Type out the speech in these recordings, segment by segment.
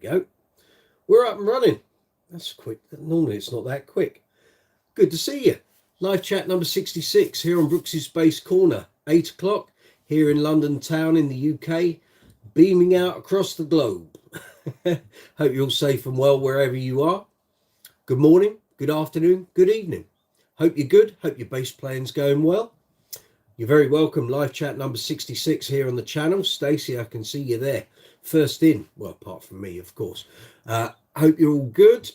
Go. We're up and running. That's quick. Normally it's not that quick. Good to see you. Live chat number 66 here on Brooks's Space Corner. 8 o'clock here in London town in the UK. Beaming out across the globe. Hope you're all safe and well wherever you are. Good morning, good afternoon, good evening. Hope you're good. Hope your bass playing's going well. You're very welcome. Live chat number 66 here on the channel. Stacey, I can see you there. First in, well, apart from me, of course. Hope you're all good.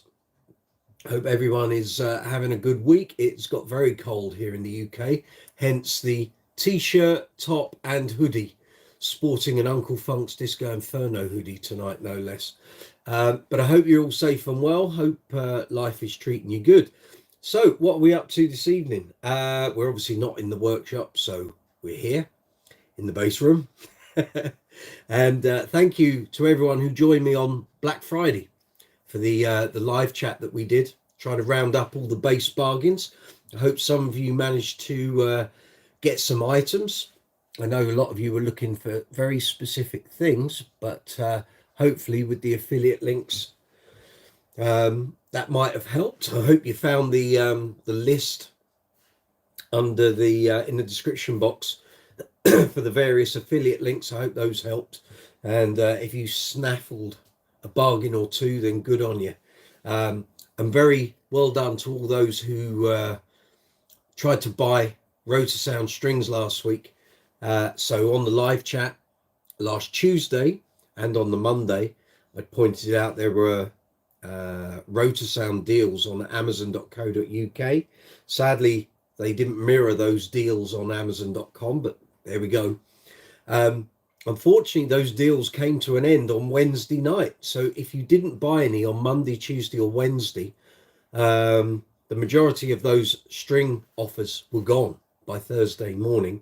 Hope everyone is having a good week. It's got very cold here in the UK, hence the t-shirt, top and hoodie. Sporting an Uncle Funk's Disco Inferno hoodie tonight, no less. But I hope you're all safe and well. Hope life is treating you good. So what are we up to this evening? We're obviously not in the workshop, so we're here in the bass room. And thank you to everyone who joined me on Black Friday for the live chat that we did, trying to round up all the bass bargains. I hope some of you managed to get some items. I know a lot of you were looking for very specific things, but hopefully with the affiliate links, that might have helped. I hope you found the list under the in the description box for the various affiliate links. I hope those helped. And if you snaffled a bargain or two, then good on you. And very well done to all those who tried to buy Rotor Sound strings last week. So on the live chat last Tuesday and on the Monday, I pointed out there were Rotor Sound deals on amazon.co.uk. Sadly, they didn't mirror those deals on amazon.com, but there we go. Unfortunately, those deals came to an end on Wednesday night. So if you didn't buy any on Monday, Tuesday or Wednesday, the majority of those string offers were gone by Thursday morning.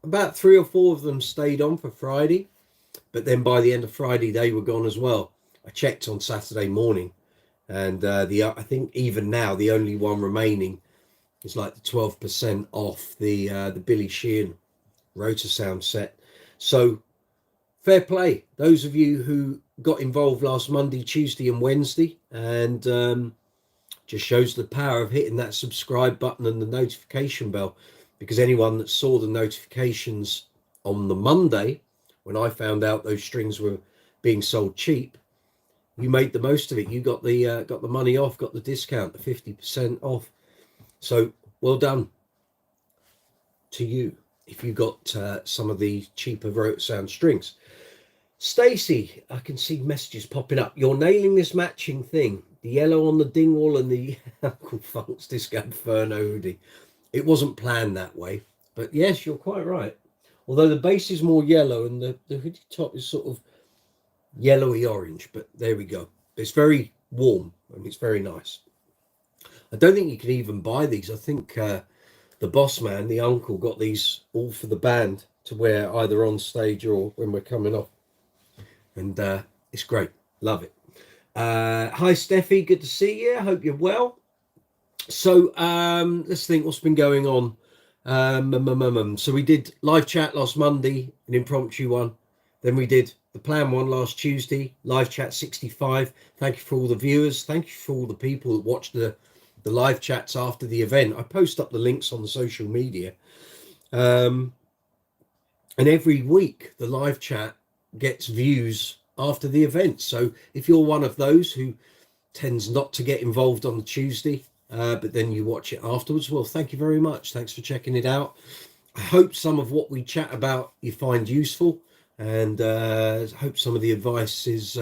About 3 or 4 of them stayed on for Friday, but then by the end of Friday, they were gone as well. I checked on Saturday morning, and I think even now, the only one remaining is like the 12% off the Billy Sheehan Rotor Sound set. So fair play those of you who got involved last Monday, Tuesday and Wednesday, and just shows the power of hitting that subscribe button and the notification bell, because anyone that saw the notifications on the Monday when I found out those strings were being sold cheap, you made the most of it. You got the money off, got the discount, the 50% off. So well done to you if you got some of the cheaper Rotor Sound strings. Stacey, I can see messages popping up. You're nailing this matching thing. The yellow on the Dingwall and the Uncle Funk's Disco Inferno hoodie. It wasn't planned that way, but yes, you're quite right. Although the base is more yellow and the hoodie top is sort of yellowy orange, but there we go. It's very warm and it's very nice. I don't think you can even buy these. I think the boss man, the uncle, got these all for the band to wear either on stage or when we're coming off. And it's great. Love it. Hi, Steffi. Good to see you. Hope you're well. So let's think what's been going on. So we did live chat last Monday, an impromptu one. Then we did the plan one last Tuesday, live chat 65. Thank you for all the viewers. Thank you for all the people that watched the live chats after the event. I post up the links on the social media. And every week the live chat gets views after the event. So if you're one of those who tends not to get involved on the Tuesday, but then you watch it afterwards, well, thank you very much. Thanks for checking it out. I hope some of what we chat about you find useful, and I hope some of the advice is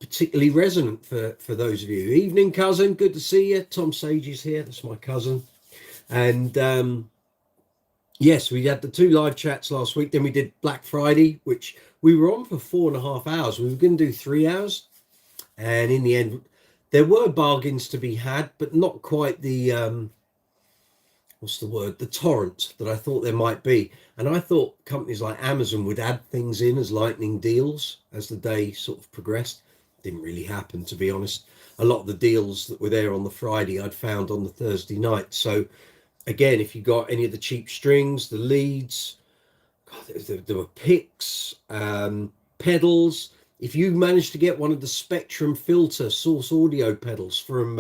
particularly resonant for those of you. Evening, cousin. Good to see you. Tom Sage is here. That's my cousin. And yes, we had the 2 live chats last week. Then we did Black Friday, which we were on for 4.5 hours. We were going to do 3 hours. And in the end, there were bargains to be had, but not quite the, what's the word? The torrent that I thought there might be. And I thought companies like Amazon would add things in as lightning deals as the day sort of progressed. Didn't really happen, to be honest. A lot of the deals that were there on the Friday I'd found on the Thursday night. So again, if you got any of the cheap strings, the leads, God, there were picks, pedals. If you manage to get one of the Spectrum filter source audio pedals from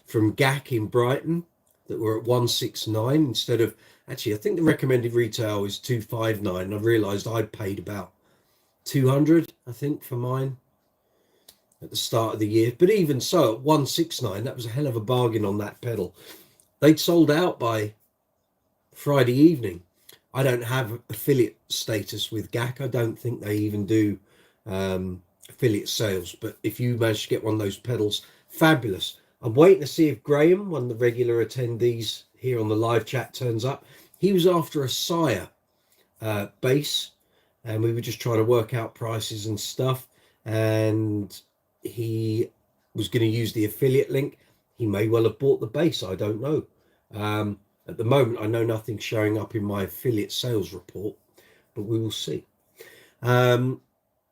GAC in Brighton that were at 169 instead of, actually I think the recommended retail is 259. I realized I paid about 200 I think for mine at the start of the year, but even so at 169 that was a hell of a bargain on that pedal. They'd sold out by Friday evening. I don't have affiliate status with GAC. I don't think they even do affiliate sales, but if you manage to get one of those pedals, fabulous. I'm waiting to see if Graham, one of the regular attendees here on the live chat, turns up. He was after a Sire bass, and we were just trying to work out prices and stuff, and he was going to use the affiliate link. He may well have bought the bass, I don't know. At the moment I know nothing's showing up in my affiliate sales report, but we will see.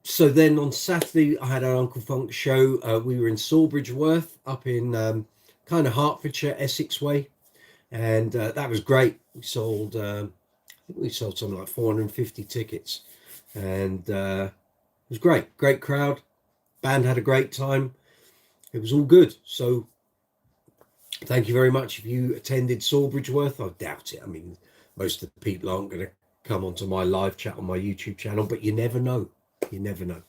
So then on Saturday I had our Uncle Funk show. We were in Sawbridgeworth up in kind of Hertfordshire, Essex way, and that was great. We sold I think we sold something like 450 tickets, and it was great crowd. Band had a great time. It was all good. So thank you very much if you attended Sawbridgeworth. I doubt it. I mean, most of the people aren't going to come onto my live chat on my YouTube channel, but you never know. You never know.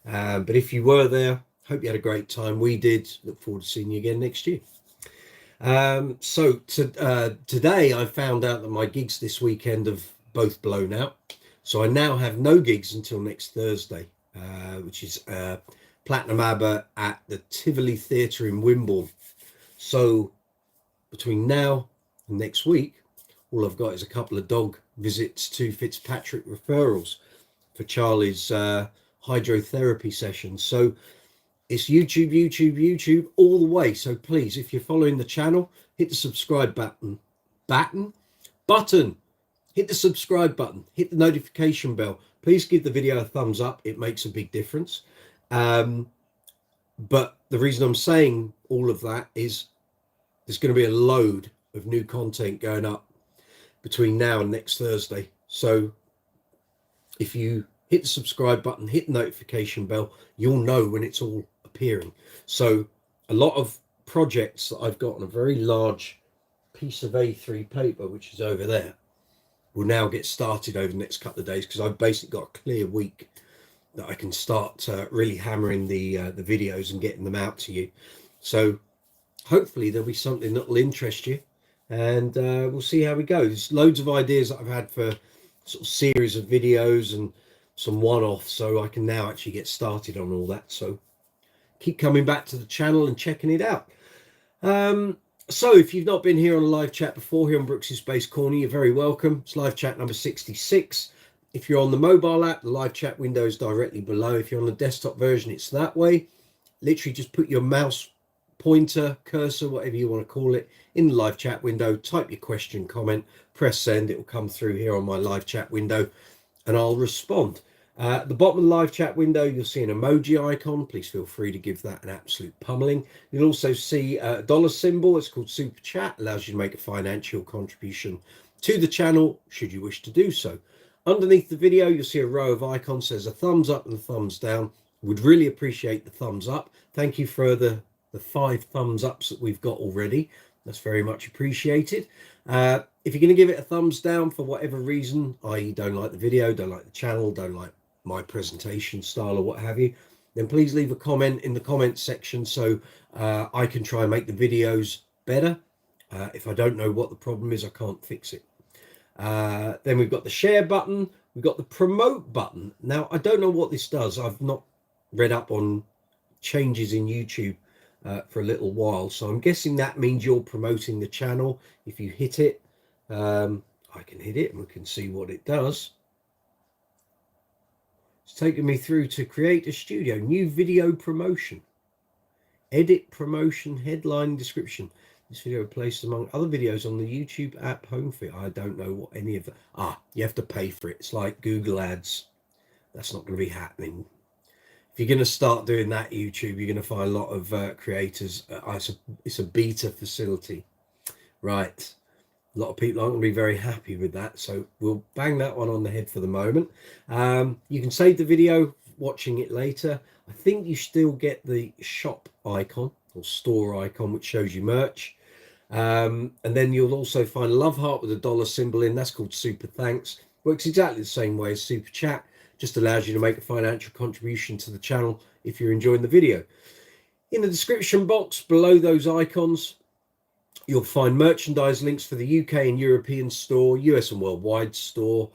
But if you were there, hope you had a great time. We did. Look forward to seeing you again next year. Today I found out that my gigs this weekend have both blown out. So I now have no gigs until next Thursday, which is Platinum ABBA at the Tivoli Theatre in Wimborne. So between now and next week, all I've got is a couple of dog visits to Fitzpatrick referrals for Charlie's hydrotherapy sessions. So it's YouTube all the way. So please, if you're following the channel, hit the subscribe button. Hit the subscribe button. Hit the notification bell. Please give the video a thumbs up. It makes a big difference. But the reason I'm saying all of that is there's going to be a load of new content going up between now and next Thursday. So if you hit the subscribe button, hit the notification bell, you'll know when it's all appearing. So a lot of projects that I've got on a very large piece of A3 paper, which is over there, will now get started over the next couple of days, because I've basically got a clear week that I can start really hammering the videos and getting them out to you. So hopefully there'll be something that will interest you, and we'll see how we go. There's loads of ideas that I've had for sort of series of videos and some one-offs, so I can now actually get started on all that. So keep coming back to the channel and checking it out. So if you've not been here on a live chat before, here on Brooks's Bass Corner, you're very welcome. It's live chat number 66. If you're on the mobile app, the live chat window is directly below. If you're on the desktop version, it's that way. Literally just put your mouse pointer, cursor, whatever you want to call it, in the live chat window, type your question, comment, press send. It will come through here on my live chat window and I'll respond. At the bottom of the live chat window, you'll see an emoji icon. Please feel free to give that an absolute pummeling. You'll also see a dollar symbol. It's called Super Chat. Allows you to make a financial contribution to the channel, should you wish to do so. Underneath the video, you'll see a row of icons. There's a thumbs up and a thumbs down. Would really appreciate the thumbs up. Thank you for the 5 thumbs ups that we've got already. That's very much appreciated. If you're going to give it a thumbs down for whatever reason, i.e. don't like the video, don't like the channel, don't like my presentation style or what have you, then please leave a comment in the comments section so I can try and make the videos better. If I don't know what the problem is, I can't fix it. Then we've got the share button. We've got the promote button. Now, I don't know what this does. I've not read up on changes in YouTube for a little while, so I'm guessing that means you're promoting the channel. If you hit it, I can hit it and we can see what it does. It's taken me through to create a studio, new video promotion, edit promotion, headline, description. This video placed among other videos on the YouTube app home feed. I don't know what any of that. You have to pay for it. It's like Google ads. That's not going to be happening. If you're going to start doing that YouTube, you're going to find a lot of creators. It's a beta facility, right? A lot of people aren't going to be very happy with that, so we'll bang that one on the head for the moment. You can save the video watching it later, I think you still get the shop icon or store icon, which shows you merch. And then you'll also find a love heart with a dollar symbol in. That's called Super Thanks. Works exactly the same way as Super Chat. Just allows you to make a financial contribution to the channel if you're enjoying the video. In the description box below those icons, you'll find merchandise links for the UK and European store, US and worldwide store.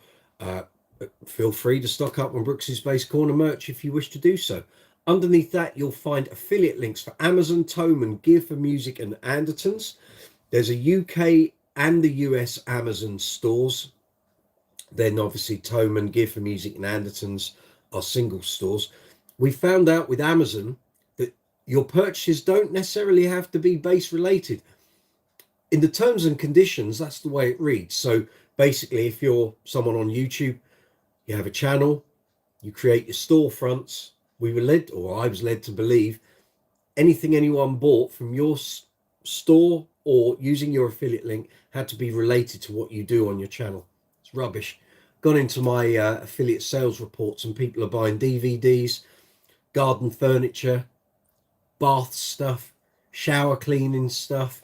Feel free to stock up on Brooks's Bass Corner merch if you wish to do so. Underneath that, you'll find affiliate links for Amazon, Thomann, Gear for Music, and Andertons. There's a UK and the US Amazon stores. Then obviously Thomann, Gear for Music, and Andertons are single stores. We found out with Amazon that your purchases don't necessarily have to be bass related. In the terms and conditions, that's the way it reads. So basically, if you're someone on YouTube, you have a channel, you create your storefronts. We were led, or I was led to believe, anything anyone bought from your store or using your affiliate link had to be related to what you do on your channel. It's rubbish. Gone into my affiliate sales reports and people are buying DVDs, garden furniture, bath stuff, shower cleaning stuff,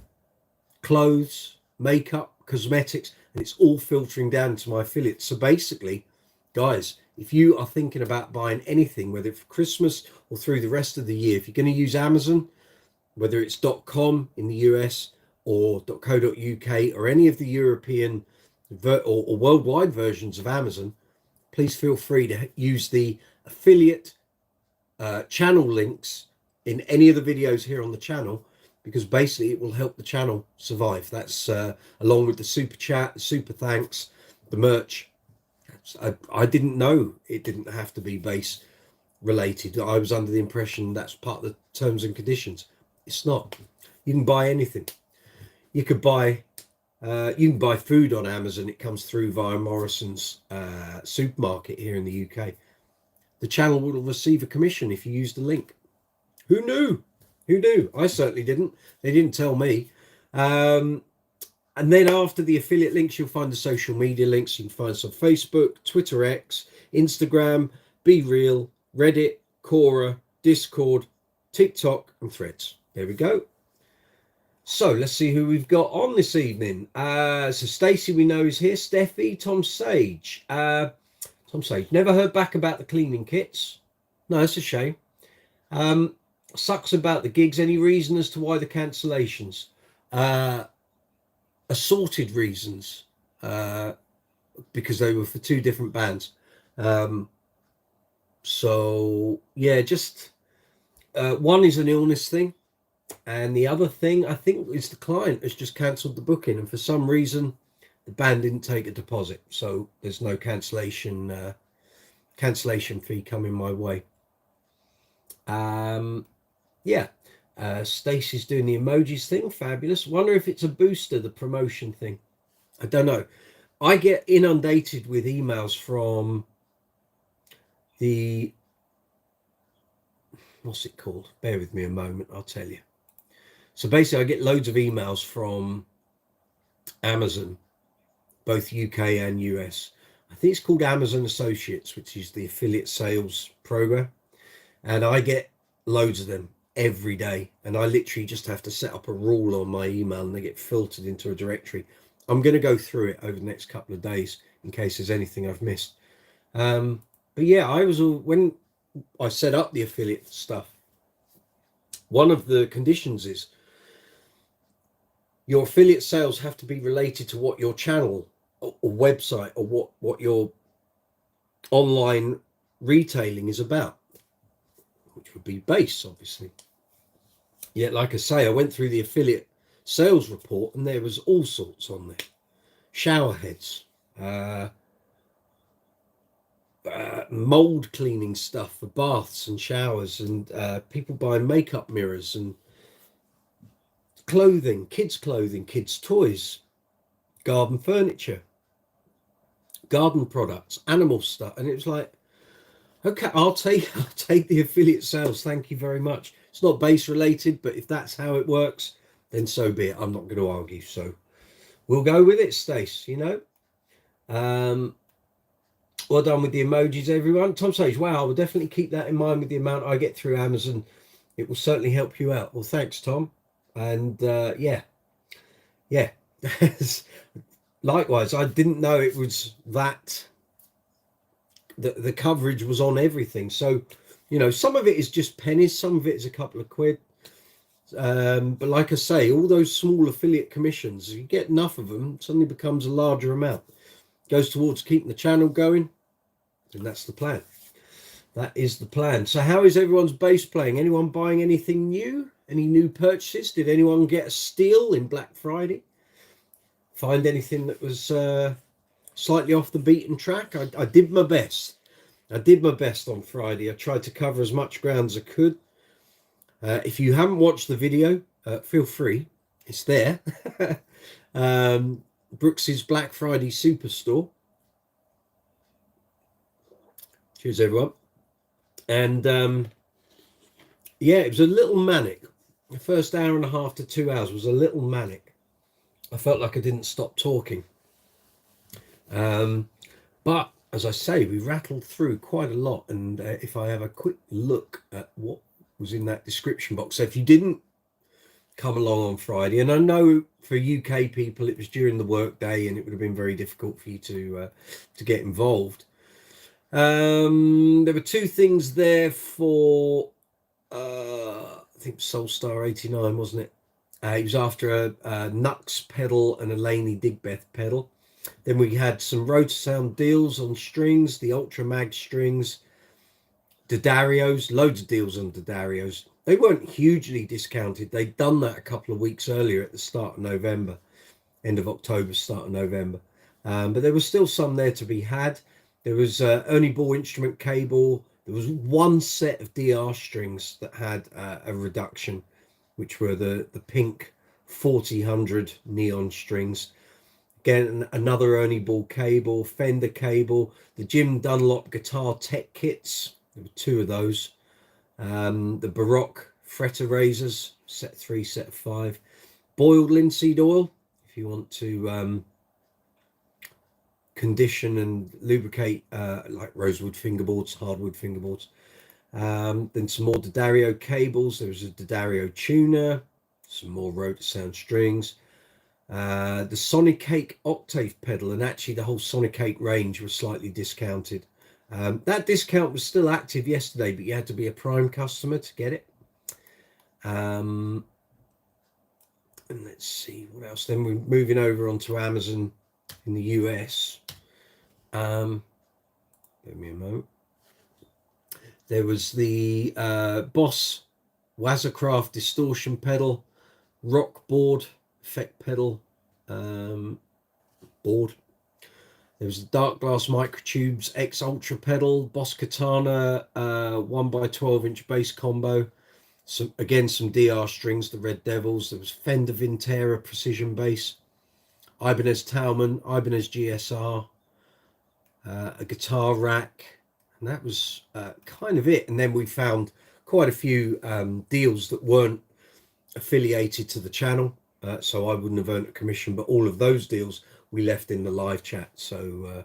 clothes, makeup, cosmetics, and it's all filtering down to my affiliate. So basically, guys, if you are thinking about buying anything, whether it's for Christmas or through the rest of the year, if you're going to use Amazon, whether it's .com in the US or .co.uk or any of the European or worldwide versions of Amazon, please feel free to use the affiliate channel links in any of the videos here on the channel, because basically it will help the channel survive. That's along with the super chat, the super thanks, the merch. I didn't know it didn't have to be bass related. I was under the impression that's part of the terms and conditions. It's not. You can buy anything. You can buy food on Amazon. It comes through via Morrison's supermarket here in the UK. The channel will receive a commission if you use the link. Who knew? Who knew? I certainly didn't. They didn't tell me. And then after the affiliate links, you'll find the social media links. You can find us on Facebook, Twitter X, Instagram, Be Real, Reddit, Quora, Discord, TikTok, and Threads. There we go. So let's see who we've got on this evening. So Stacey, we know, is here. Steffi, Tom Sage. Tom Sage. Never heard back about the cleaning kits. No, it's a shame. Sucks about the gigs. Any reason as to why the cancellations? Assorted reasons, because they were for two different bands. So yeah, just one is an illness thing, and the other thing I think is the client has just cancelled the booking, and for some reason the band didn't take a deposit, so there's no cancellation fee coming my way. Yeah. Stacey's doing the emojis thing. Fabulous. Wonder if it's a booster, the promotion thing. I don't know. I get inundated with emails from the, what's it called? Bear with me a moment, I'll tell you. So basically I get loads of emails from Amazon, both UK and US. I think it's called Amazon Associates, which is the affiliate sales program. And I get loads of them every day, and I literally just have to set up a rule on my email and they get filtered into a directory. I'm going to go through it over the next couple of days in case there's anything I've missed. But yeah, when I set up the affiliate stuff, one of the conditions is your affiliate sales have to be related to what your channel or website or what your online retailing is about, which would be bass, obviously. Yet, like I say, I went through the affiliate sales report and there was all sorts on there. Shower heads, mold cleaning stuff for baths and showers, and people buying makeup mirrors and clothing, kids toys, garden furniture, garden products, animal stuff. And it was like, okay, I'll take the affiliate sales. Thank you very much. It's not bass related, but if that's how it works, then so be it. I'm not going to argue. So we'll go with it, Stace, you know. Well done with the emojis, everyone. Tom says, wow, I will definitely keep that in mind with the amount I get through Amazon. It will certainly help you out. Well, thanks, Tom. And yeah. Likewise, I didn't know it was that the coverage was on everything. So, you know, some of it is just pennies, some of it is a couple of quid. But like I say, all those small affiliate commissions, you get enough of them, it suddenly becomes a larger amount. Goes towards keeping the channel going, and that's the plan. That is the plan. So how is everyone's bass playing? Anyone buying anything new? Any new purchases? Did anyone get a steal in Black Friday? Find anything that was slightly off the beaten track? I did my best. I did my best on Friday. I tried to cover as much ground as I could. If you haven't watched the video, feel free. It's there. Brooks's Black Friday Superstore. Cheers, everyone. And yeah, it was a little manic. The first hour and a half to 2 hours was a little manic. I felt like I didn't stop talking. But as I say, we rattled through quite a lot. And if I have a quick look at what was in that description box, so if you didn't come along on Friday, and I know for UK people it was during the work day and it would have been very difficult for you to get involved. There were two things there for I think Soulstar 89, wasn't it? He was after a Nux pedal and a Laney Digbeth pedal. Then we had some Rotosound deals on strings, the Ultra Mag strings, Didarios, loads of deals on Didarios. They weren't hugely discounted. They'd done that a couple of weeks earlier at the start of November, end of October, start of November. But there was still some there to be had. There was Ernie Ball instrument cable. There was one set of DR strings that had a reduction, which were the pink 4000 neon strings. Again, another Ernie Ball cable, Fender cable, the Jim Dunlop guitar tech kits. There were two of those. The Baroque fret erasers, set 3, set 5. Boiled linseed oil, if you want to condition and lubricate like rosewood fingerboards, hardwood fingerboards. Then some more D'Addario cables. There was a D'Addario tuner, some more Rotosound strings, the Sonic 8 octave pedal, and actually the whole Sonic 8 range was slightly discounted. That discount was still active yesterday, but you had to be a Prime customer to get it. And let's see what else. Then we're moving over onto Amazon in the US. Give me a moment. There was the Boss Wazercraft distortion pedal, rock board effect pedal board. There was the Dark Glass Microtubes X Ultra pedal, Boss Katana 1x12" bass combo. Some DR strings, the Red Devils. There was Fender Vintera precision bass, Ibanez Thomann, Ibanez GSR, a guitar rack, and that was kind of it. And then we found quite a few deals that weren't affiliated to the channel, so I wouldn't have earned a commission, but all of those deals we left in the live chat. So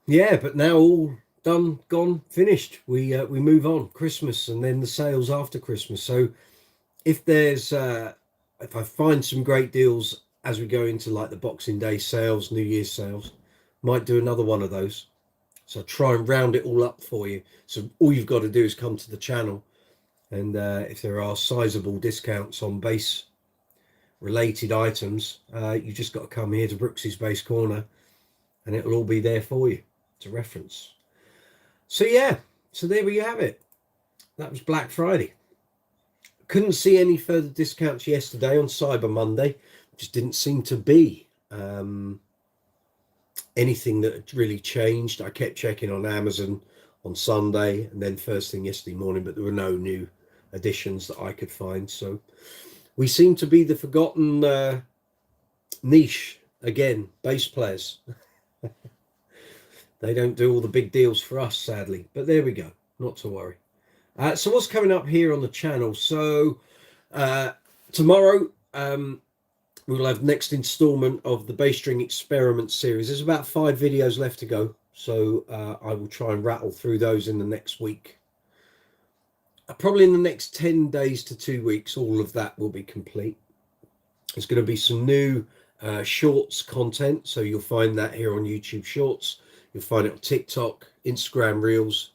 yeah, but now all done, gone, finished. We move on. Christmas, and then the sales after Christmas. So if there's if I find some great deals as we go into like the Boxing Day sales, New Year's sales, might do another one of those. So I'll try and round it all up for you. So all you've got to do is come to the channel, and if there are sizable discounts on bass related items, you just got to come here to Brooks's Bass Corner, and it will all be there for you to reference. So yeah, so there we have it. That was Black Friday. Couldn't see any further discounts yesterday on Cyber Monday. Just didn't seem to be anything that had really changed. I kept checking on Amazon on Sunday and then first thing yesterday morning, but there were no new additions that I could find. So we seem to be the forgotten niche again, bass players. They don't do all the big deals for us, sadly, but there we go, not to worry. So what's coming up here on the channel? So tomorrow we'll have next installment of the Bass String Experiment series. There's about 5 videos left to go So I will try and rattle through those in the next week. Probably in the next 10 days to 2 weeks, all of that will be complete. There's going to be some new shorts content. So you'll find that here on YouTube Shorts. You'll find it on TikTok, Instagram Reels,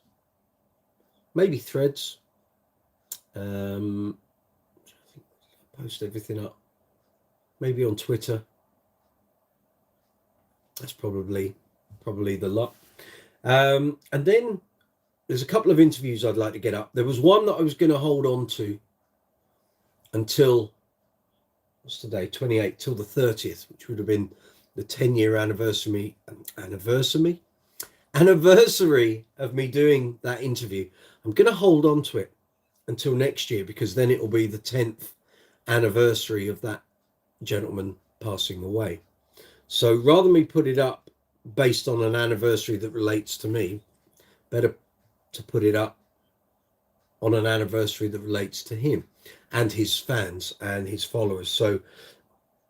maybe Threads. I think I post everything up. Maybe on Twitter. That's probably the lot. And then there's a couple of interviews I'd like to get up. There was one that I was going to hold on to until, what's today, 28th, till the 30th, which would have been the 10-year anniversary of me doing that interview. I'm going to hold on to it until next year, because then it will be the 10th anniversary of that gentleman passing away. So rather than me put it up based on an anniversary that relates to me, better to put it up on an anniversary that relates to him and his fans and his followers. So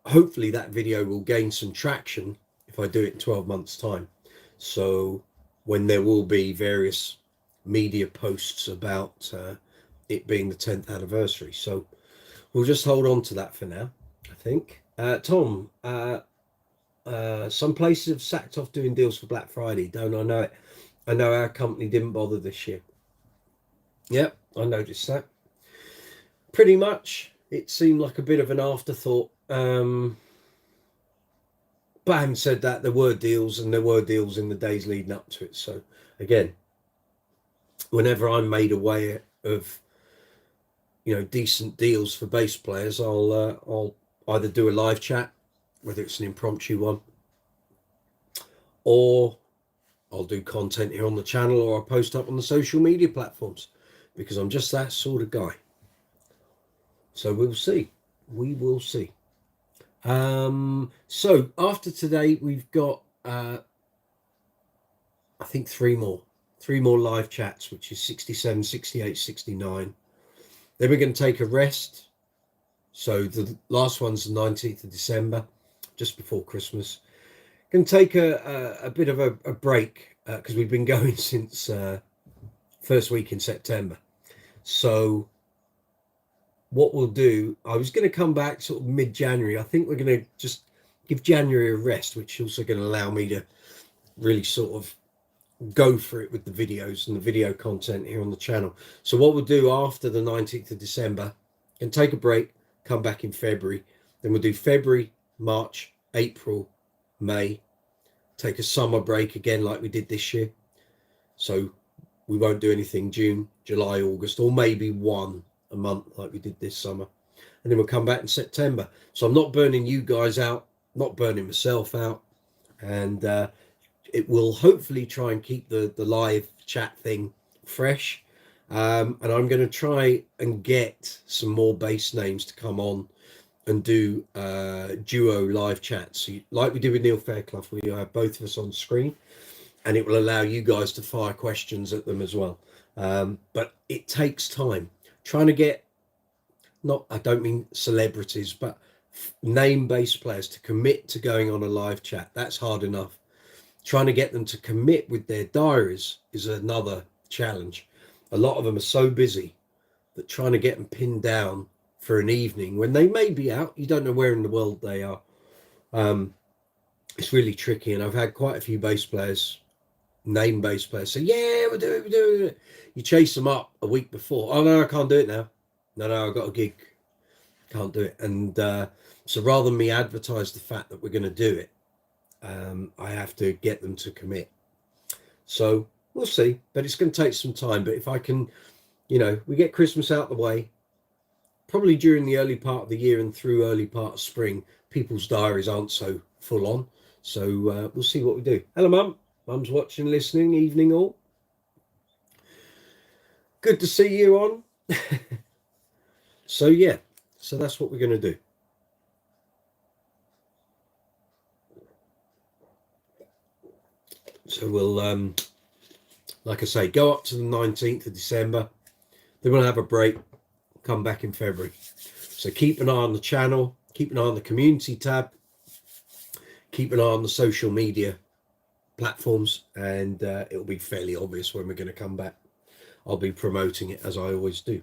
hopefully that video will gain some traction if I do it in 12 months time. So when there will be various media posts about it being the 10th anniversary. So we'll just hold on to that for now, I think. Tom, some places have sacked off doing deals for Black Friday. Don't I know it? I know our company didn't bother this year. Yep, I noticed that. Pretty much, it seemed like a bit of an afterthought. But having said that, there were deals, and there were deals in the days leading up to it. So again, whenever I'm made aware of, you know, decent deals for bass players, I'll either do a live chat, whether it's an impromptu one, or I'll do content here on the channel, or I'll post up on the social media platforms, because I'm just that sort of guy. So we'll see. We will see. So after today, we've got, I think three more live chats, which is 67, 68, 69. Then we're going to take a rest. So the last one's the 19th of December, just before Christmas. Going to take a bit of a break, because we've been going since first week in September. So what we'll do, I was going to come back sort of mid-January. I think we're going to just give January a rest, which is also going to allow me to really sort of go for it with the videos and the video content here on the channel. So what we'll do after the 19th of December, and take a break, come back in February. Then we'll do February, March, April, May, take a summer break again like we did this year. So we won't do anything June, July, August, or maybe one a month like we did this summer. And then we'll come back in September. So I'm not burning you guys out, not burning myself out. And it will hopefully try and keep the live chat thing fresh. And I'm going to try and get some more bass names to come on and do duo live chats, like we did with Neil Fairclough, where you have both of us on screen, and it will allow you guys to fire questions at them as well. But it takes time. Trying to get, I don't mean celebrities, but name bass players to commit to going on a live chat, that's hard enough. Trying to get them to commit with their diaries is another challenge. A lot of them are so busy that trying to get them pinned down for an evening when they may be out, you don't know where in the world they are, it's really tricky. And I've had quite a few bass players, name bass players, say, yeah, we're doing it. You chase them up a week before. Oh no, I can't do it now. No, I've got a gig, can't do it. And so rather than me advertise the fact that we're going to do it, I have to get them to commit. So we'll see, but it's going to take some time. But if I can, you know, we get Christmas out the way, probably during the early part of the year and through early part of spring, people's diaries aren't so full on. So we'll see what we do. Hello, Mum. Mum's watching, listening. Evening all. Good to see you on. So yeah, so that's what we're going to do. So we'll, like I say, go up to the 19th of December. Then we'll have a break, come back in February. So keep an eye on the channel, keep an eye on the community tab, keep an eye on the social media platforms, and it'll be fairly obvious when we're going to come back. I'll be promoting it as I always do.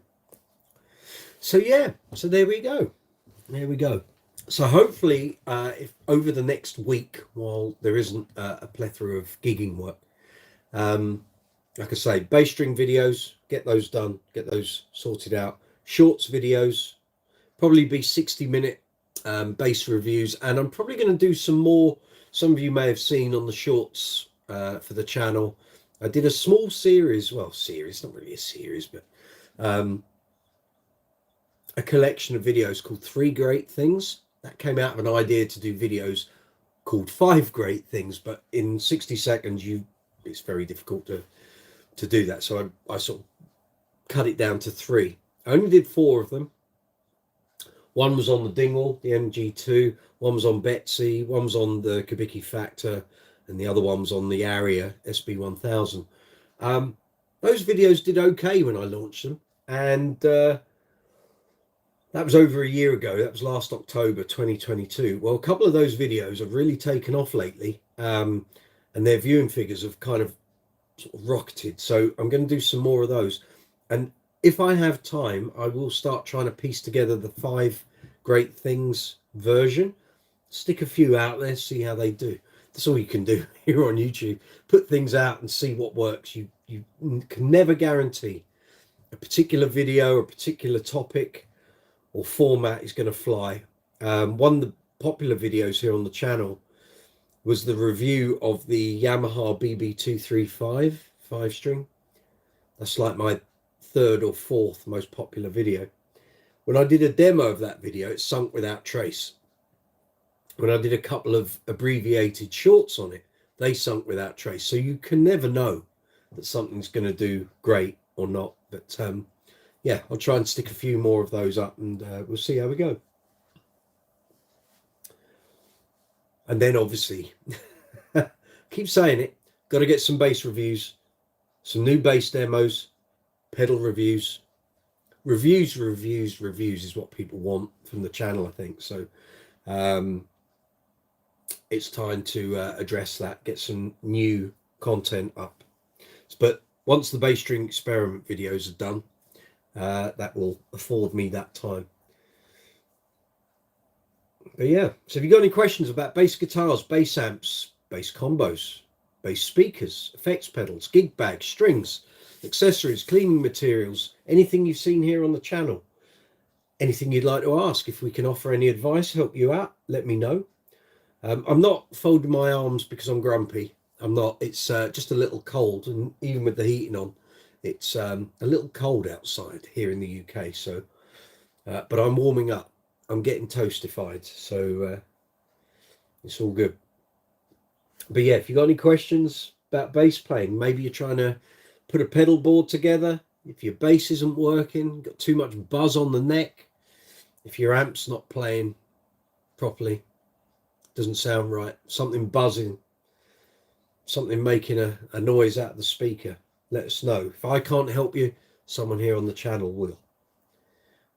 So yeah, so there we go. So hopefully, if over the next week, while there isn't a plethora of gigging work, like I say, bass string videos, get those done, get those sorted out. Shorts videos, probably be 60-minute bass reviews, and I'm probably going to do some more. Some of you may have seen on the shorts for the channel. I did a small series, not really a series, but a collection of videos called 3 Great Things. That came out of an idea to do videos called 5 Great Things, but in 60 seconds, it's very difficult to do that. So I sort of cut it down to 3. I only did 4 of them. One was on the Dingwall, the MG2. One was on Betsy. One was on the Kubicki Factor, and the other one was on the Aria SB1000. Those videos did okay when I launched them, and that was over a year ago. That was last October 2022. Well, a couple of those videos have really taken off lately, and their viewing figures have kind of sort of rocketed. So I'm going to do some more of those, and if I have time, I will start trying to piece together the 5 Great Things version. Stick a few out there, see how they do. That's all you can do here on YouTube. Put things out and see what works. You can never guarantee a particular video, a particular topic or format is going to fly. One of the popular videos here on the channel was the review of the Yamaha BB235 5-string. That's like my 3rd or 4th most popular video. When I did a demo of that video, it sunk without trace. When I did a couple of abbreviated shorts on it, they sunk without trace. So you can never know that something's going to do great or not. But yeah, I'll try and stick a few more of those up, and we'll see how we go. And then obviously, keep saying it, got to get some bass reviews, some new bass demos, pedal reviews. Reviews is what people want from the channel, I think. So it's time to address that, get some new content up. But once the bass string experiment videos are done, that will afford me that time. But yeah, so if you've got any questions about bass guitars, bass amps, bass combos, bass speakers, effects pedals, gig bags, strings, accessories, cleaning materials, anything you've seen here on the channel, anything you'd like to ask, if we can offer any advice, help you out, let me know. I'm not folding my arms because I'm grumpy. I'm not. It's just a little cold, and even with the heating on, it's a little cold outside here in the UK. So, but I'm warming up. I'm getting toastified, so it's all good. But yeah, if you got any questions about bass playing, maybe you're trying to put a pedal board together, if your bass isn't working, got too much buzz on the neck, if your amp's not playing properly, doesn't sound right, something buzzing, something making a noise out of the speaker, let us know. If I can't help you, someone here on the channel will.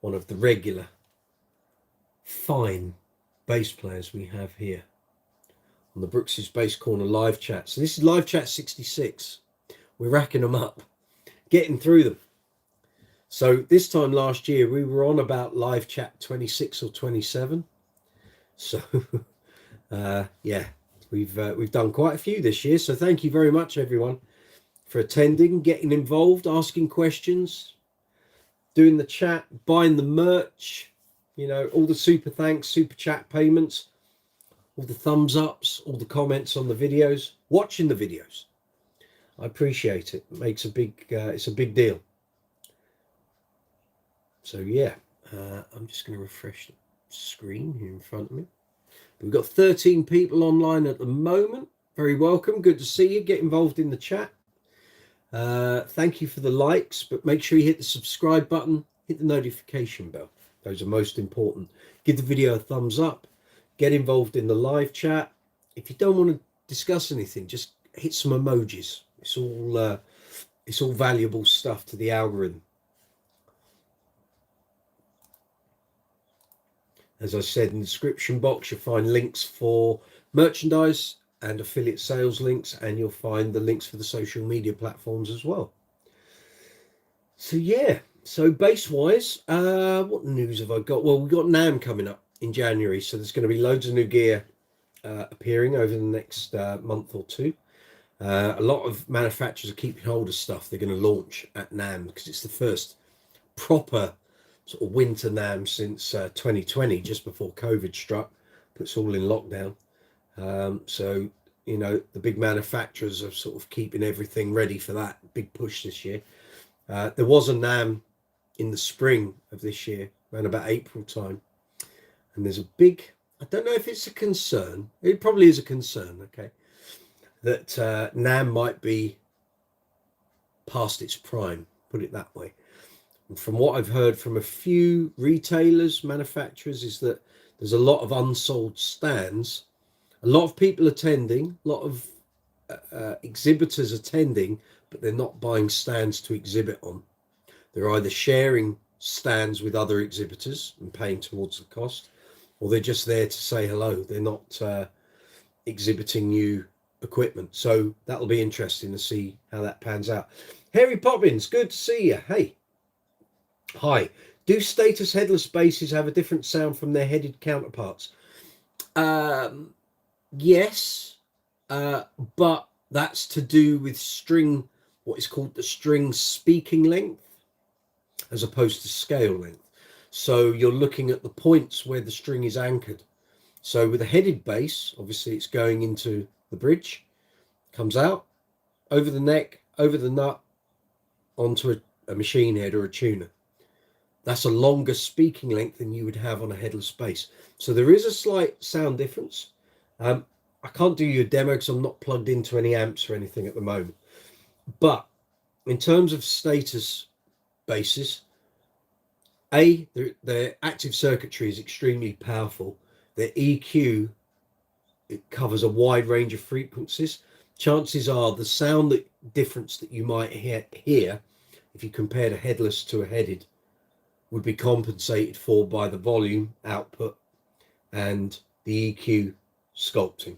One of the regular fine bass players we have here on the Brooks's Bass Corner live chat. So this is live chat 66. We're racking them up, getting through them. So this time last year we were on about live chat 26 or 27. So yeah, we've done quite a few this year. So thank you very much everyone for attending, getting involved, asking questions, doing the chat, buying the merch, you know, all the super thanks, super chat payments, all the thumbs ups, all the comments on the videos, watching the videos. I appreciate it. It makes a big, it's a big deal. So yeah, I'm just going to refresh the screen here in front of me. We've got 13 people online at the moment. Very welcome. Good to see you. Get involved in the chat. Thank you for the likes, but make sure you hit the subscribe button, hit the notification bell. Those are most important. Give the video a thumbs up. Get involved in the live chat. If you don't want to discuss anything, just hit some emojis. It's all valuable stuff to the algorithm. As I said, in the description box, you'll find links for merchandise and affiliate sales links, and you'll find the links for the social media platforms as well. So yeah, so bass wise, what news have I got? Well, we've got NAMM coming up in January, so there's going to be loads of new gear appearing over the next month or two. A lot of manufacturers are keeping hold of stuff they're going to launch at NAMM because it's the first proper sort of winter NAMM since 2020, just before COVID struck, puts all in lockdown. So, you know, the big manufacturers are sort of keeping everything ready for that big push this year. There was a NAMM in the spring of this year, around about April time. And there's a big, I don't know if it's a concern, it probably is a concern, okay, that NAMM might be past its prime, put it that way. And from what I've heard from a few retailers, manufacturers, is that there's a lot of unsold stands, a lot of people attending, a lot of exhibitors attending, but they're not buying stands to exhibit on. They're either sharing stands with other exhibitors and paying towards the cost, or they're just there to say hello. They're not exhibiting new equipment. So that'll be interesting to see how that pans out. Harry Poppins, good to see you. Hey. Hi. Do status headless basses have a different sound from their headed counterparts? Yes, but that's to do with string, what is called the string speaking length, as opposed to scale length. So you're looking at the points where the string is anchored. So with a headed bass, obviously it's going into the bridge, comes out, over the neck, over the nut, onto a machine head or a tuner. That's a longer speaking length than you would have on a headless bass. So there is a slight sound difference. I can't do you a demo because I'm not plugged into any amps or anything at the moment. But in terms of status basses, their active circuitry is extremely powerful. Their EQ, it covers a wide range of frequencies. Chances are the sound difference that you might hear if you compared a headless to a headed would be compensated for by the volume output and the EQ sculpting.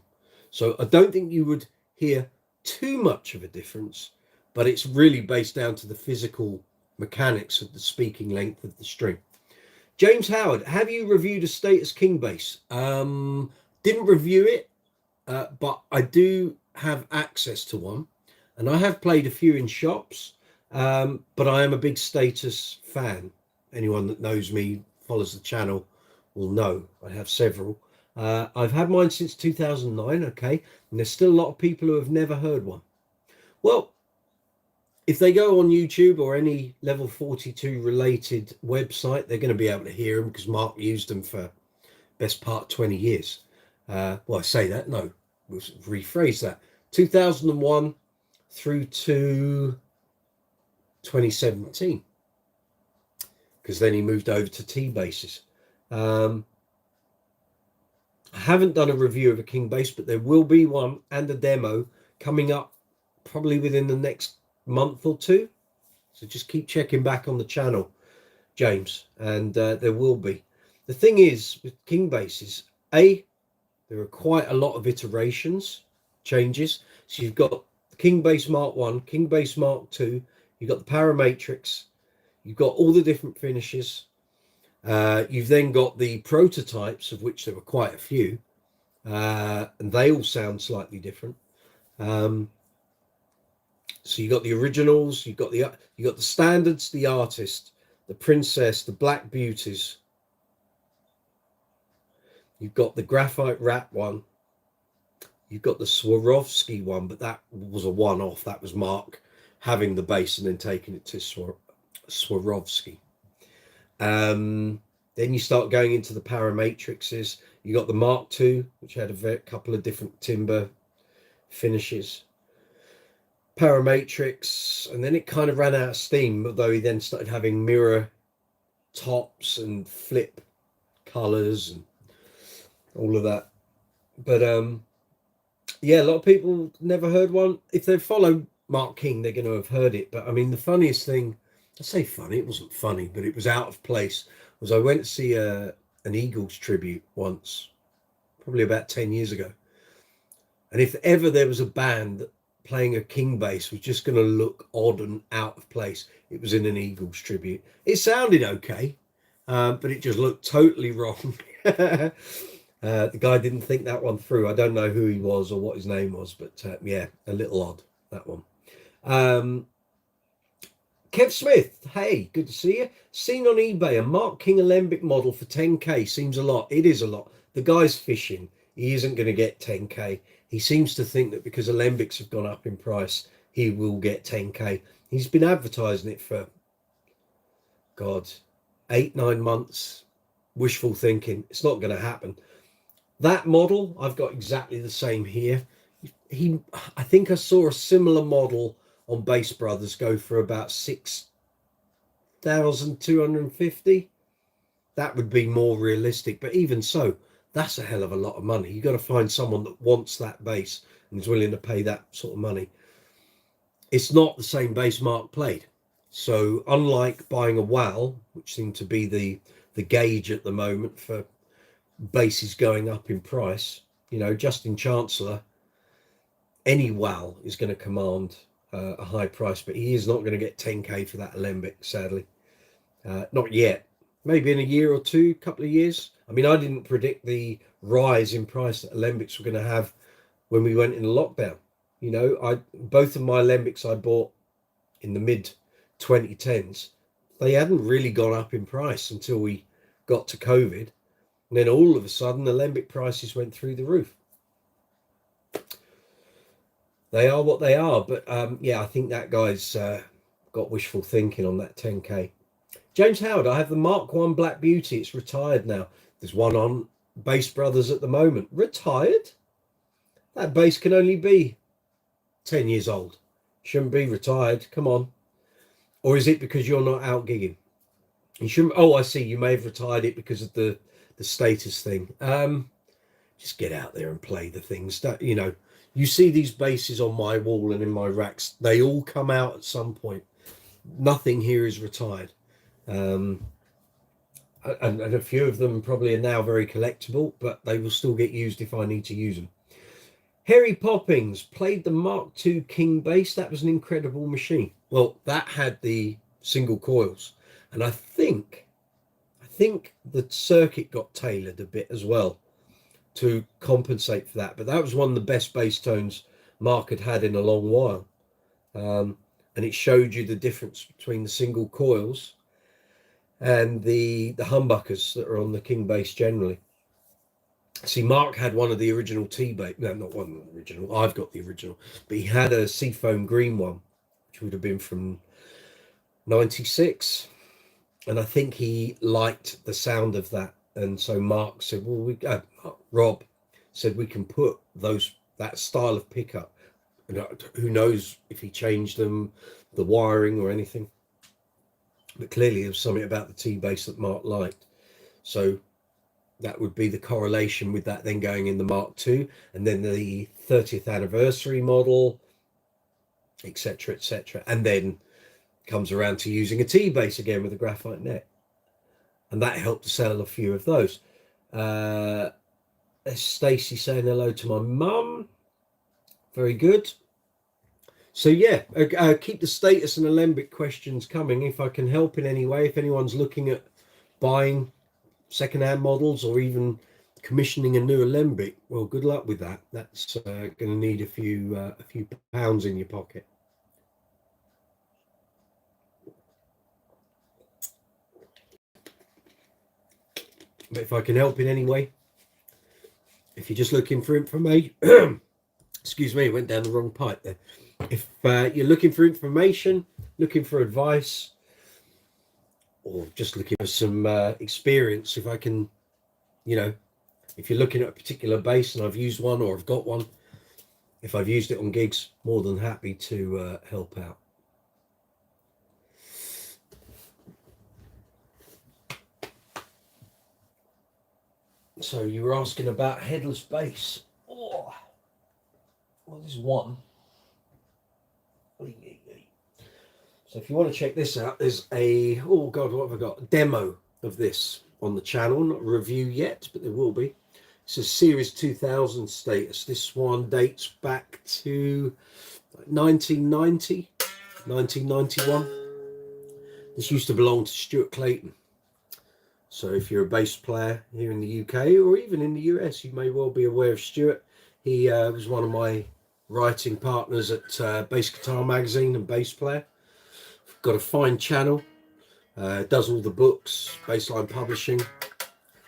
So I don't think you would hear too much of a difference, but it's really based down to the physical mechanics of the speaking length of the string. James Howard, have you reviewed a Status King bass? Didn't review it, but I do have access to one, and I have played a few in shops, but I am a big Status fan. Anyone that knows me, follows the channel, will know I have several. I've had mine since 2009, okay, and there's still a lot of people who have never heard one. Well, if they go on YouTube or any level 42 related website, they're going to be able to hear them because Mark used them for best part of 20 years. Well, I say that, no, we'll rephrase that. 2001 through to 2017, because then he moved over to T basses. I haven't done a review of a King bass, but there will be one and a demo coming up probably within the next month or two. So just keep checking back on the channel, James, and there will be. The thing is with King basses, there are quite a lot of iterations, changes. So you've got the King bass Mark 1, King bass Mark 2, you've got the Paramatrix, you've got all the different finishes. You've then got the prototypes, of which there were quite a few, and they all sound slightly different. So you got the originals, you got the standards, the artist, the princess, the black beauties. You've got the graphite wrap one. You've got the Swarovski one, but that was a one-off. That was Mark having the bass and then taking it to Swarovski. Then you start going into the Paramatrixes. You got the Mark II, which had a couple of different timber finishes. Paramatrix, and then it kind of ran out of steam, although he then started having mirror tops and flip colors and all of that. But yeah, a lot of people never heard one. If they follow Mark King, they're going to have heard it. But I mean, the funniest thing, I say funny, it wasn't funny, but it was out of place, was I went to see an Eagles tribute once, probably about 10 years ago. And if ever there was a band that playing a King bass was just going to look odd and out of place, it was in an Eagles tribute. It sounded okay, but it just looked totally wrong. The guy didn't think that one through. I don't know who he was or what his name was, but yeah, a little odd, that one. Kev Smith, hey, good to see you. Seen on eBay a Mark King Alembic model for 10k. Seems a lot. It is a lot. The guy's fishing. He isn't going to get 10k. He seems to think that because Alembics have gone up in price, he will get 10k. He's been advertising it for, God, 8-9 months. Wishful thinking. It's not going to happen. That model, I've got exactly the same here. I think I saw a similar model on Bass Brothers go for about 6,250. That would be more realistic, but even so, that's a hell of a lot of money. You've got to find someone that wants that bass and is willing to pay that sort of money. It's not the same bass Mark played. So unlike buying a WAL, which seemed to be the gauge at the moment for basses going up in price, you know, Justin Chancellor, any WAL is going to command a high price, but he is not going to get 10k for that Alembic, sadly. Not yet. Maybe in a year or two, couple of years. I mean, I didn't predict the rise in price that Alembics were going to have when we went in lockdown. You know, both of my Alembics I bought in the mid 2010s, they hadn't really gone up in price until we got to COVID. And then all of a sudden, Alembic prices went through the roof. They are what they are, but yeah, I think that guy's got wishful thinking on that 10k. James Howard, I have the Mark 1 Black Beauty. It's retired now. There's one on Bass Brothers at the moment. Retired? That bass can only be 10 years old. Shouldn't be retired. Come on. Or is it because you're not out gigging? You shouldn't. Oh, I see. You may have retired it because of the status thing. Just get out there and play the things that, you know. You see these basses on my wall and in my racks. They all come out at some point. Nothing here is retired. And a few of them probably are now very collectible, but they will still get used if I need to use them. Harry Poppings played the Mark II King bass. That was an incredible machine. Well, that had the single coils. And I think the circuit got tailored a bit as well to compensate for that, but that was one of the best bass tones Mark had in a long while, and it showed you the difference between the single coils and the humbuckers that are on the King bass generally. See, Mark had one of the original T-bass, no, not one of the original, I've got the original, but he had a Seafoam green one, which would have been from 96, and I think he liked the sound of that. And so Mark said, well, Rob said we can put that style of pickup. And who knows if he changed them, the wiring or anything. But clearly there was something about the T-bass that Mark liked. So that would be the correlation with that then going in the Mark II. And then the 30th anniversary model, etc., etc. And then comes around to using a T-bass again with a graphite neck. And that helped to sell a few of those. Stacey saying hello to my mum. Very good. So yeah, keep the status and Alembic questions coming if I can help in any way. If anyone's looking at buying second-hand models or even commissioning a new Alembic, well, good luck with that. That's going to need a few pounds in your pocket. But if I can help in any way, if you're just looking for information, excuse me, went down the wrong pipe there. If you're looking for information, looking for advice, or just looking for some experience, if I can, you know, if you're looking at a particular bass and I've used one or I've got one, if I've used it on gigs, more than happy to help out. So you were asking about headless bass. Oh, well, this is one. So if you want to check this out, there's a, oh God, what have I got? A demo of this on the channel, not a review yet, but there will be. It's a Series 2000 status. This one dates back to 1990, 1991. This used to belong to Stuart Clayton. So if you're a bass player here in the UK or even in the US, you may well be aware of Stuart. He was one of my writing partners at Bass Guitar Magazine and Bass Player. Got a fine channel, does all the books, Bassline Publishing,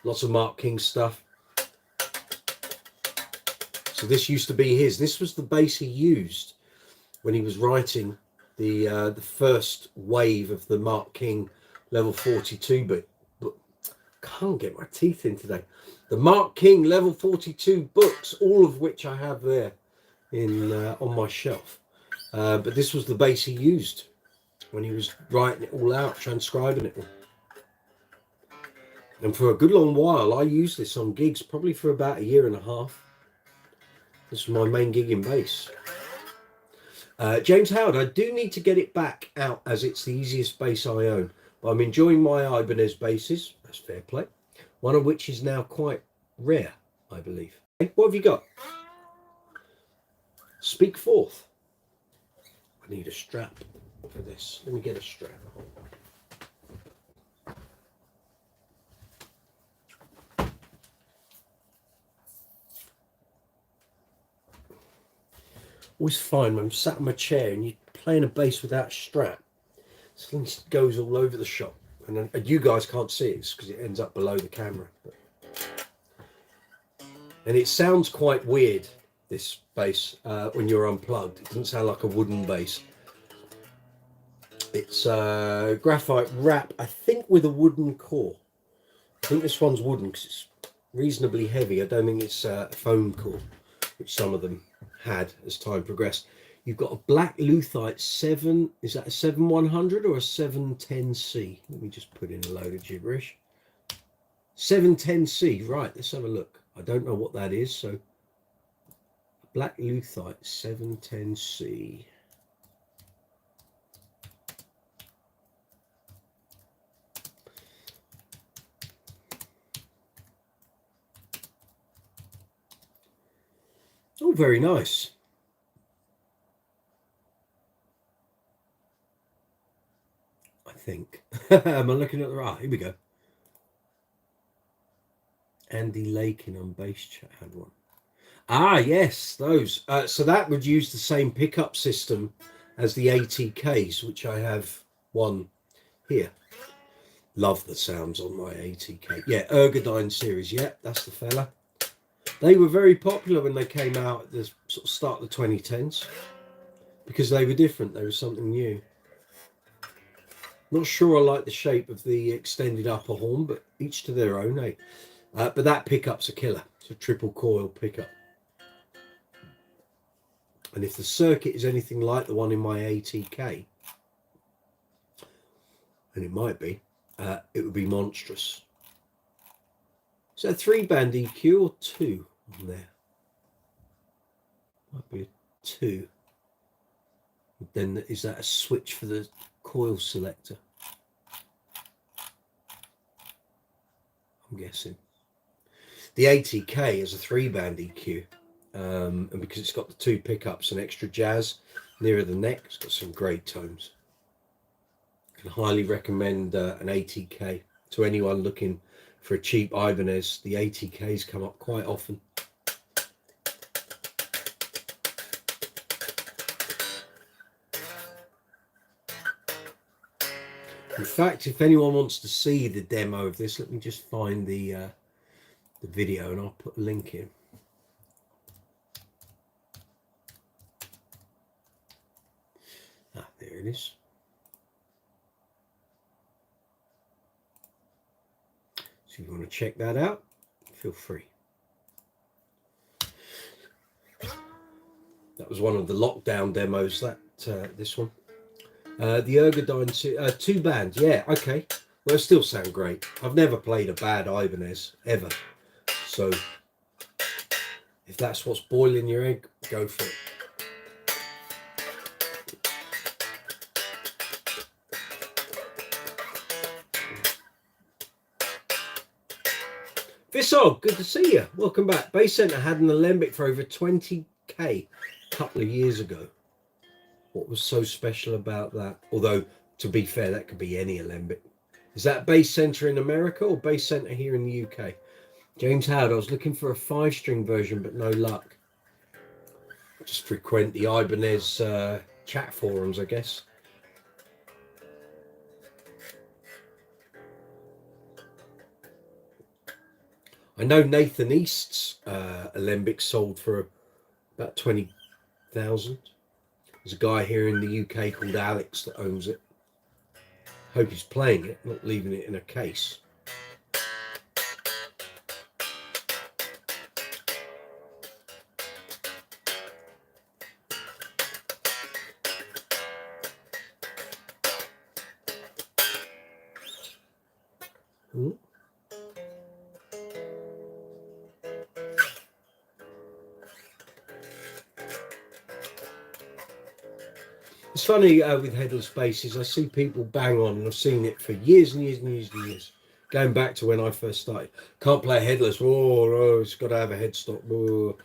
lots of Mark King stuff. So this used to be his. This was the bass he used when he was writing the first wave of the Mark King level 42 but can't get my teeth in today. The Mark King level 42 books, all of which I have there in on my shelf. But this was the bass he used when he was writing it all out, transcribing it all. And for a good long while, I used this on gigs, probably for about a year and a half. This was my main gig in bass. James Howard, I do need to get it back out as it's the easiest bass I own. But I'm enjoying my Ibanez basses. That's fair play. One of which is now quite rare, I believe. What have you got? Speak forth. I need a strap for this. Let me get a strap. Always fine when I'm sat in my chair and you're playing a bass without a strap. It goes all over the shop. And you guys can't see it because it ends up below the camera. And it sounds quite weird, this bass, when you're unplugged. It doesn't sound like a wooden bass. It's graphite wrap, I think, with a wooden core. I think this one's wooden because it's reasonably heavy. I don't think it's a foam core, which some of them had as time progressed. You've got a black Luthite 7, is that a 7100 or a 710C? Let me just put in a load of gibberish. 710C, right, let's have a look. I don't know what that is, so black Luthite 710C. Oh, very nice. I think. Am I looking at the right? Here we go. Andy Lakin on Bass Chat had one. Ah, yes, those. So that would use the same pickup system as the ATKs, which I have one here. Love the sounds on my ATK. Yeah, Ergodyne series. Yeah, that's the fella. They were very popular when they came out at the sort of start of the 2010s because they were different. They were something new. Not sure I like the shape of the extended upper horn, but each to their own, eh? But that pickup's a killer. It's a triple coil pickup. And if the circuit is anything like the one in my ATK, and it might be, it would be monstrous. Is that a 3-band EQ or 2 on there? Might be a 2. Then is that a switch for the coil selector? I'm guessing. The ATK is a 3-band EQ, and because it's got the 2 pickups and extra jazz nearer the neck, it's got some great tones. I can highly recommend an ATK to anyone looking for a cheap Ibanez. The ATKs come up quite often. In fact, if anyone wants to see the demo of this, let me just find the video and I'll put a link in. Ah, there it is. So if you want to check that out, feel free. That was one of the lockdown demos, that this one. The Ergodyne 2-band, yeah, okay. Well, it still sound great. I've never played a bad Ibanez, ever. So, if that's what's boiling your egg, go for it. Visog, good to see you. Welcome back. Bass Centre had an alembic for over 20k a couple of years ago. What was so special about that? Although, to be fair, that could be any alembic. Is that Bass Centre in America or Bass Centre here in the UK? James Howard, I was looking for a 5-string version, but no luck. Just frequent the Ibanez chat forums, I guess. I know Nathan East's alembic sold for about 20,000. There's a guy here in the UK called Alex that owns it. Hope he's playing it, not leaving it in a case. Ooh. It's funny with headless basses, I see people bang on, and I've seen it for years and years and years and years. Going back to when I first started. Can't play headless, oh, it's got to have a headstock. Oh.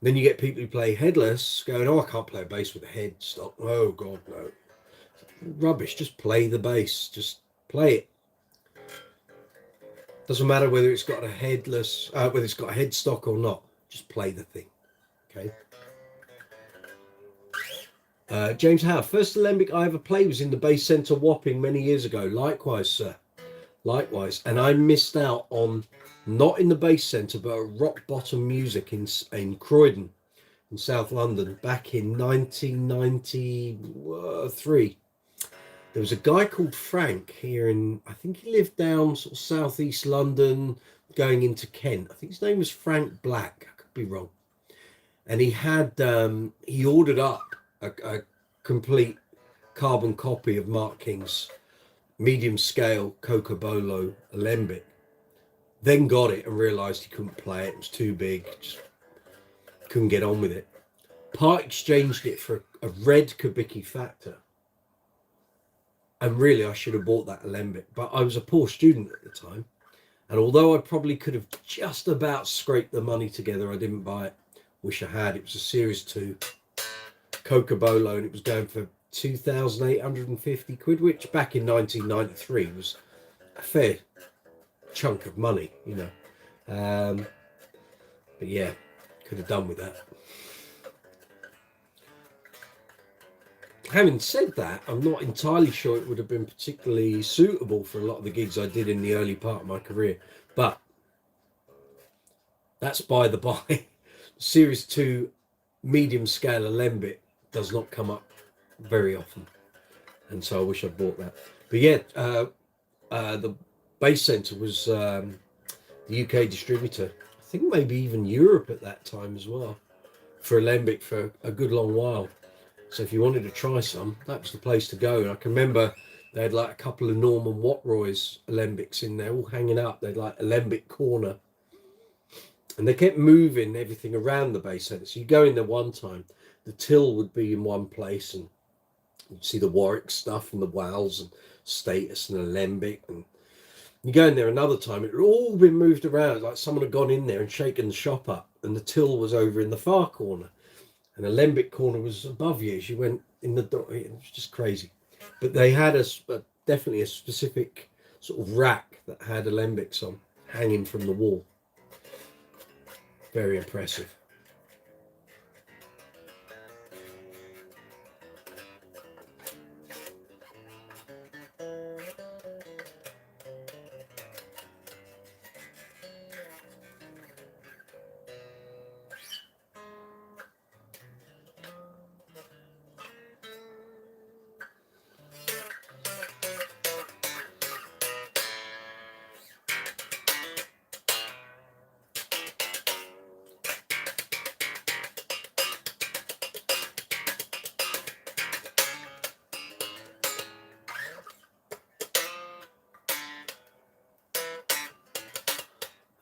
Then you get people who play headless going, oh, I can't play a bass with a headstock. Oh, God, no. Rubbish, just play the bass. Just play it. Doesn't matter whether it's got a headless, whether it's got a headstock or not. Just play the thing, okay? James Howe, first alembic I ever played was in the Bass Centre Wapping many years ago. Likewise, sir. Likewise. And I missed out on, not in the Bass Centre, but at Rock Bottom Music in Croydon, in South London, back in 1993. There was a guy called Frank here in, I think he lived down sort of southeast London, going into Kent. I think his name was Frank Black. I could be wrong. And he had, he ordered up a complete carbon copy of Mark King's medium scale Cocobolo alembic, then got it and realized he couldn't play it. It was too big, just couldn't get on with it. Part exchanged it for a red Kubicki Factor, and really I should have bought that alembic, but I was a poor student at the time, and although I probably could have just about scraped the money together, I didn't buy it. Wish I had. It was a Series 2 Cocobolo, and it was going for 2,850 quid, which back in 1993 was a fair chunk of money, you know. But yeah, could have done with that. Having said that, I'm not entirely sure it would have been particularly suitable for a lot of the gigs I did in the early part of my career, but that's by the by. Series 2 medium scale alembic does not come up very often, and so I wish I'd bought that. But yeah, the Bass Centre was the UK distributor. I think maybe even Europe at that time as well, for alembic for a good long while. So if you wanted to try some, that was the place to go. And I can remember they had like a couple of Norman Watroy's alembics in there, all hanging up. They had like alembic corner, and they kept moving everything around the Bass Centre. So you go in there one time, the till would be in one place, and you'd see the Warwick stuff and the Wells and Status and alembic, and you go in there another time, it had all been moved around, like someone had gone in there and shaken the shop up, and the till was over in the far corner, and the alembic corner was above you as you went in the door. It was just crazy. But they had definitely a specific sort of rack that had alembics on, hanging from the wall. Very impressive.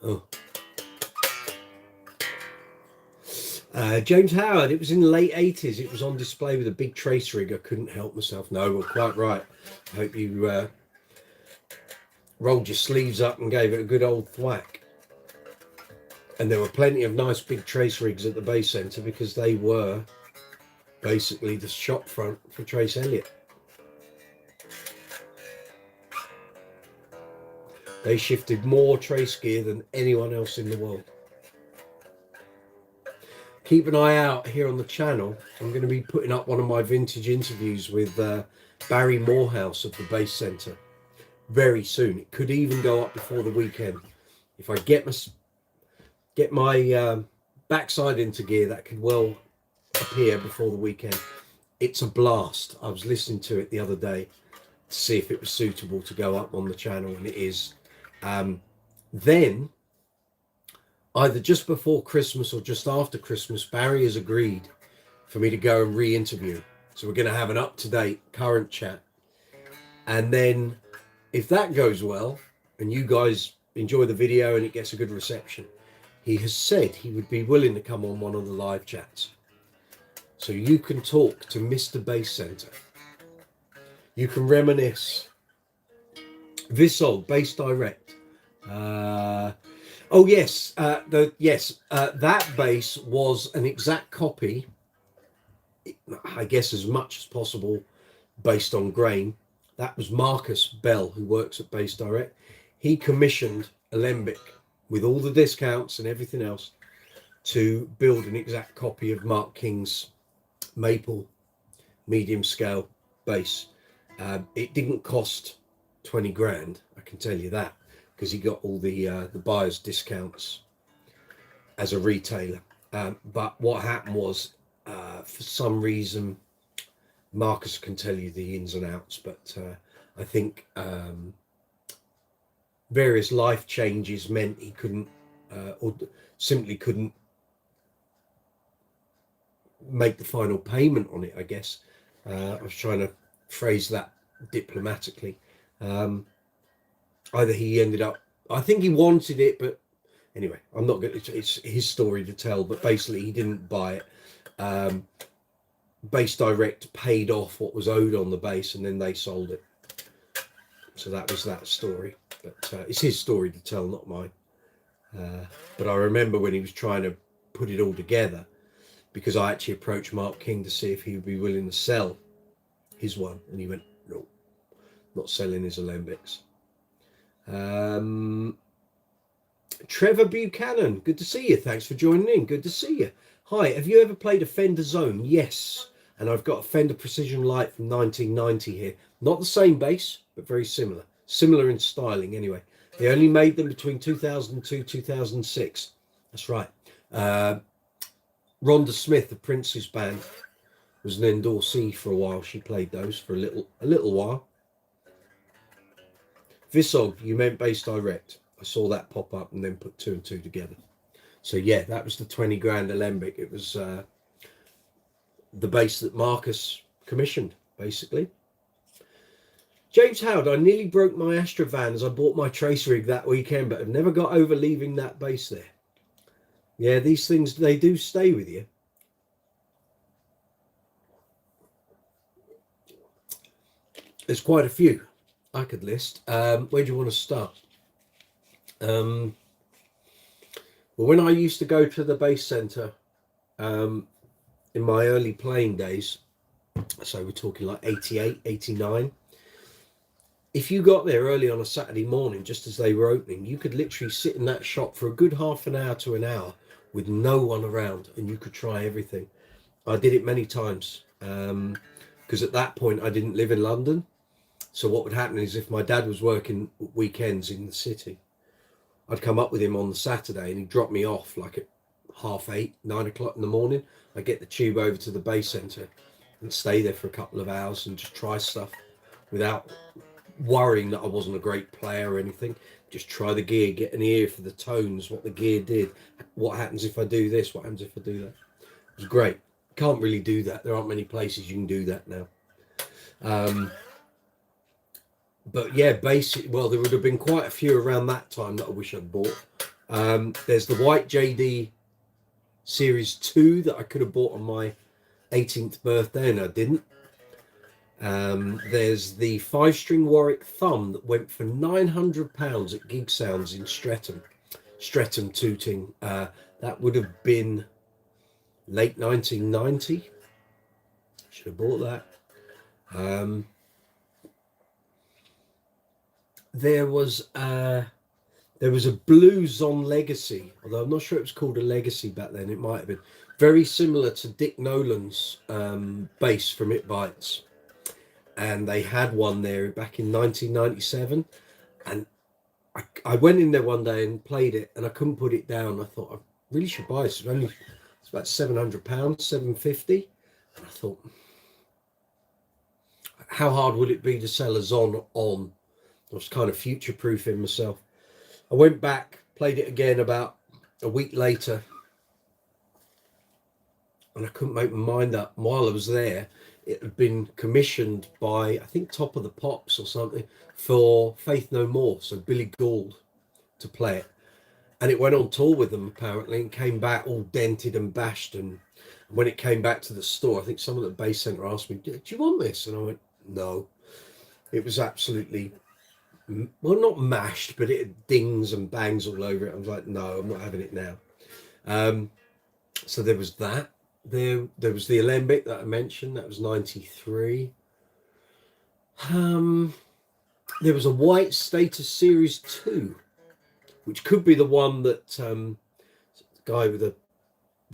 Oh. James Howard, it was in the late 80s. It was on display with a big trace rig. I couldn't help myself. No, well, quite right. I hope you rolled your sleeves up and gave it a good old thwack. And there were plenty of nice big trace rigs at the bass centre because they were basically the shop front for Trace Elliott. They shifted more trace gear than anyone else in the world. Keep an eye out here on the channel. I'm going to be putting up one of my vintage interviews with Barry Morehouse of the Bass Centre very soon. It could even go up before the weekend. If I get my backside into gear, that could well appear before the weekend. It's a blast. I was listening to it the other day to see if it was suitable to go up on the channel, and it is. Then either just before Christmas or just after Christmas, Barry has agreed for me to go and re-interview. So we're going to have an up-to-date current chat. And then if that goes well and you guys enjoy the video and it gets a good reception, he has said he would be willing to come on one of the live chats. So you can talk to Mr. Bass Centre. You can reminisce. Visol, Bass Direct. Oh yes, that bass was an exact copy, I guess as much as possible, based on grain. That was Marcus Bell, who works at Bass Direct. He commissioned Alembic with all the discounts and everything else to build an exact copy of Mark King's maple medium scale bass. It didn't cost 20 grand, I can tell you that, because he got all the buyer's discounts as a retailer. But what happened was, for some reason, Marcus can tell you the ins and outs, but I think various life changes meant he couldn't, or simply couldn't make the final payment on it, I guess. I was trying to phrase that diplomatically. Either he ended up, I think he wanted it, but anyway, I'm not going to, it's his story to tell, but basically he didn't buy it. Bass Direct paid off what was owed on the bass, and then they sold it. So that was that story, but it's his story to tell, not mine. But I remember when he was trying to put it all together, because I actually approached Mark King to see if he would be willing to sell his one, and he went, no, not selling his Alembics. Trevor Buchanan, good to see you. Thanks for joining in. Good to see you. Hi, have you ever played a Fender Zone? Yes. And I've got a Fender Precision Light from 1990 here. Not the same bass, but very similar. Similar in styling anyway. They only made them between 2002 2006. That's right. Rhonda Smith, the Prince's band, was an endorsee for a while. She played those for a little while. Visog, you meant Bass Direct. I saw that pop up and then put two and two together. So yeah, that was the 20 grand Alembic. It was the bass that Marcus commissioned, basically. James Howard, I nearly broke my Astrovan as I bought my trace rig that weekend, but I've never got over leaving that bass there. Yeah, these things, they do stay with you. There's quite a few I could list. Where do you want to start? Well, when I used to go to the Bass Centre in my early playing days, so we're talking like 88, 89, if you got there early on a Saturday morning, just as they were opening, you could literally sit in that shop for a good half an hour to an hour with no one around, and you could try everything. I did it many times because at that point I didn't live in London. So what would happen is if my dad was working weekends in the city, I'd come up with him on the Saturday and he'd drop me off like at 8:30, 9 o'clock in the morning. I'd get the tube over to the Bass Centre and stay there for a couple of hours and just try stuff without worrying that I wasn't a great player or anything. Just try the gear, get an ear for the tones, what the gear did, what happens if I do this, what happens if I do that. It was great. Can't really do that. There aren't many places you can do that now. But yeah, basically, well, there would have been quite a few around that time that I wish I'd bought. There's the White JD Series 2 that I could have bought on my 18th birthday and I didn't. There's the 5-string Warwick Thumb that went for £900 at Gig Sounds in Streatham. Streatham Tooting. That would have been late 1990. Should have bought that. There was a Blues on Legacy, although I'm not sure it was called a Legacy back then. It might have been very similar to Dick Nolan's bass from It Bites, and they had one there back in 1997, and I went in there one day and played it, and I couldn't put it down. I thought I really should buy this. It's about £700, £750, and I thought, how hard would it be to sell a Zon on? I was kind of future-proofing myself. I went back, played it again about a week later, and I couldn't make my mind up. While I was there, it had been commissioned by, I think, Top of the Pops or something, for Faith No More, so Billy Gould, to play it. And it went on tour with them, apparently, and came back all dented and bashed. And when it came back to the store, I think someone at the Bass Centre asked me, do you want this? And I went, no. It was absolutely, well, not mashed, but it had dings and bangs all over it. I was like, no, I'm not having it now. So there was that. There was the Alembic that I mentioned. That was 93. There was a White Status Series 2, which could be the one that the guy with a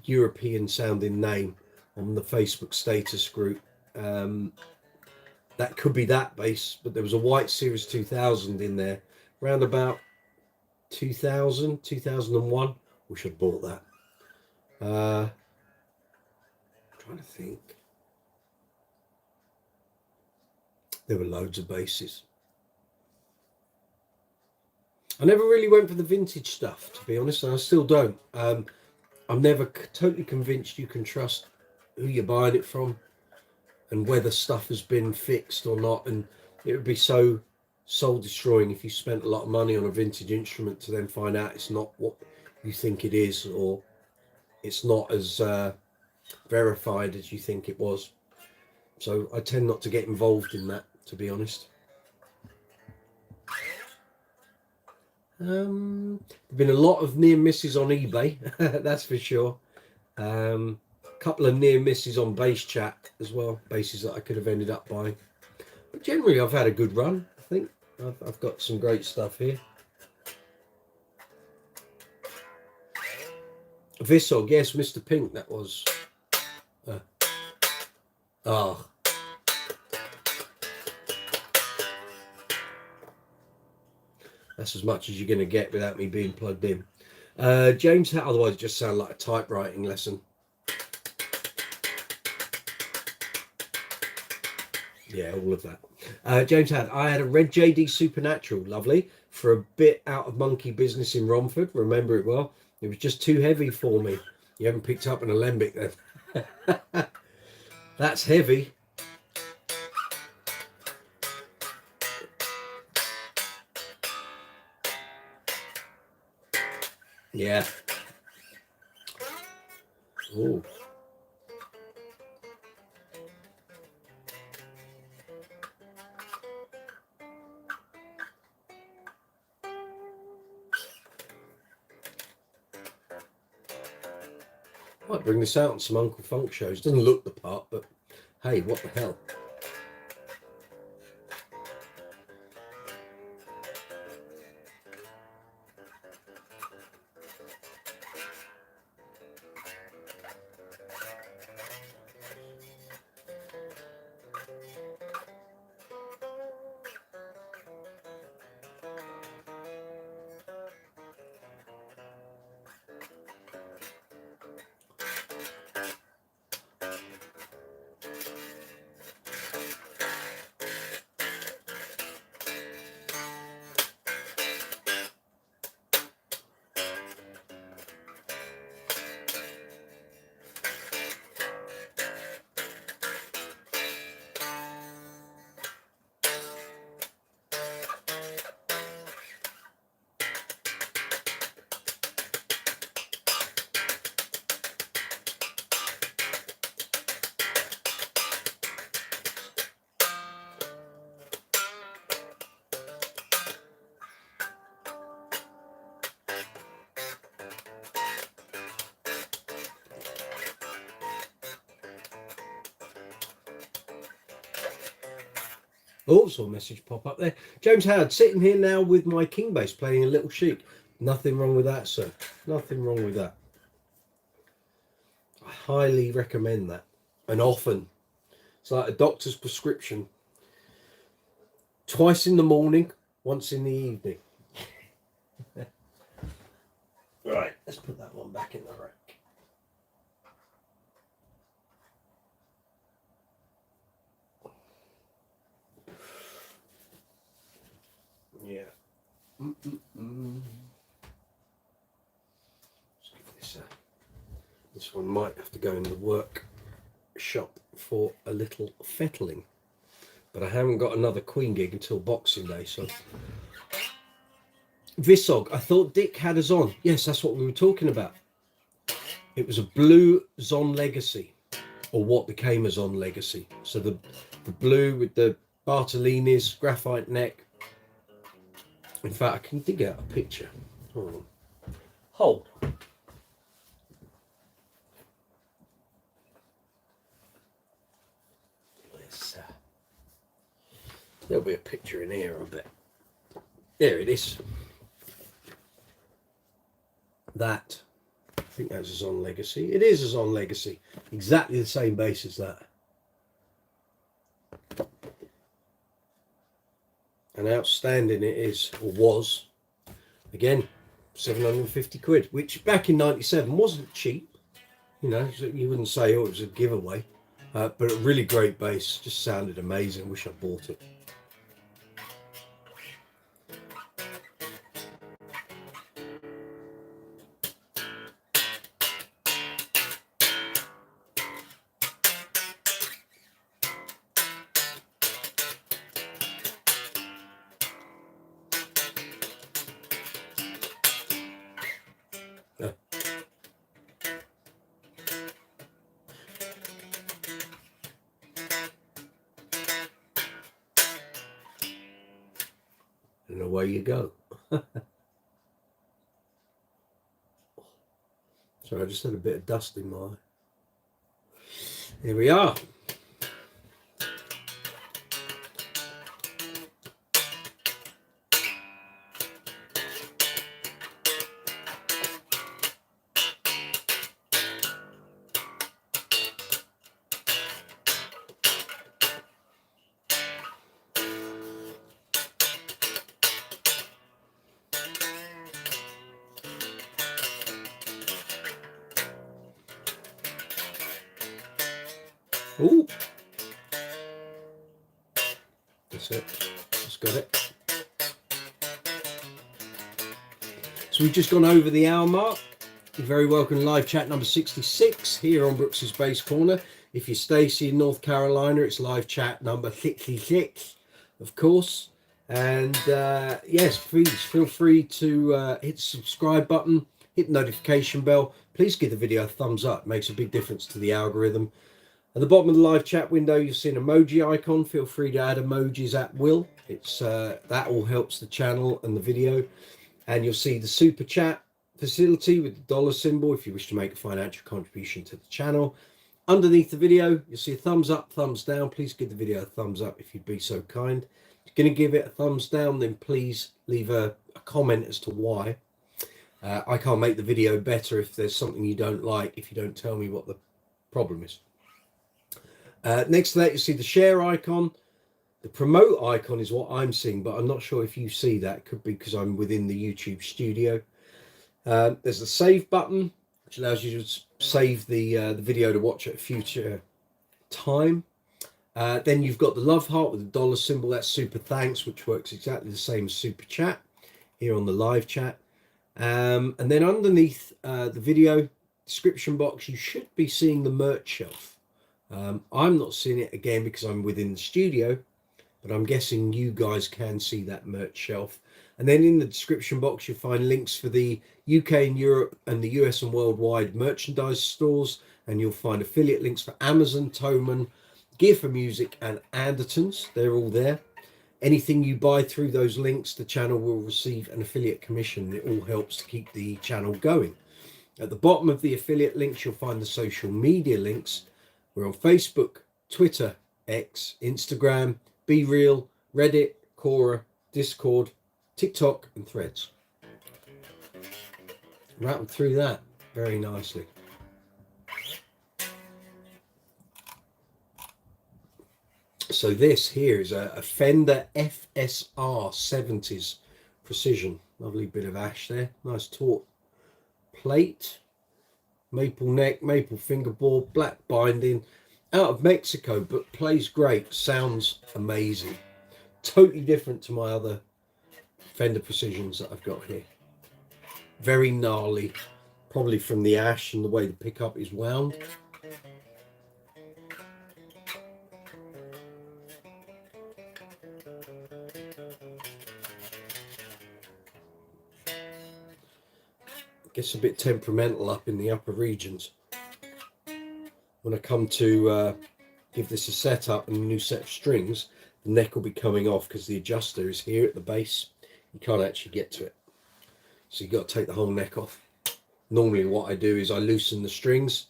European sounding name on the Facebook status group, that could be that bass. But there was a White Series 2000 in there around about 2000, 2001. Wish I'd bought that. I'm trying to think. There were loads of basses. I never really went for the vintage stuff, to be honest, and I still don't. I'm never totally convinced you can trust who you're buying it from and whether stuff has been fixed or not. And it would be so soul destroying if you spent a lot of money on a vintage instrument to then find out it's not what you think it is, or it's not as verified as you think it was. So I tend not to get involved in that, to be honest. There've been a lot of near misses on eBay, that's for sure. A couple of near misses on Bass Chat as well, basses that I could have ended up buying. But generally, I've had a good run. I think I've got some great stuff here. Vissog, yes, Mr. Pink, that was. That's as much as you're going to get without me being plugged in. James, otherwise it just sounded like a typewriting lesson. Yeah, all of that. James I had a red JD Supernatural, lovely, for a bit out of monkey business in Romford. Remember it well. It was just too heavy for me. You haven't picked up an alembic then. That's heavy. Yeah. Oh. Might bring this out on some Uncle Funk shows. Doesn't look the part, but hey, what the hell. Oh, saw a message pop up there. James Howard, sitting here now with my king bass playing a Little Chic. Nothing wrong with that, sir. Nothing wrong with that. I highly recommend that. And often, it's like a doctor's prescription. Twice in the morning, once in the evening. Right, let's put that one back in the rack. Yeah. Let's give this this one might have to go in the workshop for a little fettling. But I haven't got another Queen gig until Boxing Day, so. Visog, I thought Dick had us on. Yes, that's what we were talking about. It was a blue Zon Legacy, or what became a Zon Legacy. So the blue with the Bartolini's, graphite neck. In fact, I can dig out a picture. Hold on. Hold. There'll be a picture in here, I bet. There it is. That, I think that's a Zon Legacy. It is a Zon Legacy. Exactly the same bass as that. And outstanding it is, or was. Again, 750 quid, which back in 97 wasn't cheap. You know, you wouldn't say, oh, it was a giveaway. But a really great bass. Just sounded amazing. Wish I bought it. And away you go. Sorry, I just had a bit of dust in my eye. Here we are. Ooh. That's it. Just got it. So we've just gone over the hour mark. You're very welcome to live chat number 66 here on Brooks's Bass Corner. If you're Stacey in North Carolina, it's live chat number 66, of course. And yes, please feel free to hit the subscribe button, hit the notification bell. Please give the video a thumbs up. It makes a big difference to the algorithm. At the bottom of the live chat window, you'll see an emoji icon. Feel free to add emojis at will. It's that all helps the channel and the video. And you'll see the super chat facility with the dollar symbol if you wish to make a financial contribution to the channel. Underneath the video, you'll see a thumbs up, thumbs down. Please give the video a thumbs up if you'd be so kind. If you're going to give it a thumbs down, then please leave a comment as to why. I can't make the video better if there's something you don't like, if you don't tell me what the problem is. Next to that, you see the share icon. The promote icon is what I'm seeing, but I'm not sure if you see that. It could be because I'm within the YouTube studio. There's the save button, which allows you to save the video to watch at a future time. Then you've got the love heart with the dollar symbol. That's super thanks, which works exactly the same as super chat here on the live chat. And then underneath the video description box, you should be seeing the merch shelf. I'm not seeing it again because I'm within the studio, but I'm guessing you guys can see that merch shelf. And then in the description box, you'll find links for the UK and Europe and the US and worldwide merchandise stores. And you'll find affiliate links for Amazon, Thomann, Gear for Music and Andertons. They're all there. Anything you buy through those links, the channel will receive an affiliate commission. It all helps to keep the channel going. At the bottom of the affiliate links, you'll find the social media links. We're on Facebook, Twitter, X, Instagram, Be Real, Reddit, Quora, Discord, TikTok, and Threads. Rattled through that very nicely. So this here is a Fender FSR 70s Precision. Lovely bit of ash there. Nice taut plate. Maple neck, maple fingerboard, black binding. Out of Mexico, but plays great. Sounds amazing. Totally different to my other Fender Precisions that I've got here. Very gnarly. Probably from the ash and the way the pickup is wound. Gets a bit temperamental up in the upper regions. When I come to give this a setup and a new set of strings, the neck will be coming off because the adjuster is here at the base. You can't actually get to it. So you've got to take the whole neck off. Normally what I do is I loosen the strings,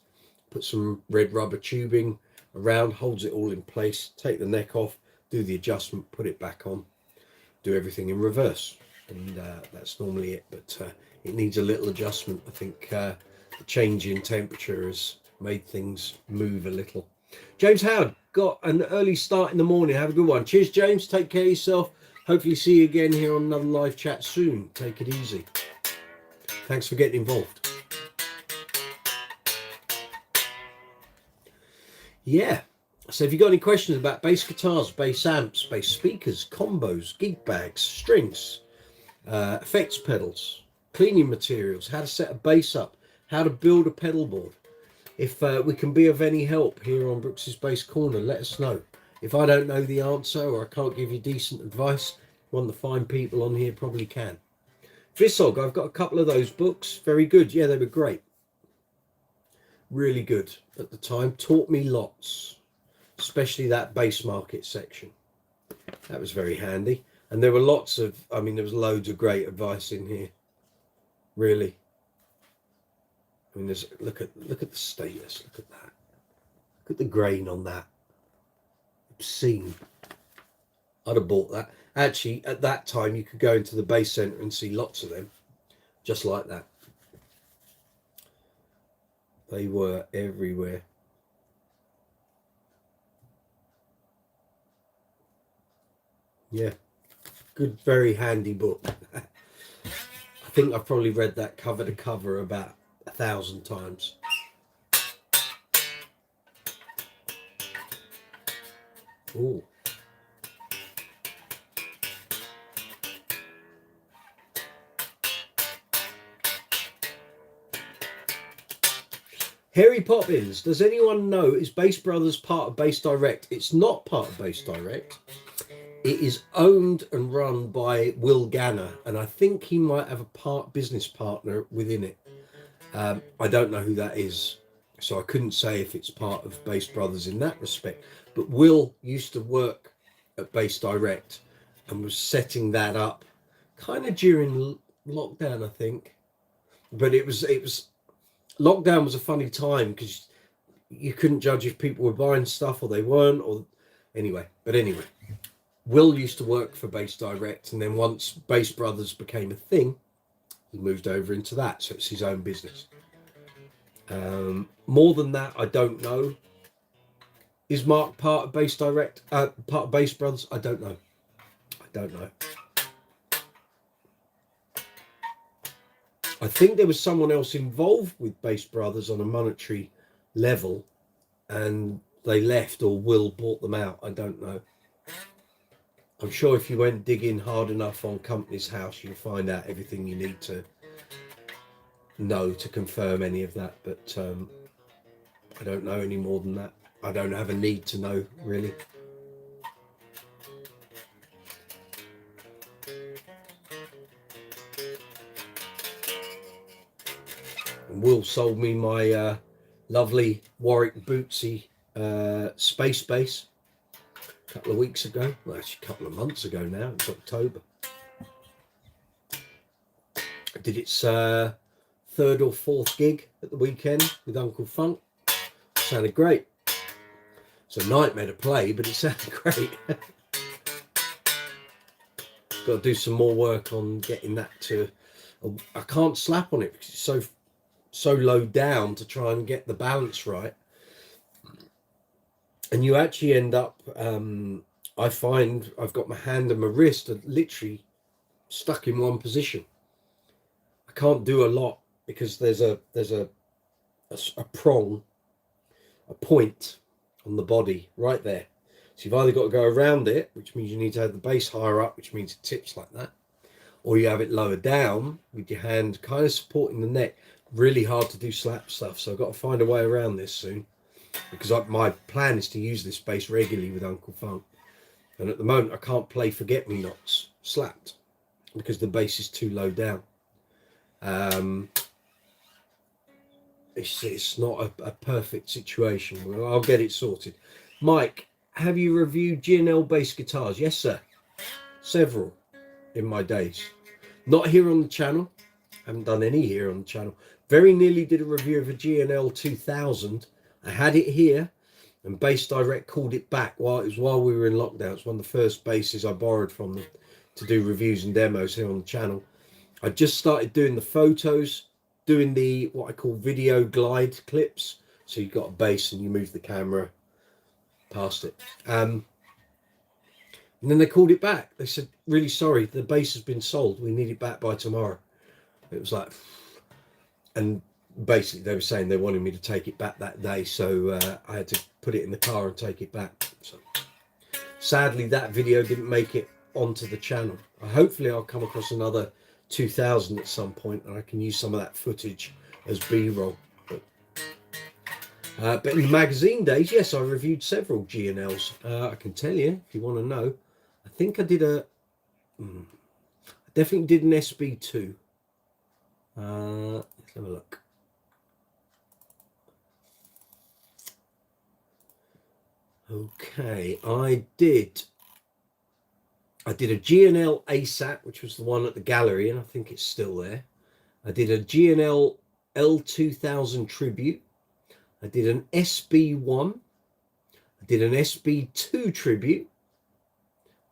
put some red rubber tubing around, holds it all in place, take the neck off, do the adjustment, put it back on, do everything in reverse. And that's normally it, but it needs a little adjustment. I think the change in temperature has made things move a little. James Howard, got an early start in the morning. Have a good one. Cheers, James. Take care of yourself. Hopefully see you again here on another live chat soon. Take it easy. Thanks for getting involved. Yeah. So if you've got any questions about bass guitars, bass amps, bass speakers, combos, gig bags, strings, effects pedals, cleaning materials, how to set a bass up, how to build a pedal board. If we can be of any help here on Brooks's Bass Corner, let us know. If I don't know the answer or I can't give you decent advice, one of the fine people on here probably can. Vissog, I've got a couple of those books. Very good. Yeah, they were great. Really good at the time. Taught me lots, especially that bass market section. That was very handy. And there were lots of, I mean, there was loads of great advice in here. Really. I mean, there's, look at the status. Look at that. Look at the grain on that. Obscene. I'd have bought that. Actually, at that time, you could go into the bass centre and see lots of them, just like that. They were everywhere. Yeah. Good, very handy book. I think I've probably read that cover to cover about 1,000 times. Ooh. Harry Poppins, does anyone know, is Bass Brothers part of Bass Direct? It's not part of Bass Direct. It is owned and run by Will Ganner, and I think he might have a business partner within it. I don't know who that is, so I couldn't say if it's part of Bass Brothers in that respect. But Will used to work at Bass Direct and was setting that up kind of during lockdown, I think. But it was lockdown was a funny time because you couldn't judge if people were buying stuff or they weren't, or anyway. Will used to work for Bass Direct, and then once Bass Brothers became a thing, he moved over into that, so it's his own business. More than that, I don't know. Is Mark part of Bass Direct? Part of Bass Brothers? I don't know. I think there was someone else involved with Bass Brothers on a monetary level, and they left, or Will bought them out. I don't know. I'm sure if you went digging hard enough on Company's House, you'll find out everything you need to know to confirm any of that. But I don't know any more than that. I don't have a need to know, really. And Will sold me my lovely Warwick Bootsy space bass a couple of weeks ago. Well, actually a couple of months ago now. It's October. I did its third or fourth gig at the weekend with Uncle Funk. Sounded great. It's a nightmare to play, but it sounded great. Got to do some more work on getting that to. I can't slap on it because it's so low down to try and get the balance right, and you actually end up. I find I've got my hand and my wrist are literally stuck in one position. I can't do a lot because there's a prong, a point on the body right there. So you've either got to go around it, which means you need to have the base higher up, which means it tips like that, or you have it lower down with your hand kind of supporting the neck. Really hard to do slap stuff, so I've got to find a way around this soon, because my plan is to use this bass regularly with Uncle Funk, and at the moment I can't play Forget-Me-Nots slapped because the bass is too low down. It's not a perfect situation. Well, I'll get it sorted. Mike, have you reviewed G&L bass guitars? Yes, sir. Several in my days. Not here on the channel. Haven't done any here on the channel. Very nearly did a review of a G&L 2000. I had it here, and Bass Direct called it back while we were in lockdown. It's one of the first basses I borrowed from them to do reviews and demos here on the channel. I just started doing the photos, doing the what I call video glide clips. So you've got a bass and you move the camera past it. And then they called it back. They said, really sorry, the bass has been sold. We need it back by tomorrow. It was like, and basically they were saying they wanted me to take it back that day. So I had to put it in the car and take it back. So sadly, that video didn't make it onto the channel. Hopefully I'll come across another 2000 at some point and I can use some of that footage as B-roll. But in the magazine days, yes, I reviewed several G&Ls. I can tell you if you want to know. I think I did I definitely did an SB2. Let's have a look. Okay, I did a G&L ASAT, which was the one at the gallery, and I think it's still there. I did a G&L L2000 tribute. I did an SB1. I did an SB2 tribute.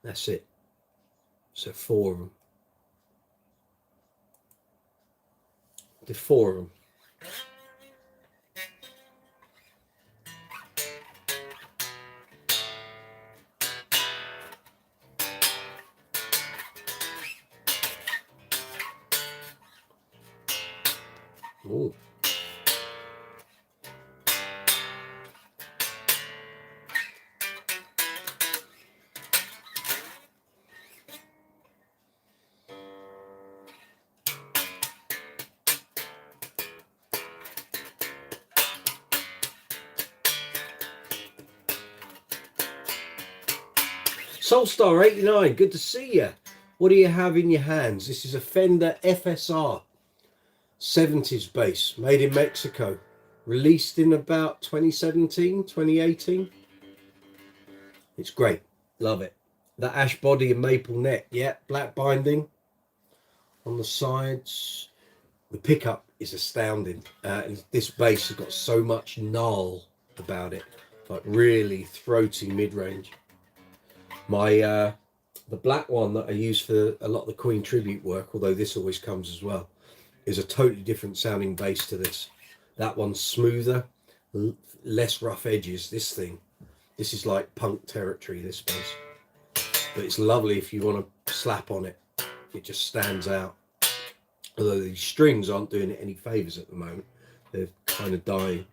That's it. So 4 of them. I did 4 of them. Ooh. Soulstar 89, good to see you. What do you have in your hands? This is a Fender FSR 70s bass, made in Mexico, released in about 2017, 2018. It's great, love it. That ash body and maple neck, yeah, black binding on the sides. The pickup is astounding. And this bass has got so much gnarl about it, like really throaty mid-range. The black one that I use for a lot of the Queen tribute work, although this always comes as well, is a totally different sounding bass to this. That one's smoother, less rough edges. This is like punk territory, this bass. But it's lovely if you want to slap on it. It just stands out. Although these strings aren't doing it any favours at the moment. They're kind of dying.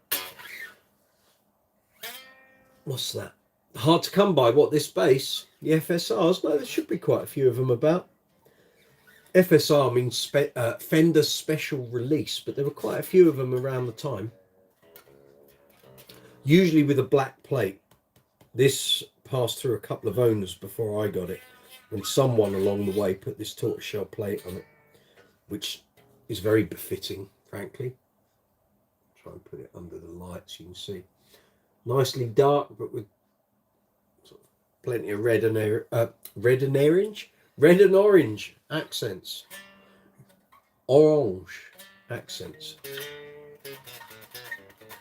What's that? Hard to come by. What, this bass? The FSRs? No, there should be quite a few of them about. FSR means Fender Special Release, but there were quite a few of them around the time. Usually with a black plate. This passed through a couple of owners before I got it, and someone along the way put this tortoiseshell plate on it, which is very befitting, frankly. Try and put it under the light so you can see. Nicely dark, but with sort of plenty of red and orange accents. Orange accents.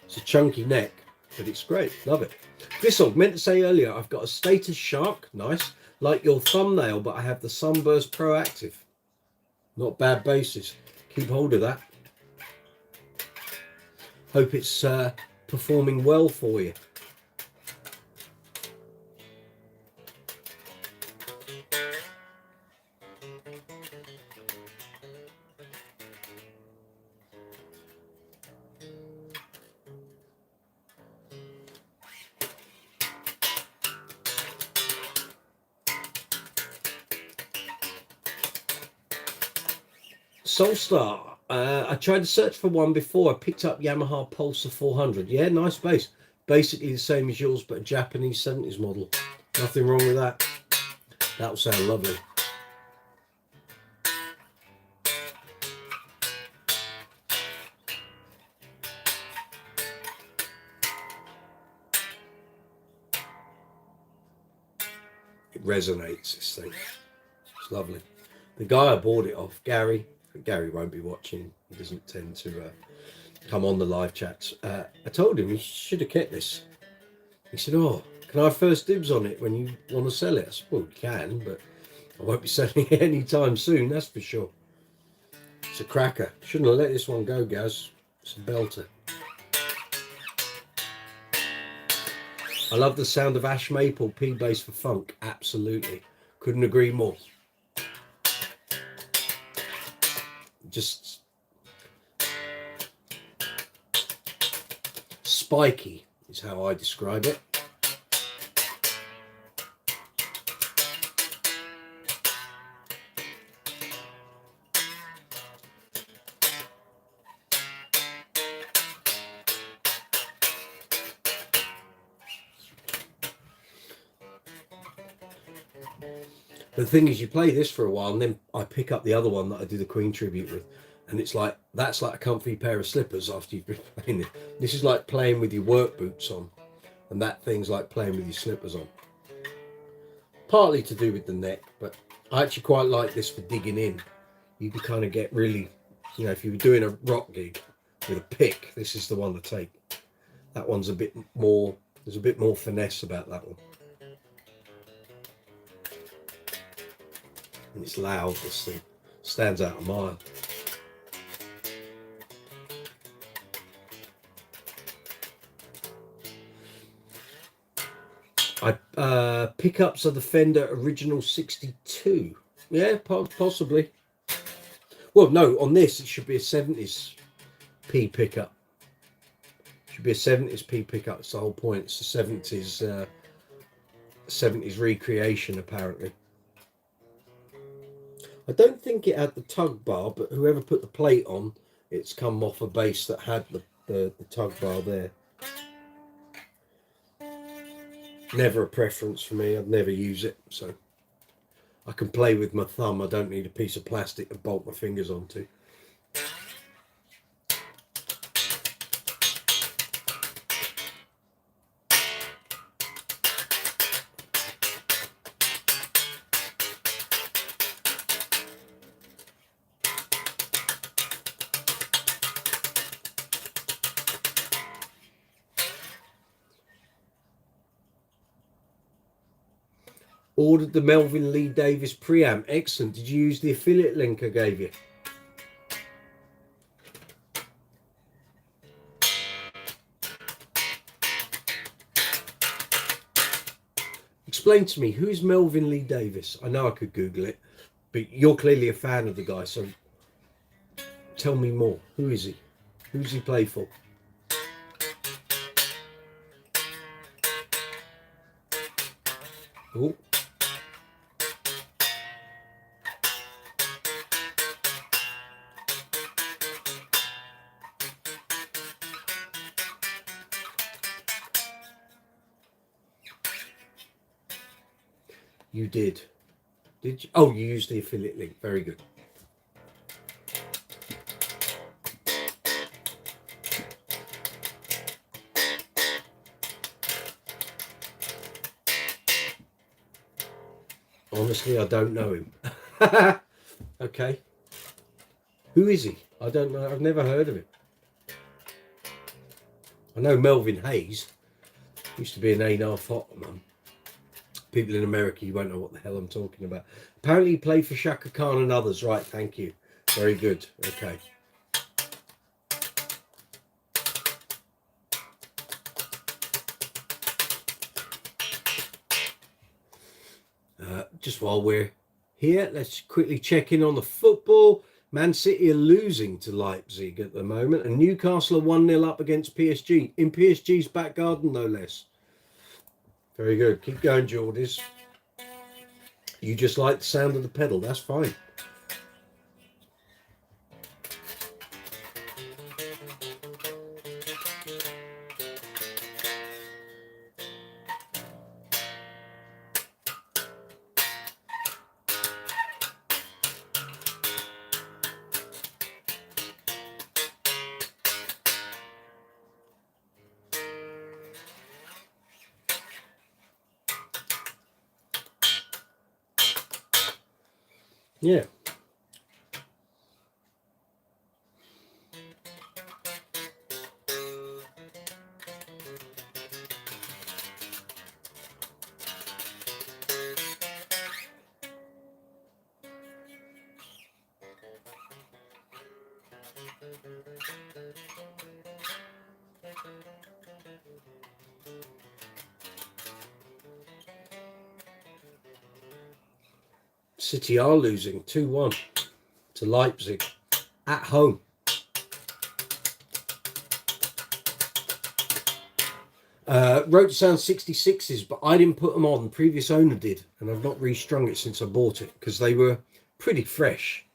It's a chunky neck, but it's great. Love it. This song, meant to say earlier, I've got a Status Shark, nice, like your thumbnail, but I have the Sunburst Proactive. Not bad bases. Keep hold of that. Hope it's performing well for you. Soulstar. I tried to search for one before. I picked up Yamaha Pulsar 400. Yeah, nice bass. Basically the same as yours, but a Japanese 70s model. Nothing wrong with that. That'll sound lovely. It resonates, this thing. It's lovely. The guy I bought it off, Gary won't be watching. He doesn't tend to come on the live chats. I told him he should have kept this. He said, "Oh, can I have first dibs on it when you want to sell it?" I said, "Well, you can, but I won't be selling it anytime soon, that's for sure." It's a cracker. Shouldn't have let this one go, Gaz. It's a belter. I love the sound of ash maple, P bass for funk. Absolutely. Couldn't agree more. Just spiky is how I describe it. The thing is, you play this for a while and then I pick up the other one that I do the Queen tribute with, and it's like, that's like a comfy pair of slippers after you've been playing it. This is like playing with your work boots on, and that thing's like playing with your slippers on. Partly to do with the neck, but I actually quite like this for digging in. You can kind of get really, you know, if you were doing a rock gig with a pick, this is the one to take. That one's a bit more, there's a bit more finesse about that one. And it's loud, this thing. Stands out a mile. Pickups of the Fender Original 62. Yeah, possibly. Well, no, on this it should be a 70s P pickup. Should be a 70s P pickup. That's the whole point. It's a 70s recreation, apparently. I don't think it had the tug bar, but whoever put the plate on, it's come off a bass that had the tug bar there. Never a preference for me. I'd never use it, so I can play with my thumb. I don't need a piece of plastic to bolt my fingers onto. Ordered the Melvin Lee Davis preamp. Excellent. Did you use the affiliate link I gave you? Explain to me, who is Melvin Lee Davis? I know I could Google it, but you're clearly a fan of the guy, so tell me more. Who is he? Who does he play for? Oh. You did. Did you? Oh, you used the affiliate link. Very good. Honestly, I don't know him. Okay. Who is he? I don't know. I've never heard of him. I know Melvin Hayes. Used to be an A&R Hot, man. People in America, you won't know what the hell I'm talking about. Apparently, he played for Shaka Khan and others. Right, thank you. Very good. Okay. Just while we're here, let's quickly check in on the football. Man City are losing to Leipzig at the moment, and Newcastle are 1-0 up against PSG in PSG's back garden, no less. Very good. Keep going, Geordies. You just like the sound of the pedal. That's fine. Yeah. City are losing 2-1 to Leipzig at home. Wrote sound 66s, but I didn't put them on. The previous owner did, and I've not restrung it since I bought it because they were pretty fresh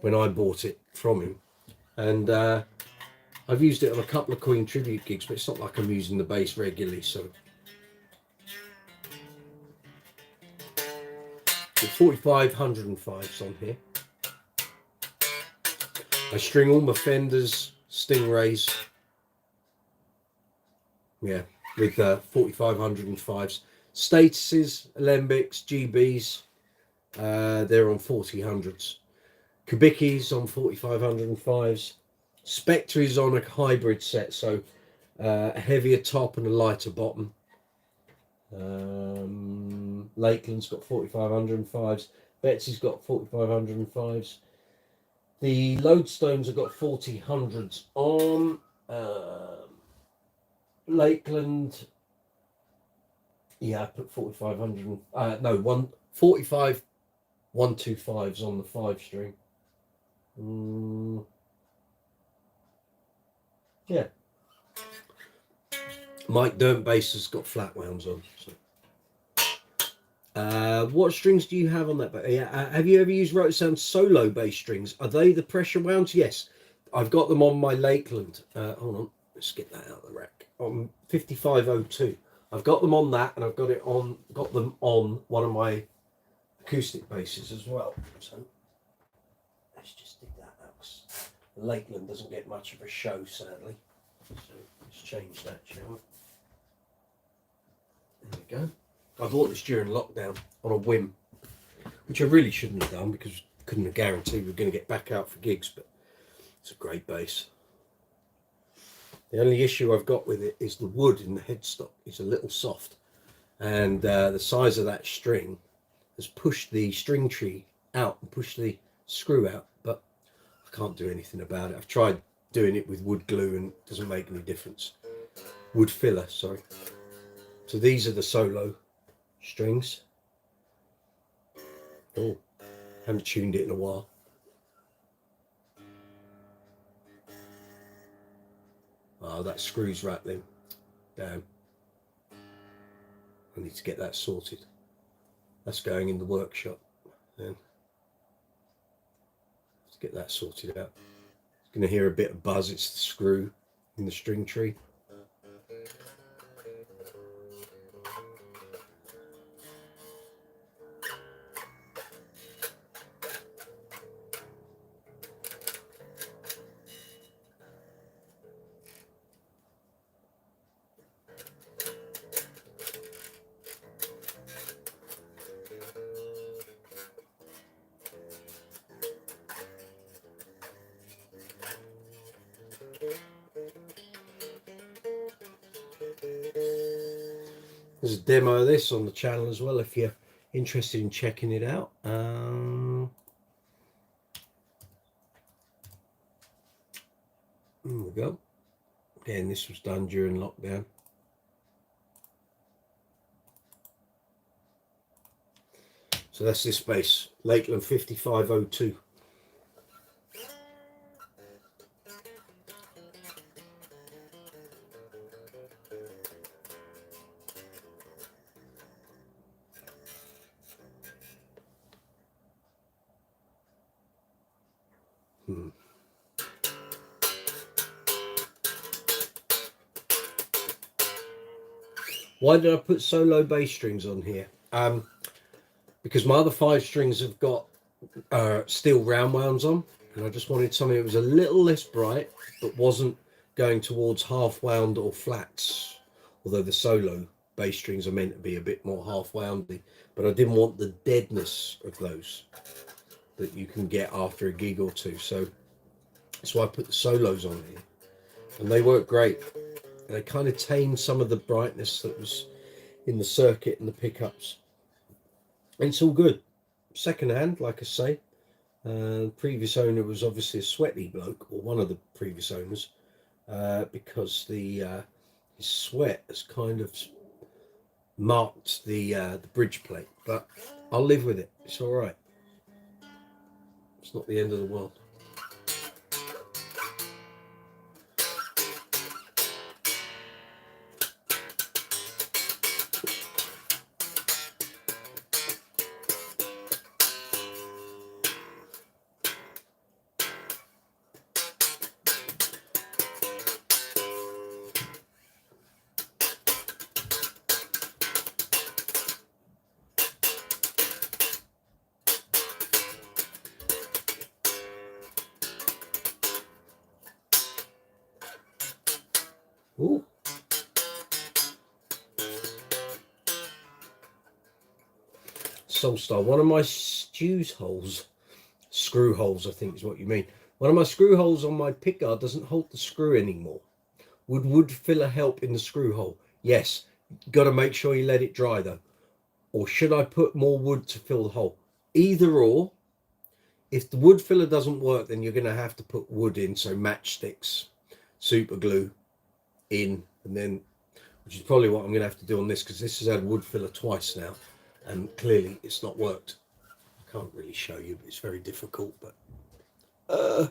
when I bought it from him. And I've used it on a couple of Queen tribute gigs, but it's not like I'm using the bass regularly. So the 45 105s on here. I string all my Fenders, Stingrays. Yeah, with 45 105s. Statuses, Alembics, GBs, they're on 40 100s. Kubicki's on 45 105s. Spectre is on a hybrid set, so a heavier top and a lighter bottom. Lakeland's got 45 105s. Betsy's got 45 105s. The Lodestones have got 40 100s on. Lakeland, yeah, I put 4500. 45 125s on the 5-string. Yeah. Mike Durnt bass has got flat wounds on. So. What strings do you have on that? Have you ever used Rotosound solo bass strings? Are they the pressure wounds? Yes, I've got them on my Lakeland. Hold on, let's get that out of the rack. On 5502, I've got them on that, and I've got them on one of my acoustic basses as well. So let's just dig that out. Lakeland doesn't get much of a show, sadly. So let's change that, shall we? There we go. I bought this during lockdown on a whim, which I really shouldn't have done because I couldn't have guaranteed we were going to get back out for gigs, but it's a great bass. The only issue I've got with it is the wood in the headstock is a little soft, and the size of that string has pushed the string tree out and pushed the screw out, but I can't do anything about it. I've tried doing it with wood glue and it doesn't make any difference. Wood filler, sorry. So these are the solo strings. Oh, haven't tuned it in a while. Oh, that screw's rattling. Damn. I need to get that sorted. That's going in the workshop then. Let's get that sorted out. It's going to hear a bit of buzz. It's the screw in the string tree. There's a demo of this on the channel as well if you're interested in checking it out. There we go. Again, this was done during lockdown. So that's this bass, Lakeland 5502. Why did I put solo bass strings on here? Because my other 5 strings have got steel round wounds on, and I just wanted something that was a little less bright but wasn't going towards half wound or flats, although the solo bass strings are meant to be a bit more half woundy, but I didn't want the deadness of those that you can get after a gig or two. So that's why I put the solos on here, and they work great. And they kind of tame some of the brightness that was in the circuit and the pickups. And it's all good. Second hand, like I say. Previous owner was obviously a sweaty bloke, or one of the previous owners, because his sweat has kind of marked the bridge plate. But I'll live with it. It's all right. It's not the end of the world. Ooh. Soulstar, one of my screw holes, I think is what you mean. One of my screw holes on my pickguard doesn't hold the screw anymore. Would wood filler help in the screw hole? Yes. Got to make sure you let it dry though. Or should I put more wood to fill the hole? Either or. If the wood filler doesn't work, then you're going to have to put wood in, so matchsticks, super glue in, and then, which is probably what I'm going to have to do on this, because this has had wood filler twice now, and clearly it's not worked. I can't really show you, but it's very difficult. But I'm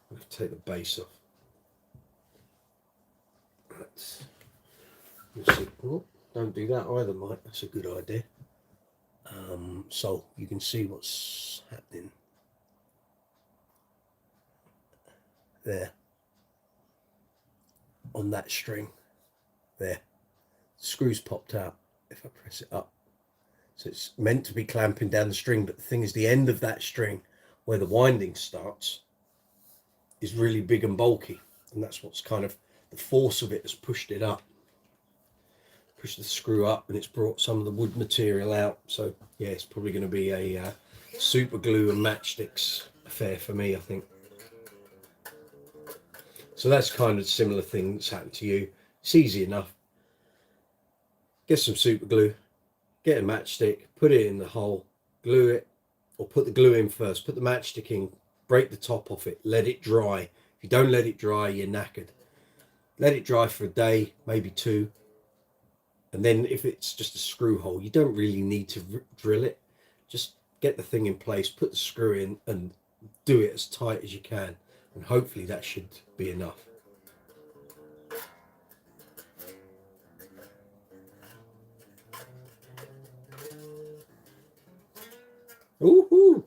going to take the base off. Let's see. Oh, don't do that either, Mike. That's a good idea. So you can see what's happening there on that string there. The screws popped out if I press it up, so it's meant to be clamping down the string, but the thing is, the end of that string where the winding starts is really big and bulky, and that's what's kind of the force of it has pushed it up, pushed the screw up, and it's brought some of the wood material out. So yeah, it's probably going to be a super glue and matchsticks affair for me, I think. So that's kind of a similar thing that's happened to you. It's easy enough. Get some super glue, get a matchstick, put it in the hole, glue it, or put the glue in first, put the matchstick in, break the top off it, let it dry. If you don't let it dry, you're knackered. Let it dry for a day, maybe 2. And then if it's just a screw hole, you don't really need to drill it. Just get the thing in place, put the screw in, and do it as tight as you can. And hopefully that should be enough. Woohoo!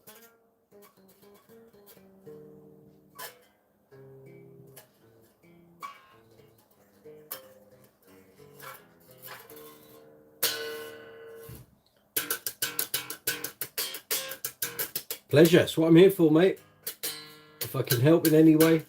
Pleasure. That's what I'm here for, mate. If I can help in any way.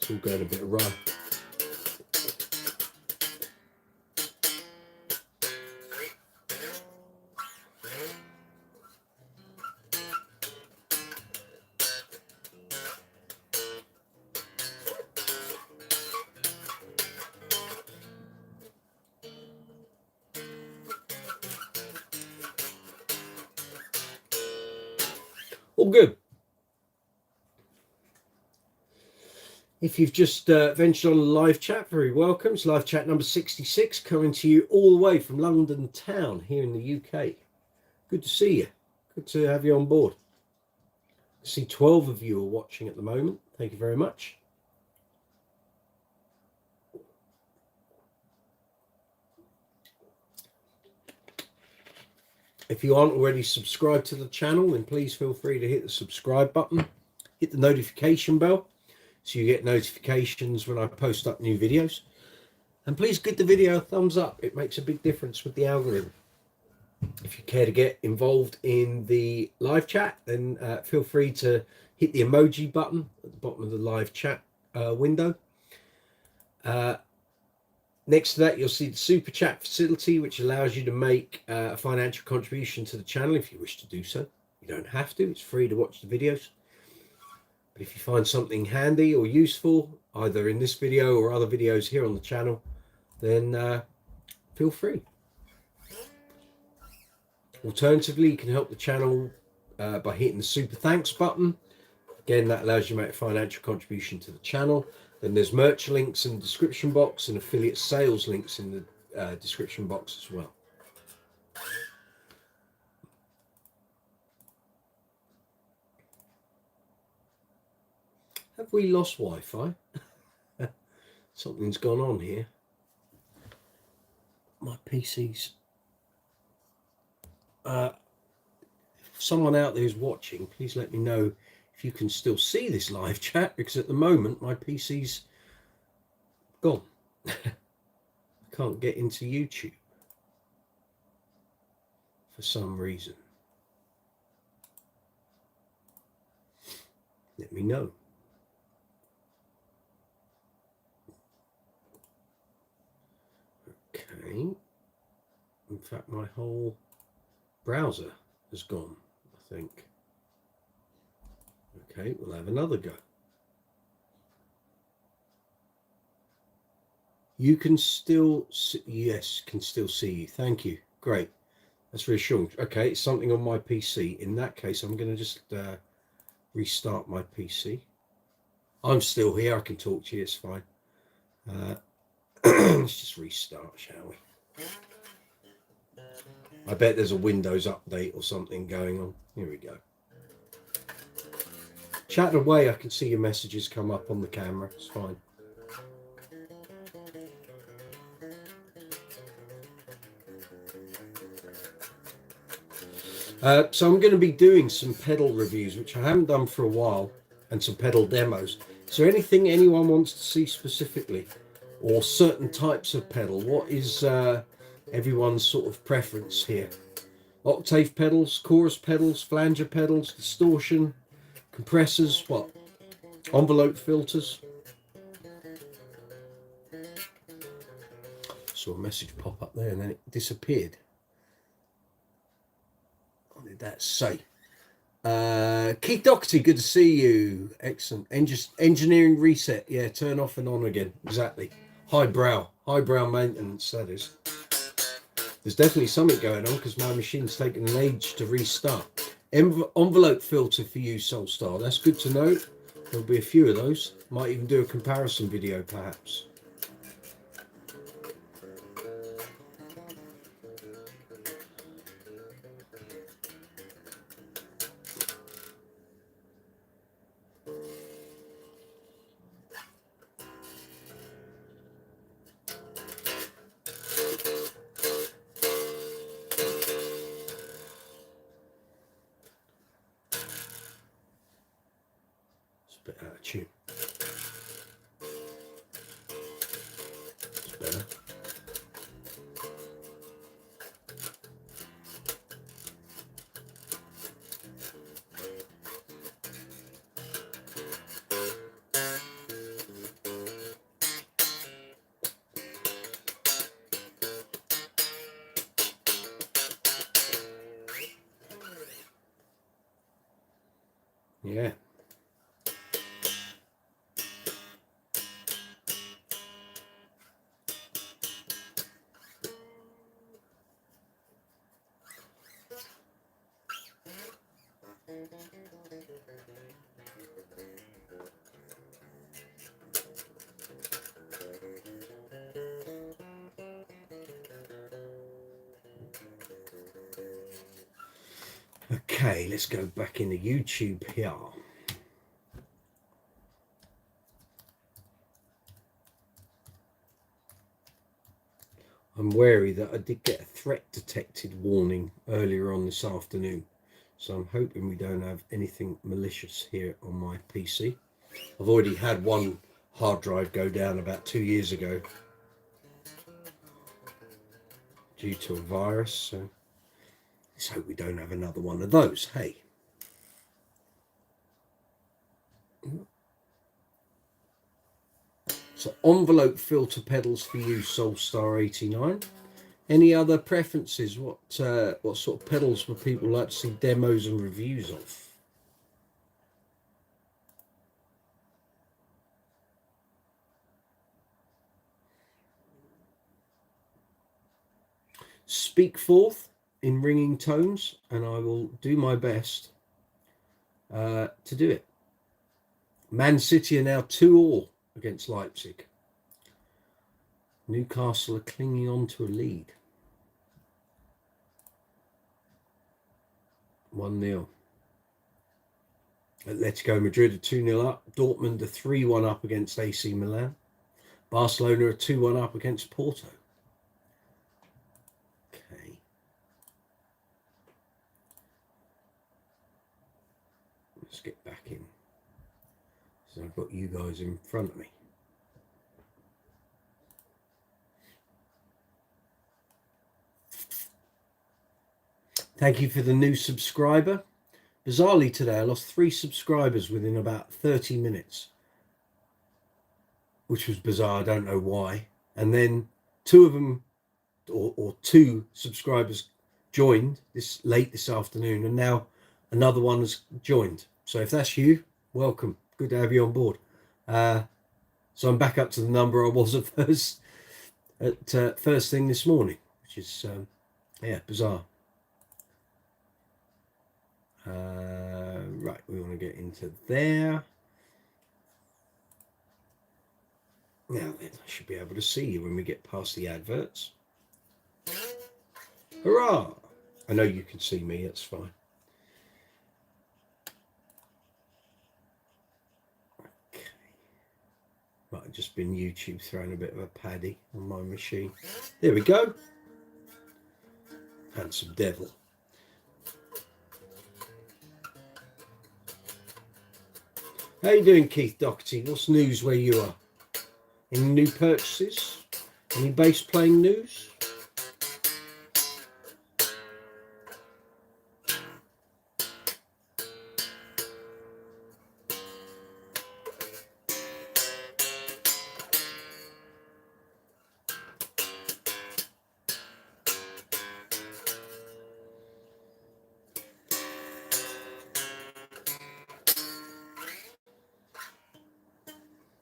It's all going a bit awry. All good. If you've just ventured on a live chat, very welcome. It's live chat number 66, coming to you all the way from London town here in the UK. Good to see you. Good to have you on board. I see 12 of you are watching at the moment. Thank you very much. If you aren't already subscribed to the channel, then please feel free to hit the subscribe button. Hit the notification bell so you get notifications when I post up new videos. And please give the video a thumbs up. It makes a big difference with the algorithm. If you care to get involved in the live chat, then feel free to hit the emoji button at the bottom of the live chat window. Next to that, you'll see the super chat facility, which allows you to make a financial contribution to the channel if you wish to do so. You don't have to. It's free to watch the videos. But if you find something handy or useful, either in this video or other videos here on the channel, then feel free. Alternatively, you can help the channel by hitting the super thanks button. Again, that allows you to make a financial contribution to the channel. Then there's merch links in the description box and affiliate sales links in the description box as well. Have we lost Wi-Fi? Something's gone on here. My PC's... someone out there who's watching, please let me know if you can still see this live chat, because at the moment my PC's gone. I can't get into YouTube for some reason. Let me know. Okay. In fact, my whole browser has gone, I think. Okay, we'll have another go. You can still see, yes, can still see you. Thank you. Great. That's reassuring. Okay, it's something on my PC. In that case, I'm going to just restart my PC. I'm still here. I can talk to you. It's fine. Let's just restart, shall we? I bet there's a Windows update or something going on. Here we go. Chat away, I can see your messages come up on the camera. It's fine. So I'm going to be doing some pedal reviews, which I haven't done for a while, and some pedal demos. Is there anything anyone wants to see specifically, or certain types of pedal? What is everyone's sort of preference here? Octave pedals, chorus pedals, flanger pedals, distortion, compressors, what? Envelope filters. Saw a message pop up there and then it disappeared. What did that say? Keith Doherty, good to see you. Excellent. Engineering reset. Yeah, turn off and on again. Exactly. Highbrow maintenance, that is. There's definitely something going on because my machine's taken an age to restart. Envelope filter for you, Soulstar. That's good to know. There'll be a few of those. Might even do a comparison video, perhaps. Bit out of tune. It's better. Yeah. Okay, let's go back into YouTube here. I'm wary that I did get a threat detected warning earlier on this afternoon, so I'm hoping we don't have anything malicious here on my PC. I've already had one hard drive go down about 2 years ago due to a virus, so let's hope we don't have another one of those. Hey. So envelope filter pedals for you, Soulstar89. Any other preferences? What sort of pedals would people like to see demos and reviews of? Speak forth in ringing tones, and I will do my best to do it. Man City are now 2-2 against Leipzig. Newcastle are clinging on to a lead. 1-0. Atletico Madrid are 2-0 up. Dortmund are 3-1 up against AC Milan. Barcelona are 2-1 up against Porto. Okay. Let's get back in. So I've got you guys in front of me. Thank you for the new subscriber. Bizarrely today, I lost 3 subscribers within about 30 minutes, which was bizarre. I don't know why. And then 2 of them, or 2 subscribers joined late this afternoon, and now another one has joined. So if that's you, welcome. Good to have you on board. So I'm back up to the number I was at first thing this morning, which is yeah, bizarre. Right, we want to get into there. Now then, I should be able to see you when we get past the adverts. Hurrah! I know you can see me, that's fine. Okay. Might have just been YouTube throwing a bit of a paddy on my machine. There we go. Handsome devil. How you doing, Keith Doherty? What's news where you are? Any new purchases? Any bass playing news?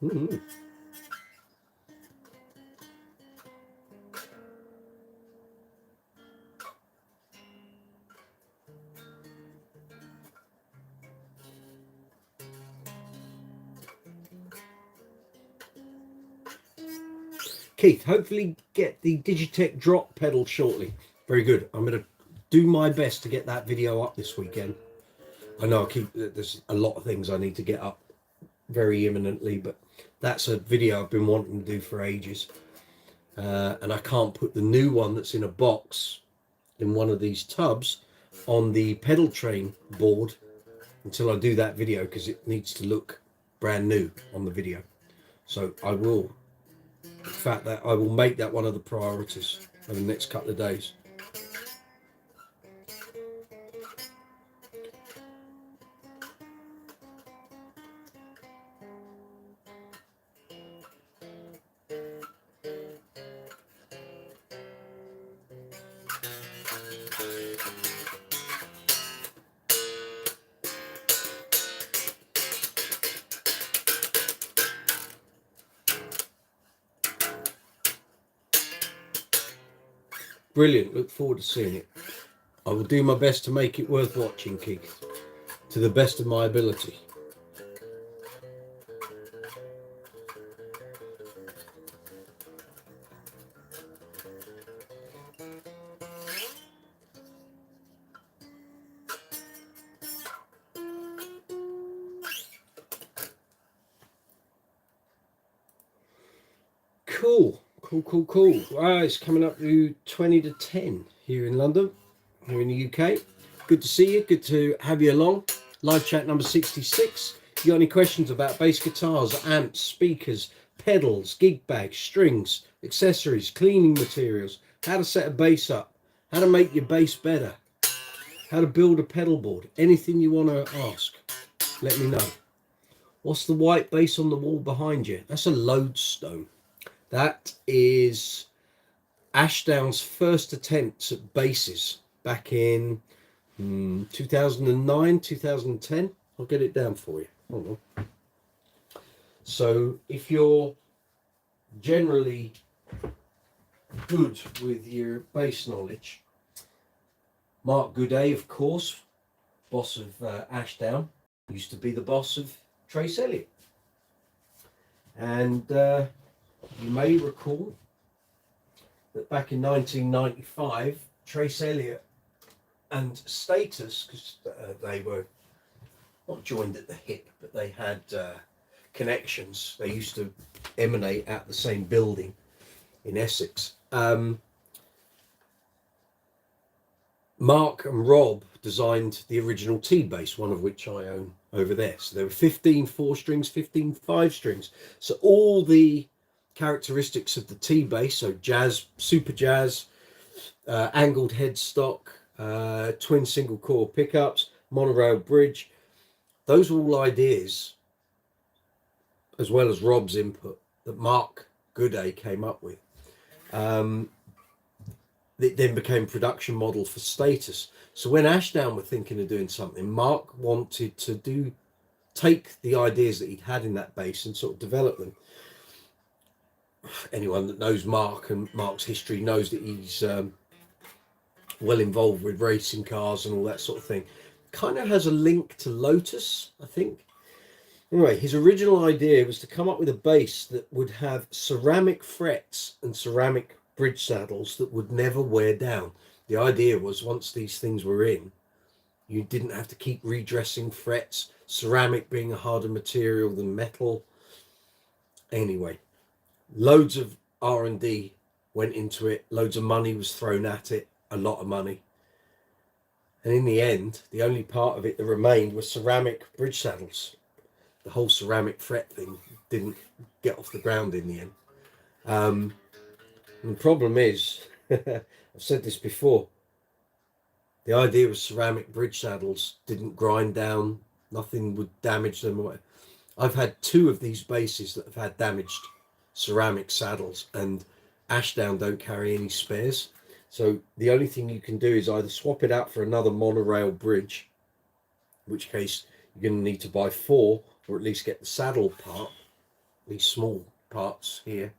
Mm-hmm. Keith, hopefully get the Digitech drop pedal shortly. Very good. I'm going to do my best to get that video up this weekend. I know there's a lot of things I need to get up very imminently, but that's a video I've been wanting to do for ages. And I can't put the new one that's in a box in one of these tubs on the pedal train board until I do that video, because it needs to look brand new on the video. So I will, in fact, that I will make that one of the priorities over the next couple of days. Brilliant. Look forward to seeing it. I will do my best to make it worth watching, Keith, to the best of my ability. Cool. It's coming up to 20 to 10 here in London, here in the UK. Good to see you. Good to have you along. Live chat number 66. If you got any questions about bass guitars, amps, speakers, pedals, gig bags, strings, accessories, cleaning materials, how to set a bass up, how to make your bass better, how to build a pedal board, anything you want to ask, let me know. What's the white bass on the wall behind you? That's a lodestone. That is Ashdown's first attempts at basses back in 2009, 2010. I'll get it down for you. Hold on. So if you're generally good with your bass knowledge, Mark Goudet, of course, boss of Ashdown, used to be the boss of Trace Elliott. And you may recall that back in 1995, Trace Elliott and Status, because they were not joined at the hip, but they had connections. They used to emanate out the same building in Essex. Mark and Rob designed the original T-bass, one of which I own over there. So there were 15 4-strings, 15 5-strings. So all the characteristics of the T-bass, so jazz, super jazz, angled headstock, twin single core pickups, monorail bridge, those are all ideas, as well as Rob's input, that Mark Goudet came up with. It then became production model for Status. So when Ashdown were thinking of doing something, Mark wanted to take the ideas that he'd had in that bass and sort of develop them. Anyone that knows Mark and Mark's history knows that he's well involved with racing cars and all that sort of thing. Kind of has a link to Lotus, I think. Anyway, his original idea was to come up with a bass that would have ceramic frets and ceramic bridge saddles that would never wear down. The idea was once these things were in, you didn't have to keep redressing frets, ceramic being a harder material than metal. Anyway, loads of R&D went into it, loads of money was thrown at it, a lot of money. And in the end, the only part of it that remained was ceramic bridge saddles. The whole ceramic fret thing didn't get off the ground in the end. And the problem is, I've said this before, the idea of ceramic bridge saddles didn't grind down, nothing would damage them. I've had 2 of these basses that have had damaged ceramic saddles, and Ashdown don't carry any spares. So the only thing you can do is either swap it out for another monorail bridge, in which case you're going to need to buy 4, or at least get the saddle part, these small parts here,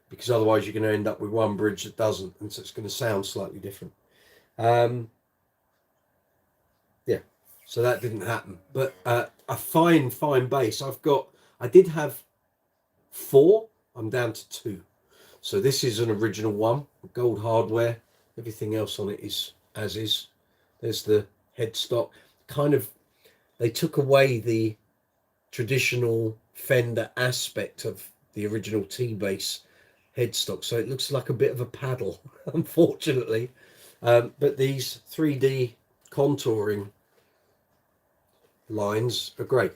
because otherwise you're going to end up with one bridge that doesn't, and so it's going to sound slightly different. Yeah, so that didn't happen. But a fine bass. I did have 4, I'm down to 2. So this is an original one, gold hardware. Everything else on it is as is. There's the headstock. Kind of, they took away the traditional Fender aspect of the original T-bass headstock, so it looks like a bit of a paddle, unfortunately. But these 3D contouring lines are great,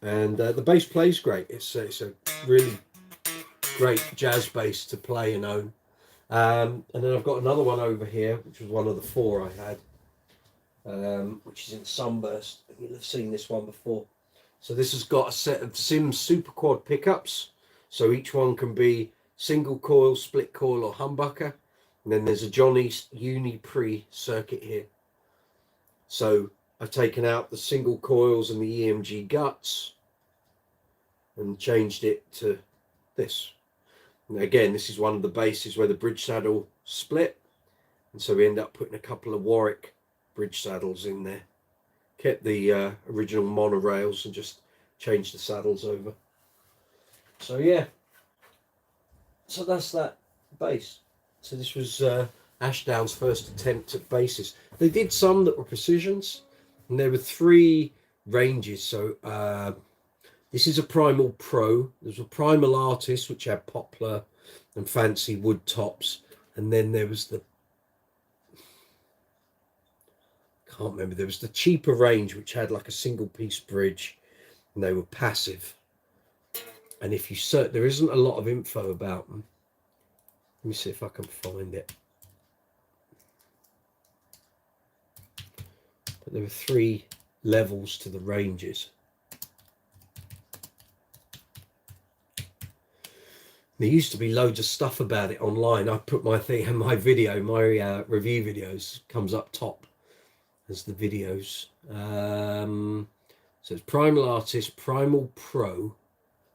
and the bass plays great. It's a really great jazz bass to play and own. And then I've got another one over here, which was one of the 4 I had, which is in Sunburst. You'll have seen this one before. So this has got a set of Sims Super Quad pickups, so each one can be single coil, split coil, or humbucker. And then there's a Johnny's Uni Pre circuit here. So I've taken out the single coils and the EMG guts and changed it to this. And again, this is one of the basses where the bridge saddle split, and so we ended up putting a couple of Warwick bridge saddles in there. Kept the original monorails and just changed the saddles over. So yeah, so that's that bass. So this was Ashdown's first attempt at basses. They did some that were precisions, and there were 3 ranges. So this is a Primal Pro. There's a Primal Artist, which had poplar and fancy wood tops, and then there was the, can't remember, there was the cheaper range, which had like a single piece bridge, and they were passive. And if you search, there isn't a lot of info about them. Let me see if I can find it. But there were 3 levels to the ranges. There used to be loads of stuff about it online. I put my thing and my video, my review videos comes up top as the videos. So it's Primal Artist, Primal Pro,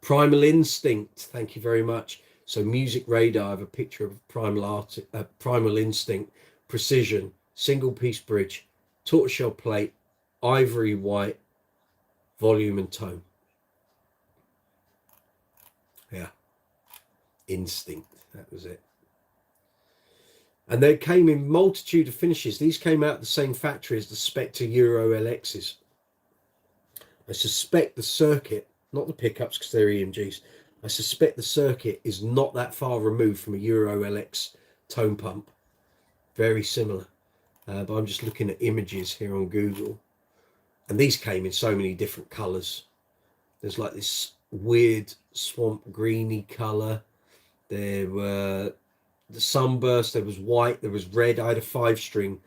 Primal Instinct. Thank you very much. So Music Radar, I have a picture of Primal Instinct, Precision, single piece bridge, tortoiseshell plate, ivory white, volume and tone. Yeah. Instinct, that was it. And they came in multitude of finishes. These came out of the same factory as the Spectre Euro LXs. I suspect the circuit, not the pickups because they're EMGs, I suspect the circuit is not that far removed from a Euro LX tone pump. Very similar. But I'm just looking at images here on Google, and these came in so many different colors. There's like this weird swamp greeny color. There were the Sunburst, there was white, there was red. I had a 5-string,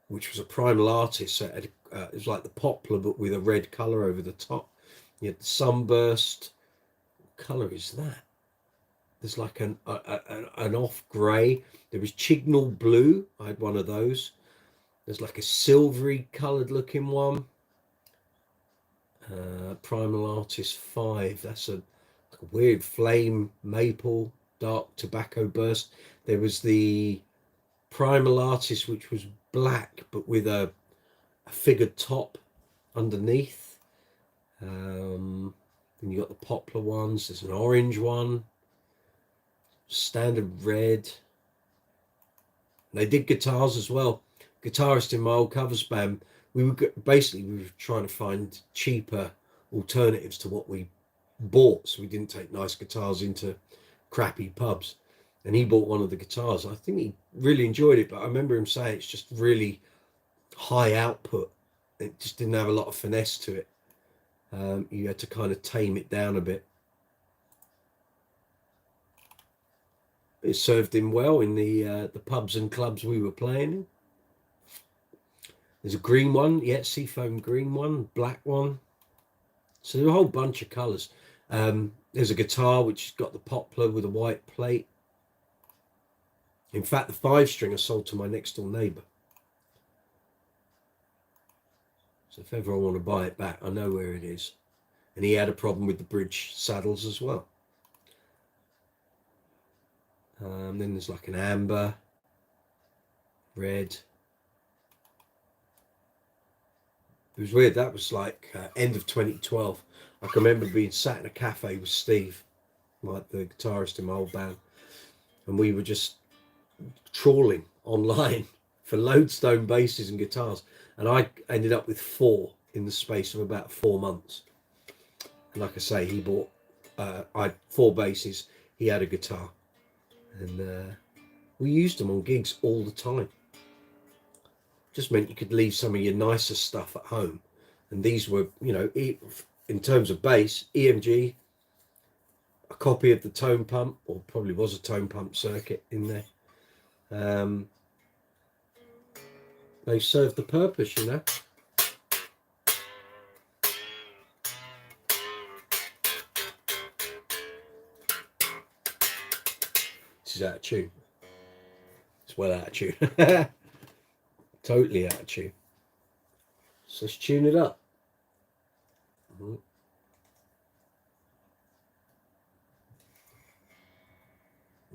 which was a Primal Artist. So it was like the poplar, but with a red color over the top. You had the Sunburst. What color is that? There's like an off grey. There was Chignal Blue. I had one of those. There's like a silvery coloured looking one. Primal Artist 5. That's a weird flame maple dark tobacco burst. There was the Primal Artist, which was black but with a figured top underneath. Then you got the poplar ones. There's an orange one, standard red. And they did guitars as well. Guitarist in my old covers band, we were trying to find cheaper alternatives to what we bought, so we didn't take nice guitars into crappy pubs. And he bought one of the guitars. I think he really enjoyed it, but I remember him saying it's just really high output. It just didn't have a lot of finesse to it. You had to kind of tame it down a bit. It served him well in the pubs and clubs we were playing in. There's a green one, yeah, seafoam green one, black one. So there's a whole bunch of colours. There's a guitar which has got the poplar with a white plate. In fact, the 5-string I sold to my next door neighbour. So if ever I want to buy it back, I know where it is. And he had a problem with the bridge saddles as well. Then there's like an amber, red. It was weird. That was like end of 2012. I can remember being sat in a cafe with Steve, like the guitarist in my old band, and we were just trawling online for lodestone basses and guitars, and I ended up with 4 in the space of about 4 months. And like I say, he bought I had 4 basses, he had a guitar, and we used them on gigs all the time. Just meant you could leave some of your nicer stuff at home, and these were, you know, in terms of bass, EMG, a copy of the tone pump, or probably was a tone pump circuit in there. They served the purpose, you know. This is out of tune. It's well out of tune. Totally out of tune. So let's tune it up.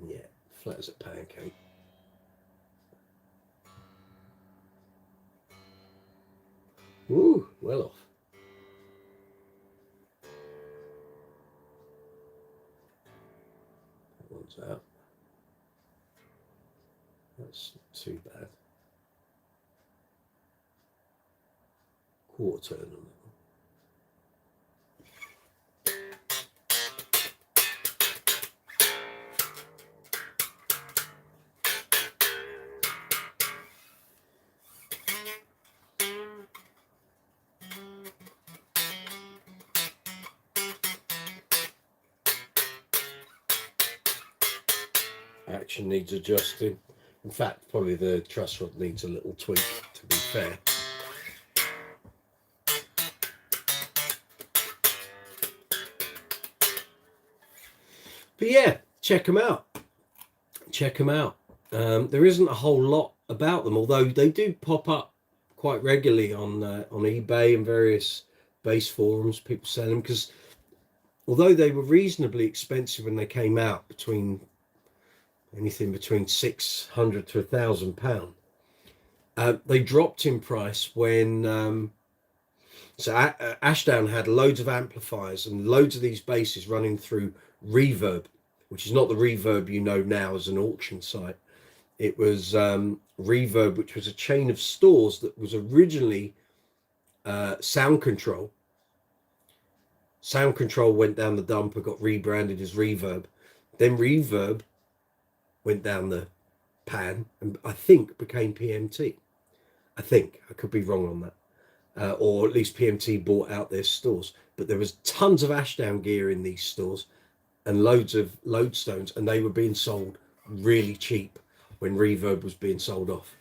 Yeah, Flat as a pancake. Ooh, well off. That one's out. That's not too bad. Quarter turn on that one. Action needs adjusting. In fact, probably the truss rod needs a little tweak, to be fair. But yeah, check them out. Check them out. There isn't a whole lot about them, although they do pop up quite regularly on eBay and various bass forums. People sell them because although they were reasonably expensive when they came out, anything between £600 to £1,000, they dropped in price when Ashdown had loads of amplifiers and loads of these basses running through Reverb, which is not the Reverb you know now as an auction site. It was Reverb, which was a chain of stores that was originally Sound Control. Sound Control went down the dumper, got rebranded as Reverb. Then Reverb went down the pan and I think became PMT. I think, I could be wrong on that. Or at least PMT bought out their stores. But there was tons of Ashdown gear in these stores and loads of Lodestones, and they were being sold really cheap when Reverb was being sold off.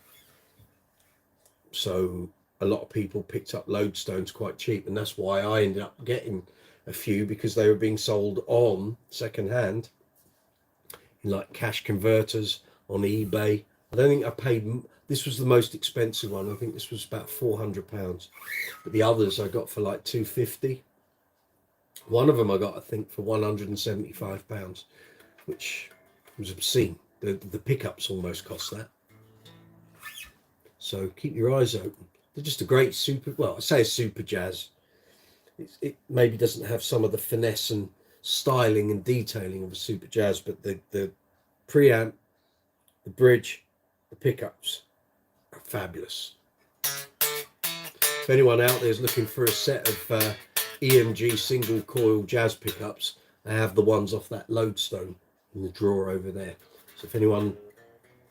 So a lot of people picked up Lodestones quite cheap, and that's why I ended up getting a few, because they were being sold on second hand in like cash converters on eBay. I don't think I paid, this was the most expensive one. I think this was about £400, but the others I got for like £250. One of them I got, I think, for £175, which was obscene. The pickups almost cost that. So keep your eyes open. They're just a great super, well, I say a super jazz. It maybe doesn't have some of the finesse and styling and detailing of a super jazz, but the preamp, the bridge, the pickups are fabulous. If anyone out there is looking for a set of EMG single coil jazz pickups, I have the ones off that Lodestone in the drawer over there. So if anyone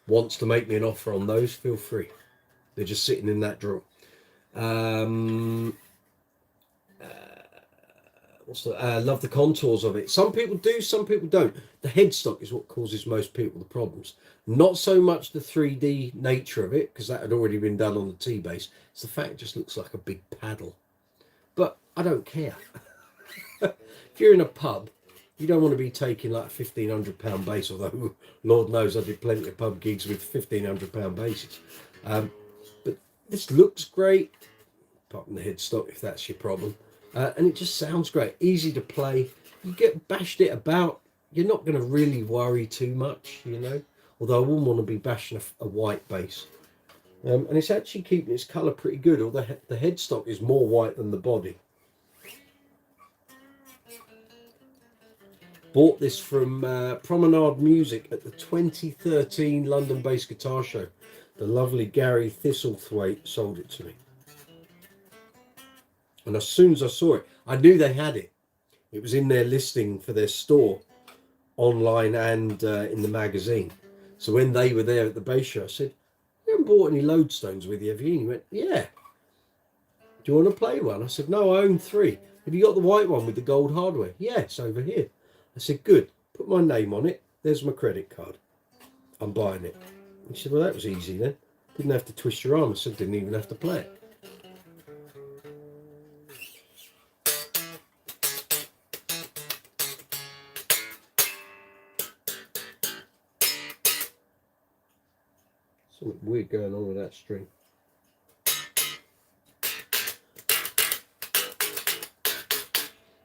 wants to make me an offer on those, feel free. They're just sitting in that drawer. Love the contours of it. Some people do, some people don't. The headstock is what causes most people the problems. Not so much the 3D nature of it, because that had already been done on the T-bass. It's the fact it just looks like a big paddle. But I don't care. If you're in a pub, you don't want to be taking like a £1,500 bass, although Lord knows I did plenty of pub gigs with £1,500 basses. But this looks great, apart from the headstock, if that's your problem. And it just sounds great, easy to play. You get bashed it about, you're not going to really worry too much, you know. Although I wouldn't want to be bashing a white bass. And it's actually keeping its colour pretty good, although the headstock is more white than the body. Bought this from Promenade Music at the 2013 London Bass Guitar Show. The lovely Gary Thistlethwaite sold it to me. And as soon as I saw it, I knew they had it. It was in their listing for their store, online and in the magazine. So when they were there at the bass show, I said, "You haven't bought any Lodestones with you, have you?" And he went, "Yeah. Do you want to play one?" I said, "No, I own 3. Have you got the white one with the gold hardware?" "Yeah, it's over here." I said, "Good. Put my name on it. There's my credit card. I'm buying it." And he said, "Well, that was easy then. Didn't have to twist your arm." I said, "Didn't even have to play it." Something weird going on with that string.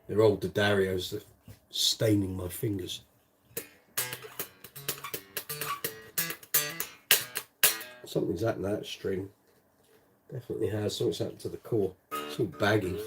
They're old D'Adarios that are staining my fingers. Something's happened to that string. Definitely has. Something's happened to the core. It's all baggy.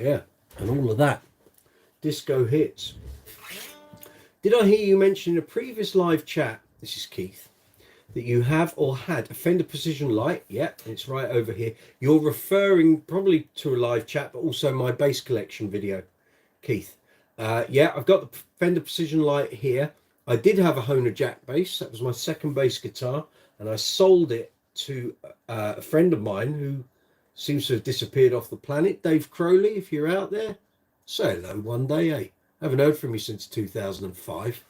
Yeah, and all of that. Disco hits. Did I hear you mention in a previous live chat, this is Keith, that you have or had a Fender Precision Light? Yeah, it's right over here. You're referring probably to a live chat, but also my bass collection video, Keith. Yeah, I've got the Fender Precision Light here. I did have a Hohner Jack bass. That was my second bass guitar, and I sold it to a friend of mine who seems to have disappeared off the planet. Dave Crowley, if you're out there, say hello one day, eh? Haven't heard from you since 2005.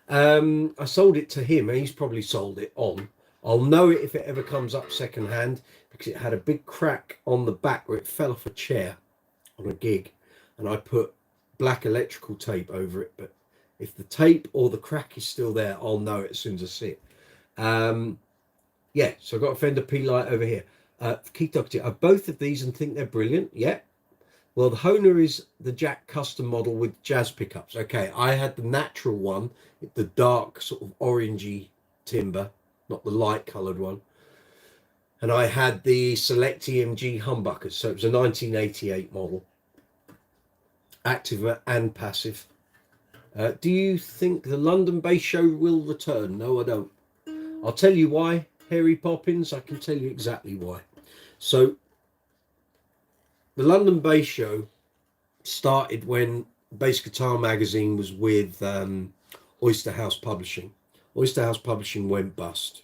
I sold it to him, and he's probably sold it on. I'll know it if it ever comes up secondhand, because it had a big crack on the back where it fell off a chair on a gig, and I put black electrical tape over it. But if the tape or the crack is still there, I'll know it as soon as I see it. Yeah, so I've got a Fender P Light over here. Keith Doherty, I have both of these and think they're brilliant. Yeah. Well, the Hohner is the Jack custom model with jazz pickups. Okay, I had the natural one, the dark sort of orangey timber, not the light coloured one. And I had the Select EMG humbuckers. So it was a 1988 model, active and passive. Do you think the London Bass Show will return? No, I don't. I'll tell you why, Harry Poppins. I can tell you exactly why. So the London Bass Show started when Bass Guitar magazine was with Oyster House Publishing. Oyster House Publishing went bust.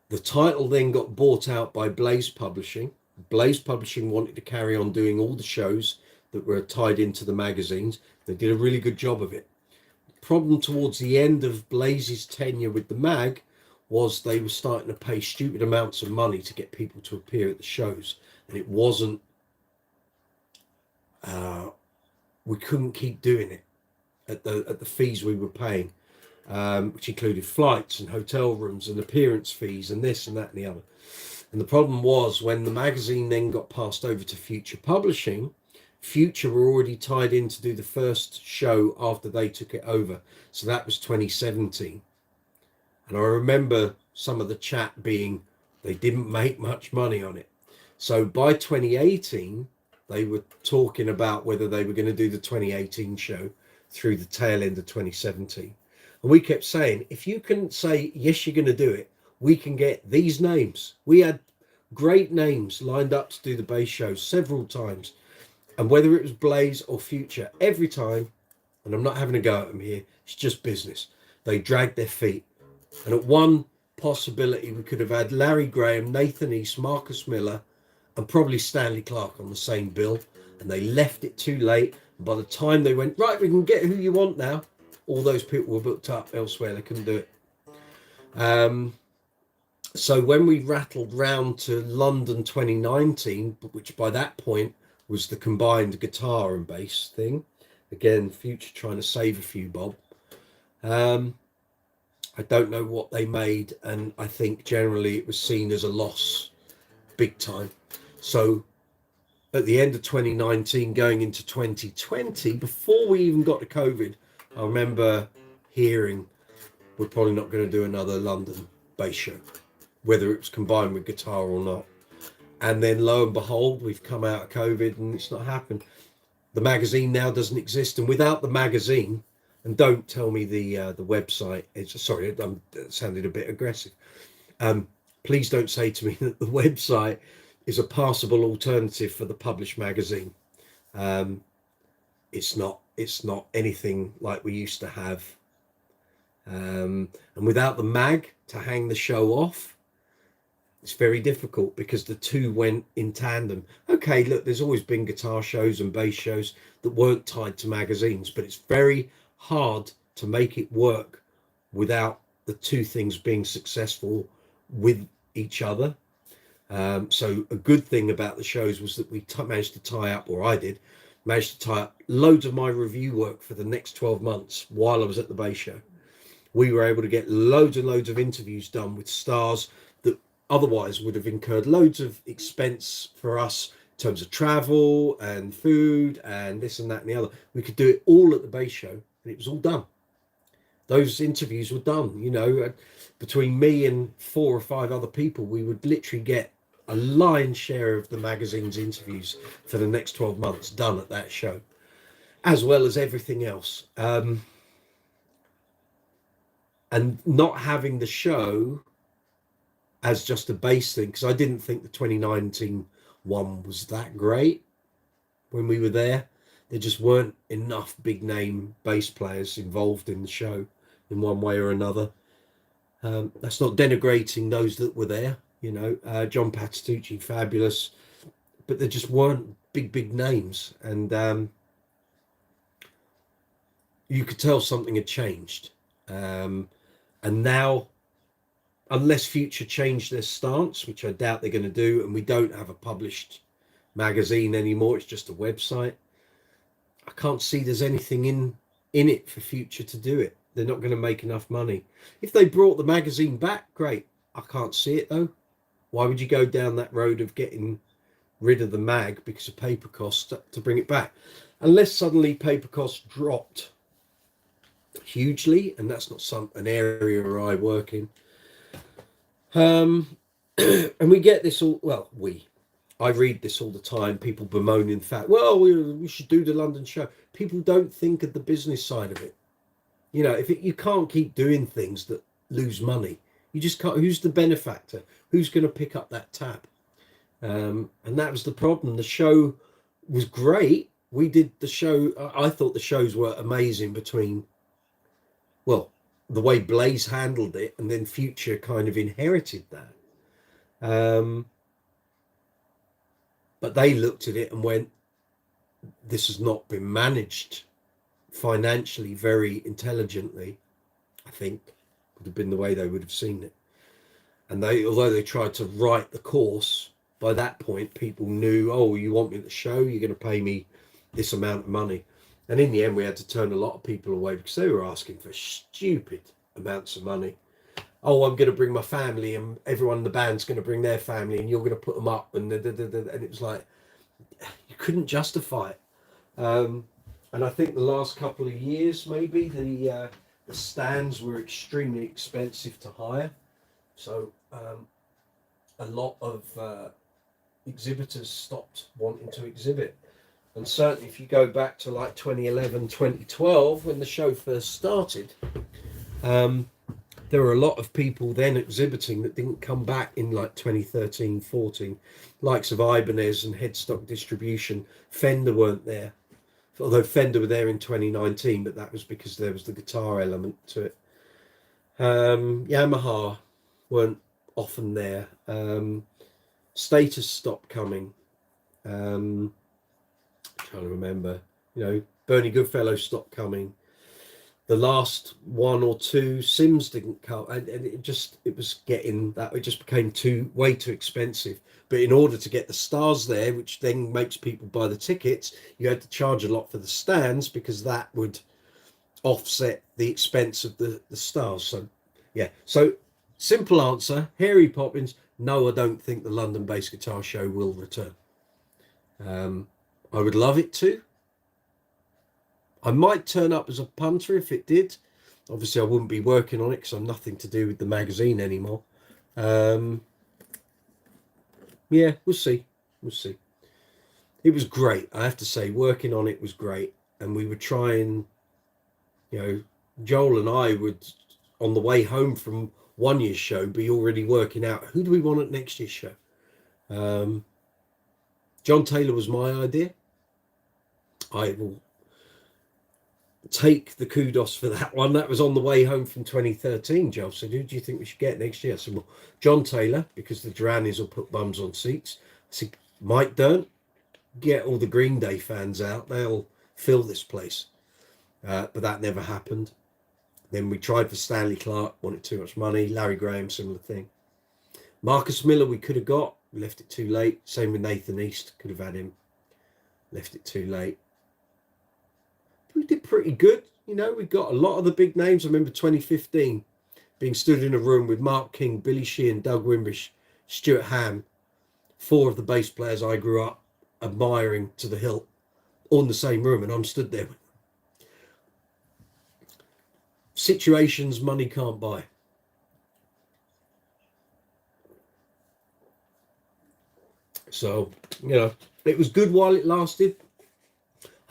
The title then got bought out by Blaze Publishing. Blaze Publishing wanted to carry on doing all the shows that were tied into the magazines. They did a really good job of it. The problem towards the end of Blaze's tenure with the mag was they were starting to pay stupid amounts of money to get people to appear at the shows, and it wasn't we couldn't keep doing it at the fees we were paying, which included flights and hotel rooms and appearance fees and this and that and the other. And the problem was, when the magazine then got passed over to Future Publishing, Future were already tied in to do the first show after they took it over. So that was 2017. And I remember some of the chat being, they didn't make much money on it. So by 2018, they were talking about whether they were going to do the 2018 show through the tail end of 2017. And we kept saying, if you can say, yes, you're going to do it, we can get these names. We had great names lined up to do the bass show several times. And whether it was Blaze or Future, every time, and I'm not having a go at them here, it's just business, they dragged their feet. And at one possibility, we could have had Larry Graham, Nathan East, Marcus Miller, and probably Stanley Clark on the same bill. And they left it too late. And by the time they went, right, we can get who you want now, all those people were booked up elsewhere. They couldn't do it. So when we rattled round to London 2019, which by that point was the combined guitar and bass thing, again, Future trying to save a few bob. I don't know what they made, and I think generally it was seen as a loss, big time. So at the end of 2019, going into 2020, before we even got to COVID, I remember hearing we're probably not going to do another London bass show, whether it was combined with guitar or not. And then lo and behold, we've come out of COVID and it's not happened. The magazine now doesn't exist, and without the magazine, and don't tell me the website, it's, sorry, it sounded a bit aggressive. Please don't say to me that the website is a passable alternative for the published magazine. It's not anything like we used to have. And without the mag to hang the show off, it's very difficult, because the two went in tandem. Okay, look, there's always been guitar shows and bass shows that weren't tied to magazines, but it's very hard to make it work without the two things being successful with each other. So a good thing about the shows was that we managed to tie up, or I did, managed to tie up loads of my review work for the next 12 months while I was at the bass show. We were able to get loads and loads of interviews done with stars that otherwise would have incurred loads of expense for us in terms of travel and food and this and that and the other. We could do it all at the bass show, and it was all done. Those interviews were done, you know, between me and 4 or 5 other people. We would literally get a lion's share of the magazine's interviews for the next 12 months done at that show, as well as everything else. And not having the show as just a bass thing, because I didn't think the 2019 one was that great when we were there. There just weren't enough big name bass players involved in the show in one way or another. That's not denigrating those that were there, you know. John Patitucci, fabulous, but there just weren't big names, and you could tell something had changed. And now, unless Future change their stance, which I doubt they're going to do, and we don't have a published magazine anymore, it's just a website, I can't see there's anything in it for Future to do it. They're not going to make enough money. If they brought the magazine back, great. I can't see it though. Why would you go down that road of getting rid of the mag because of paper costs to bring it back? Unless suddenly paper costs dropped hugely, and that's not an area where I work in. And we get this all, well, I read this all the time, people bemoaning the fact, well, we should do the London show. People don't think of the business side of it. You know, you can't keep doing things that lose money. You just can't. Who's the benefactor? Who's going to pick up that tab? And that was the problem. The show was great. We did the show. I thought the shows were amazing between, well, the way Blaze handled it, and then Future kind of inherited that. But they looked at it and went, this has not been managed financially very intelligently, I think, would have been the way they would have seen it. And although they tried to write the course, by that point, people knew, oh, you want me at the show, you're going to pay me this amount of money. And in the end, we had to turn a lot of people away because they were asking for stupid amounts of money. Oh, I'm going to bring my family, and everyone in the band's going to bring their family, and you're going to put them up, and it was like, you couldn't justify it. And I think the last couple of years, maybe the stands were extremely expensive to hire, so a lot of exhibitors stopped wanting to exhibit. And certainly, if you go back to like 2011, 2012, when the show first started, there were a lot of people then exhibiting that didn't come back in like 2013, 14, likes of Ibanez and Headstock Distribution. Fender weren't there, although Fender were there in 2019, but that was because there was the guitar element to it. Yamaha weren't often there. Status stopped coming. Trying to remember, you know, Bernie Goodfellow stopped coming. The last one or two, Sims didn't come, and it just became way too expensive. But in order to get the stars there, which then makes people buy the tickets, you had to charge a lot for the stands because that would offset the expense of the stars. So yeah, so simple answer, Harry Poppins, no, I don't think the London Bass Guitar Show will return. I would love it to. I might turn up as a punter if it did. Obviously, I wouldn't be working on it because I'm nothing to do with the magazine anymore. Yeah, we'll see. We'll see. It was great. I have to say, working on it was great. And we would try and, you know, Joel and I would, on the way home from one year's show, be already working out who do we want at next year's show. John Taylor was my idea. I will take the kudos for that one. That was on the way home from 2013. Joe said, who do you think we should get next year? I said, well, John Taylor, because the Durannies will put bums on seats. I said, Mike Dirnt, get all the Green Day fans out. They'll fill this place. But that never happened. Then we tried for Stanley Clarke, wanted too much money. Larry Graham, similar thing. Marcus Miller, we could have got. We left it too late. Same with Nathan East. Could have had him. Left it too late. We did pretty good. You know, we got a lot of the big names. I remember 2015 being stood in a room with Mark King, Billy Sheehan, Doug Wimbish, Stuart Ham, 4 of the bass players I grew up admiring to the hilt, all in the same room, and I'm stood there. Situations money can't buy. So, you know, it was good while it lasted.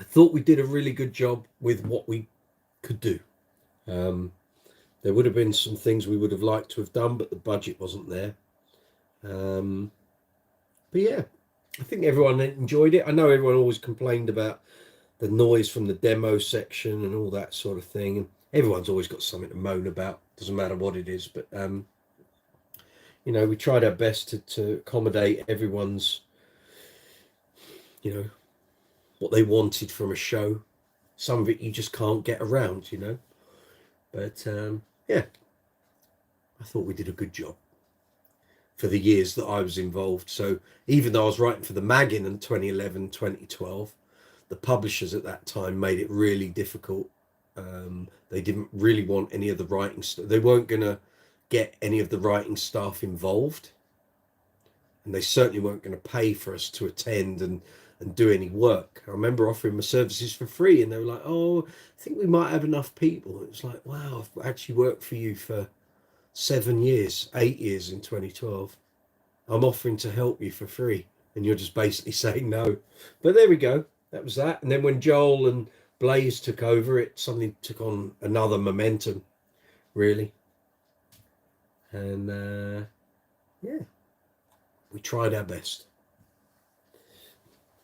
I thought we did a really good job with what we could do. There would have been some things we would have liked to have done, but the budget wasn't there. But yeah, I think everyone enjoyed it. I know everyone always complained about the noise from the demo section and all that sort of thing. And everyone's always got something to moan about. Doesn't matter what it is. But, you know, we tried our best to accommodate everyone's, you know, what they wanted from a show. Some of it you just can't get around, you know. But yeah, I thought we did a good job for the years that I was involved. So even though I was writing for the Magazine in 2011, 2012, the publishers at that time made it really difficult. They didn't really want any of the writing stuff. They weren't going to get any of the writing staff involved. And they certainly weren't going to pay for us to attend and do any work. I remember offering my services for free, and they were like, oh, I think we might have enough people. It was like, wow, I've actually worked for you for 7 years, 8 years in 2012. I'm offering to help you for free, and you're just basically saying no. But there we go. That was that. And then when Joel and Blaze took over, it suddenly took on another momentum, really. And yeah, we tried our best.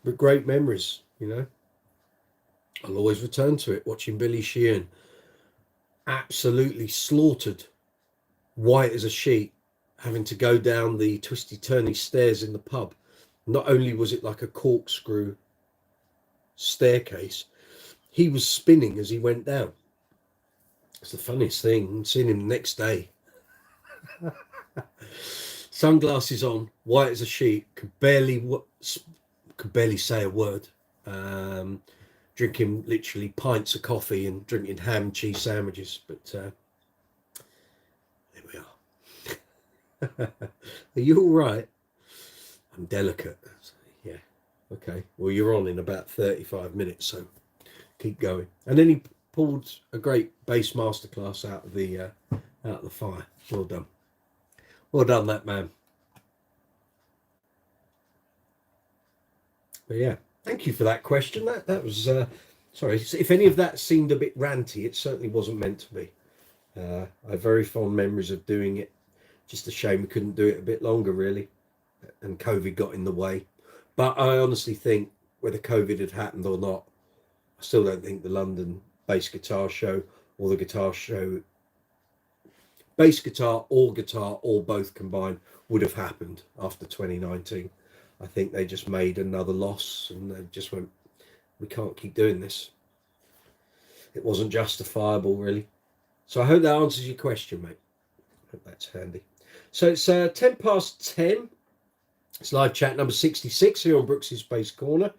But great memories, you know. I'll always return to it. Watching Billy Sheehan absolutely slaughtered, white as a sheet, having to go down the twisty-turny stairs in the pub. Not only was it like a corkscrew staircase, he was spinning as he went down. It's the funniest thing. Seeing him the next day. Sunglasses on, white as a sheet, could barely say a word, drinking literally pints of coffee and drinking ham and cheese sandwiches. But there we are. Are you all right? I'm delicate. Yeah. Okay. Well, you're on in about 35 minutes, so keep going. And then he pulled a great bass masterclass out of the fire. Well done. Well done, that man. But yeah, thank you for that question. That was sorry if any of that seemed a bit ranty. It certainly wasn't meant to be. I have very fond memories of doing it. Just a shame we couldn't do it a bit longer, really, and COVID got in the way. But I honestly think whether COVID had happened or not, I still don't think the London bass guitar show or the guitar show, bass guitar or both combined, would have happened after 2019. I think they just made another loss, and they just went, we can't keep doing this. It wasn't justifiable, really. So I hope that answers your question, mate. I hope that's handy. So it's 10 past 10. It's live chat number 66 here on Brooks's Bass Corner.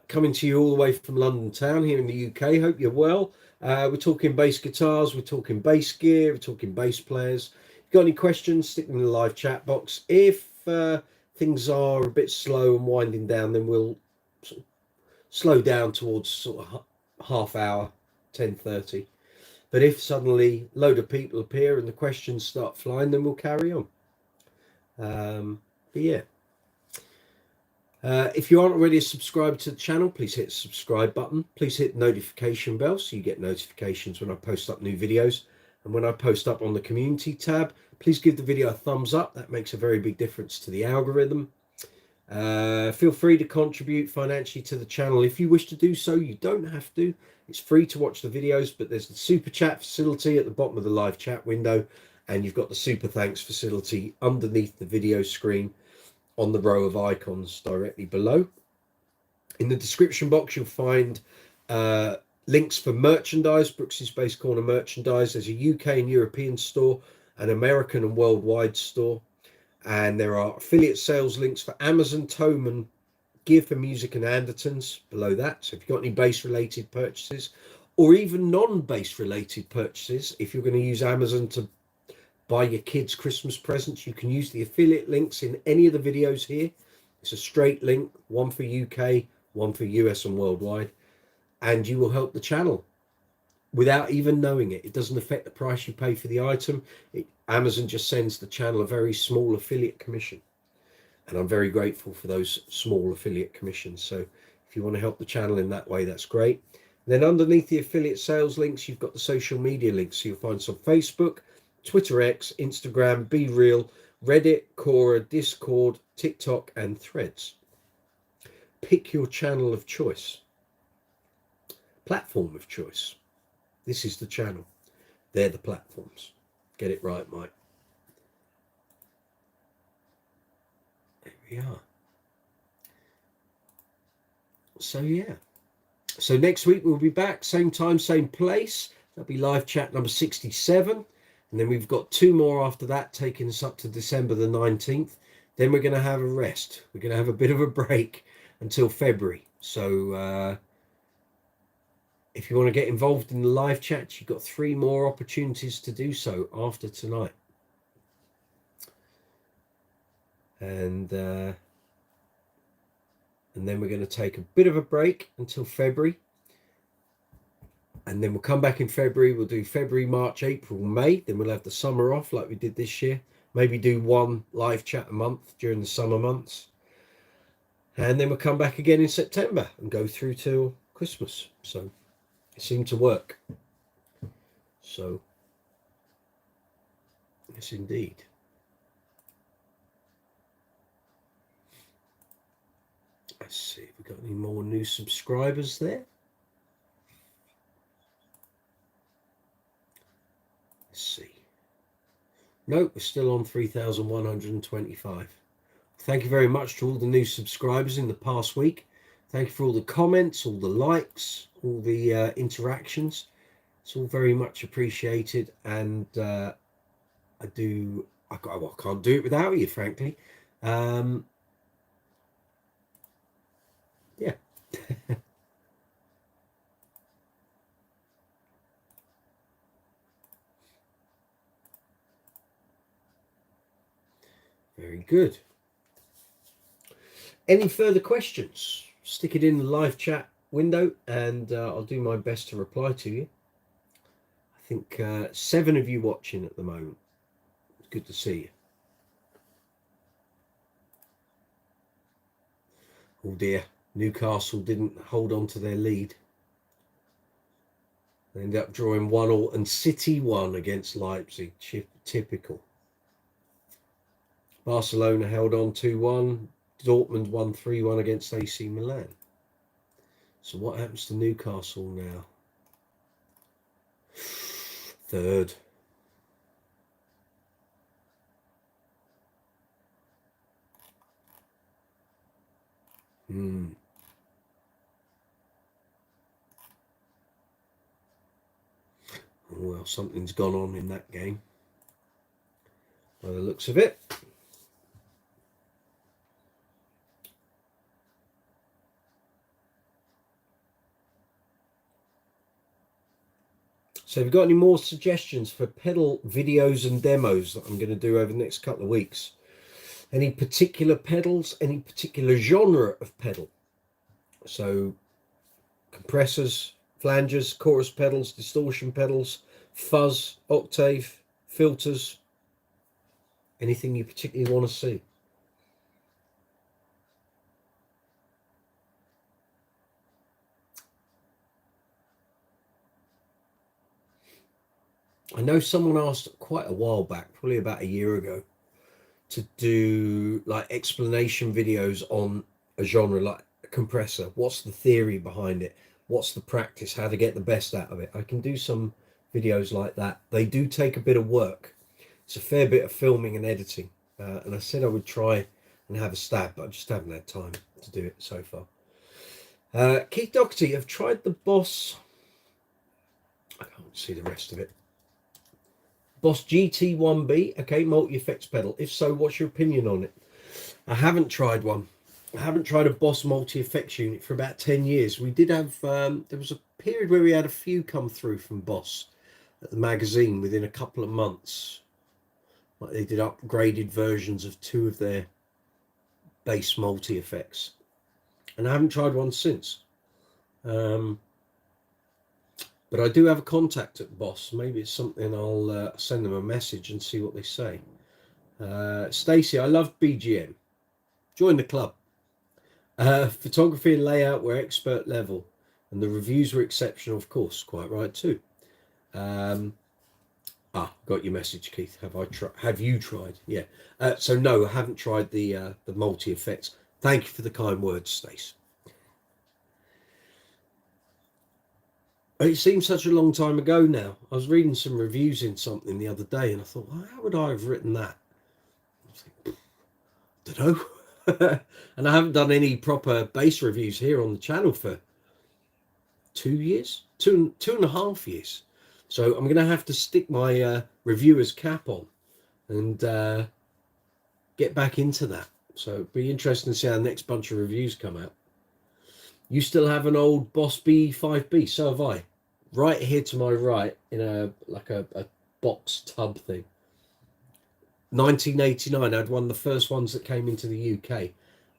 Coming to you all the way from London town here in the UK. Hope you're well. We're talking bass guitars, we're talking bass gear, we're talking bass players. If you've got any questions, stick them in the live chat box. If things are a bit slow and winding down, then we'll sort of slow down towards sort of half hour, 10:30. But if suddenly a load of people appear and the questions start flying, then we'll carry on. But yeah. If you aren't already subscribed to the channel, please hit the subscribe button. Please hit the notification bell so you get notifications when I post up new videos. And when I post up on the community tab, please give the video a thumbs up. That makes a very big difference to the algorithm. Feel free to contribute financially to the channel if you wish to do so. You don't have to. It's free to watch the videos, but there's the super chat facility at the bottom of the live chat window, and you've got the super thanks facility underneath the video screen on the row of icons directly below. In the description box, you'll find links for merchandise, Brooks's Bass Corner merchandise. There's a UK and European store, an American and worldwide store. And there are affiliate sales links for Amazon, Thomann, Gear for Music and Andertons below that. So if you've got any bass related purchases or even non-bass related purchases, if you're going to use Amazon to buy your kids Christmas presents, you can use the affiliate links in any of the videos here. It's a straight link, one for UK, one for US and worldwide, and you will help the channel without even knowing it. It doesn't affect the price you pay for the item. Amazon just sends the channel a very small affiliate commission, and I'm very grateful for those small affiliate commissions. So if you want to help the channel in that way, that's great. And then underneath the affiliate sales links, you've got the social media links. So you'll find us on Facebook, Twitter X, Instagram, Be Real, Reddit, Quora, Discord, TikTok, and Threads. Pick your channel of choice, platform of choice. This is the channel. They're the platforms. Get it right, Mike. There we are. So yeah. So next week we'll be back, same time, same place. That'll be live chat number 67. And then we've got 2 more after that, taking us up to December the 19th. Then we're going to have a rest. We're going to have a bit of a break until February. So if you want to get involved in the live chat, you've got 3 more opportunities to do so after tonight. And then we're going to take a bit of a break until February. And then we'll come back in February. We'll do February, March, April, May. Then we'll have the summer off like we did this year. Maybe do 1 live chat a month during the summer months. And then we'll come back again in September and go through till Christmas. So it seemed to work. So, yes, indeed. Let's see if we've got any more new subscribers there. Let's see. Nope, we're still on 3,125. Thank you very much to all the new subscribers in the past week. Thank you for all the comments, all the likes, all the interactions. It's all very much appreciated, and I can't do it without you, frankly. Yeah. Very good. Any further questions? Stick it in the live chat window, and I'll do my best to reply to you. I think 7 of you watching at the moment. It's good to see you. Oh dear, Newcastle didn't hold on to their lead. They ended up drawing 1-1, and City won against Leipzig. Typical. Barcelona held on 2-1. Dortmund won 3-1 against AC Milan. So what happens to Newcastle now? 3rd. Well, something's gone on in that game by the looks of it. So if you've got any more suggestions for pedal videos and demos that I'm going to do over the next couple of weeks, any particular pedals, any particular genre of pedal, so compressors, flangers, chorus pedals, distortion pedals, fuzz, octave, filters, anything you particularly want to see. I know someone asked quite a while back, probably about a year ago, to do like explanation videos on a genre like a compressor. What's the theory behind it? What's the practice? How to get the best out of it? I can do some videos like that. They do take a bit of work. It's a fair bit of filming and editing. And I said I would try and have a stab, but I just haven't had time to do it so far. Keith Doherty, I've tried the Boss. I can't see the rest of it. Boss GT1B, okay, multi-effects pedal. If so, what's your opinion on it? I haven't tried one. I haven't tried a Boss multi-effects unit for about 10 years. We did have, there was a period where we had a few come through from Boss at the magazine within a couple of months. Like they did upgraded versions of 2 of their bass multi-effects. And I haven't tried one since. But I do have a contact at Boss. Maybe it's something I'll send them a message and see what they say. Stacey, I love BGM. Join the club. Photography and layout were expert level, and the reviews were exceptional, of course. Quite right too. Got your message, Keith. Have you tried? Yeah. So no, I haven't tried the multi effects. Thank you for the kind words, Stace. It seems such a long time ago now. I was reading some reviews in something the other day, and I thought, well, how would I have written that? I don't know. And I haven't done any proper bass reviews here on the channel for 2 years, two and a half years. So I'm going to have to stick my reviewer's cap on and get back into that. So it'd be interesting to see how the next bunch of reviews come out. You still have an old Boss B5B, so have I. Right here to my right in a box tub thing. 1989, I had one of the first ones that came into the UK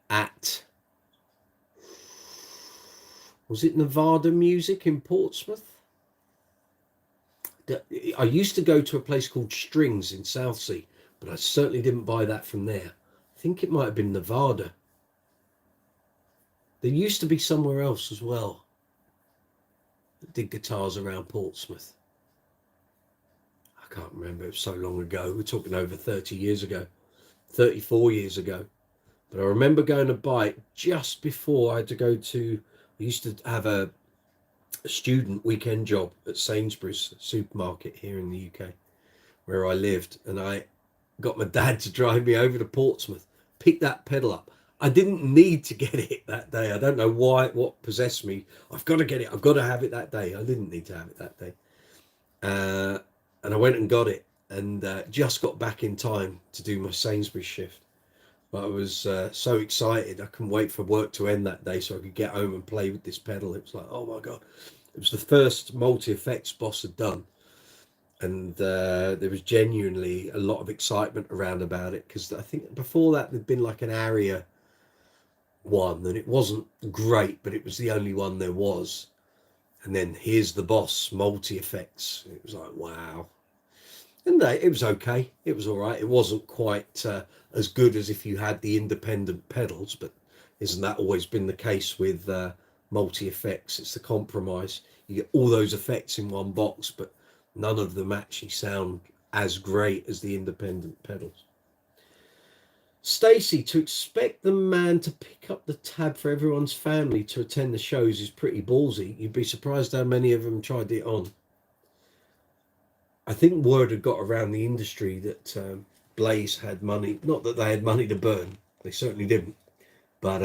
at, was it Nevada Music in Portsmouth? I used to go to a place called Strings in Southsea, but I certainly didn't buy that from there. I think it might have been Nevada. There used to be somewhere else as well that did guitars around Portsmouth. I can't remember, it was so long ago. We're talking over 30 years ago, 34 years ago. But I remember going to buy it just before I had to go to, I used to have a student weekend job at Sainsbury's supermarket here in the UK where I lived, and I got my dad to drive me over to Portsmouth, pick that pedal up. I didn't need to get it that day. I don't know why, what possessed me. I've got to get it. I've got to have it that day. I didn't need to have it that day. And I went and got it, and just got back in time to do my Sainsbury's shift. But I was so excited. I couldn't wait for work to end that day so I could get home and play with this pedal. It was like, oh my God. It was the first multi-effects Boss had done. And there was genuinely a lot of excitement around about it, because I think before that there'd been like an Aria one, and it wasn't great, but it was the only one there was. And then here's the Boss multi-effects. It was like, wow. And it was okay. It was all right. It wasn't quite as good as if you had the independent pedals, but isn't that always been the case with multi-effects? It's the compromise. You get all those effects in one box, but none of them actually sound as great as the independent pedals. Stacey, to expect the man to pick up the tab for everyone's family to attend the shows is pretty ballsy. You'd be surprised how many of them tried it on. I think word had got around the industry that Blaze had money. Not that they had money to burn. They certainly didn't. But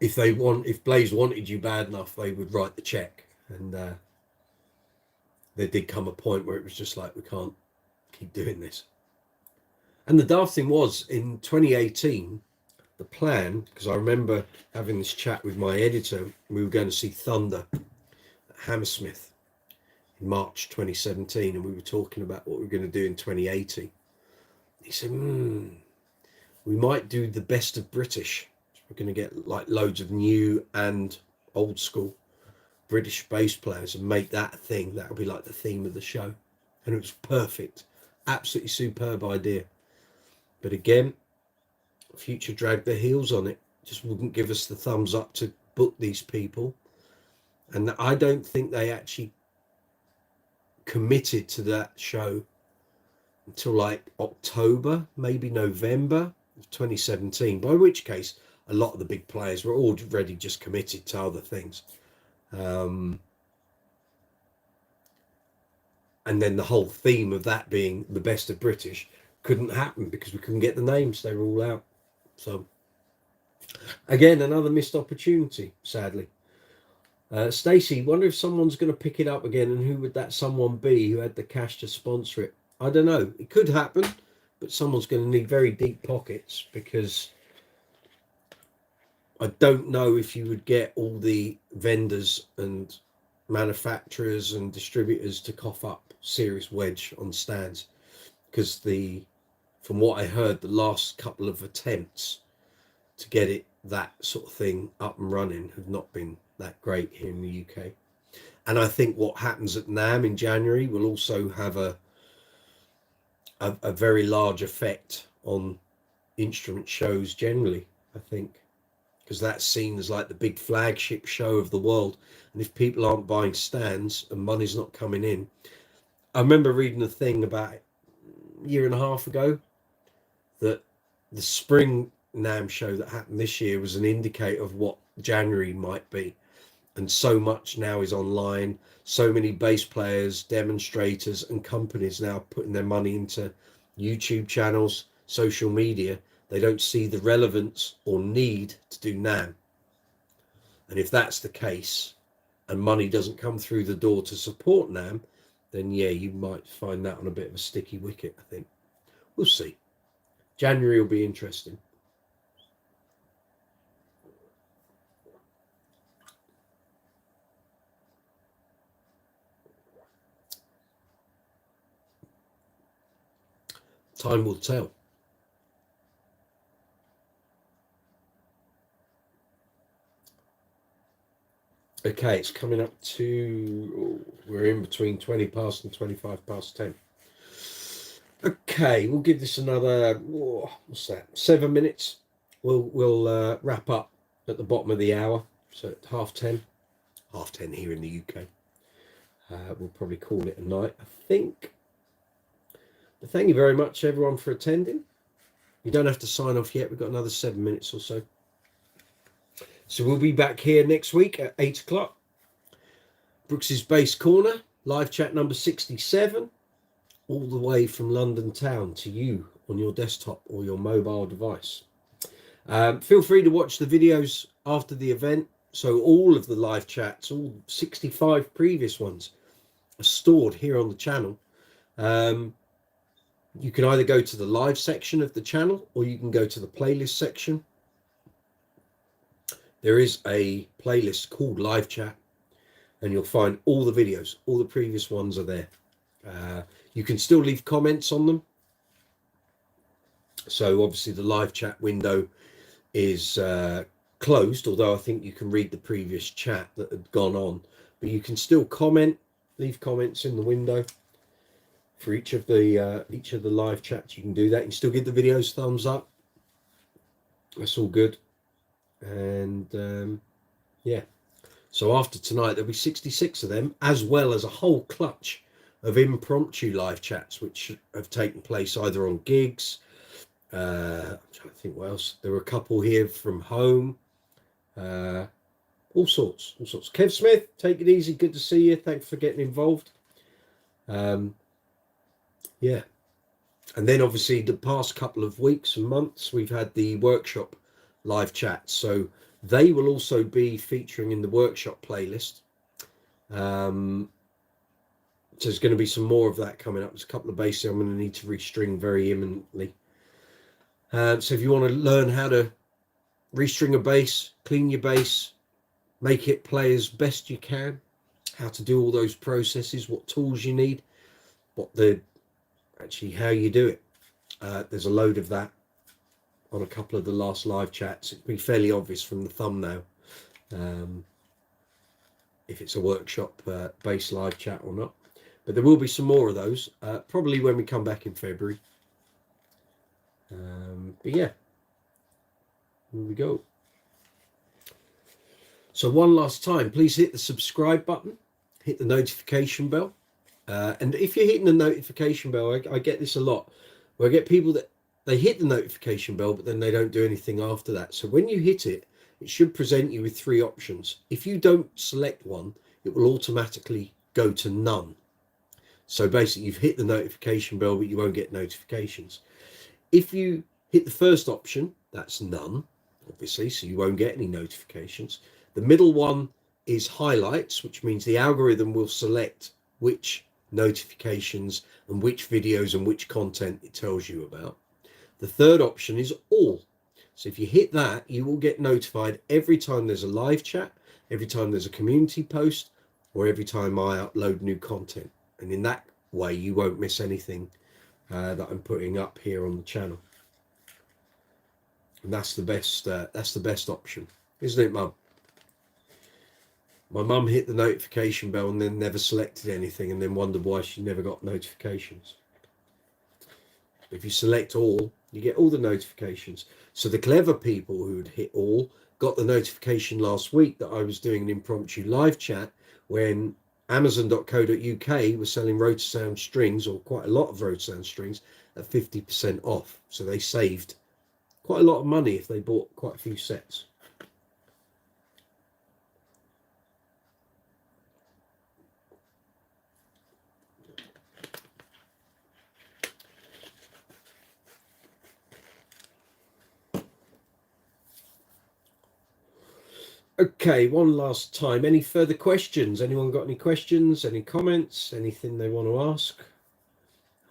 if Blaze wanted you bad enough, they would write the check. And there did come a point where it was just like, we can't keep doing this. And the daft thing was, in 2018, the plan, because I remember having this chat with my editor, we were going to see Thunder at Hammersmith in March 2017, and we were talking about what we were going to do in 2018. He said, we might do the best of British. We're going to get like loads of new and old school British bass players and make that a thing. That'll be like the theme of the show. And it was perfect. Absolutely superb idea. But again, Future dragged their heels on it. Just wouldn't give us the thumbs up to book these people. And I don't think they actually committed to that show until like October, maybe November of 2017, by which case a lot of the big players were already just committed to other things. And then the whole theme of that being the best of British couldn't happen because we couldn't get the names. They were all out. So again, another missed opportunity, sadly. Stacey, wonder if someone's going to pick it up again, and who would that someone be who had the cash to sponsor it? I don't know. It could happen, but someone's going to need very deep pockets, because I don't know if you would get all the vendors and manufacturers and distributors to cough up serious wedge on stands, because from what I heard, the last couple of attempts to get it, that sort of thing, up and running have not been that great here in the UK. And I think what happens at NAMM in January will also have a very large effect on instrument shows generally, I think, because that's seen as like the big flagship show of the world. And if people aren't buying stands and money's not coming in, I remember reading a thing about a year and a half ago that the spring NAMM show that happened this year was an indicator of what January might be. And so much now is online, so many bass players, demonstrators and companies now putting their money into YouTube channels, social media. They don't see the relevance or need to do NAMM. And if that's the case and money doesn't come through the door to support NAMM, then yeah, you might find that on a bit of a sticky wicket, I think. We'll see. January will be interesting. Time will tell. Okay, it's coming up to, we're in between 20 past and 25 past 10. Okay, we'll give this another, what's that, 7 minutes. We'll wrap up at the bottom of the hour, so at 10:30 here in the UK. We'll probably call it a night, I think. But thank you very much, everyone, for attending. You don't have to sign off yet. We've got another 7 minutes or so. So we'll be back here next week at 8 o'clock. Brooks's Bass Corner, live chat number 67, all the way from London town to you on your desktop or your mobile device. Feel free to watch the videos after the event. So all of the live chats, all 65 previous ones, are stored here on the channel. You can either go to the live section of the channel, or you can go to the playlist section. There is a playlist called Live Chat, and you'll find all the videos. All the previous ones are there. You can still leave comments on them. So obviously the live chat window is closed, although I think you can read the previous chat that had gone on. But you can still comment, leave comments in the window. For each of the live chats, you can do that. You can still give the videos thumbs up. That's all good. And yeah, so after tonight there'll be 66 of them, as well as a whole clutch of impromptu live chats which have taken place either on gigs. I'm trying to think what else. There were a couple here from home. All sorts. Kev Smith, take it easy. Good to see you. Thanks for getting involved. Yeah, and then obviously the past couple of weeks and months we've had the workshop live chats, so they will also be featuring in the workshop playlist. So there's going to be some more of that coming up. There's a couple of basses I'm going to need to restring very imminently. So if you want to learn how to restring a bass, clean your bass, make it play as best you can, how to do all those processes, what tools you need, how you do it. There's a load of that on a couple of the last live chats. It'd be fairly obvious from the thumbnail if it's a workshop based live chat or not. But there will be some more of those, probably when we come back in February. But yeah, here we go. So one last time, please hit the subscribe button, hit the notification bell, And if you're hitting the notification bell, I get this a lot, where I get people that they hit the notification bell, but then they don't do anything after that. So when you hit it, it should present you with 3 options. If you don't select one, it will automatically go to none. So basically, you've hit the notification bell, but you won't get notifications. If you hit the first option, that's none, obviously, so you won't get any notifications. The middle one is highlights, which means the algorithm will select which notifications and which videos and which content it tells you about. The third option is all. So if you hit that, you will get notified every time there's a live chat, every time there's a community post, or every time I upload new content. And in that way, you won't miss anything that I'm putting up here on the channel. And that's the best option, isn't it, Mum? My mum hit the notification bell and then never selected anything, and then wondered why she never got notifications. If you select all, you get all the notifications. So the clever people who would hit all got the notification last week that I was doing an impromptu live chat when Amazon.co.uk was selling Rotosound strings, or quite a lot of Rotosound strings, at 50% off. So they saved quite a lot of money if they bought quite a few sets. Okay, one last time. Any further questions? Anyone got any questions, any comments, anything they want to ask?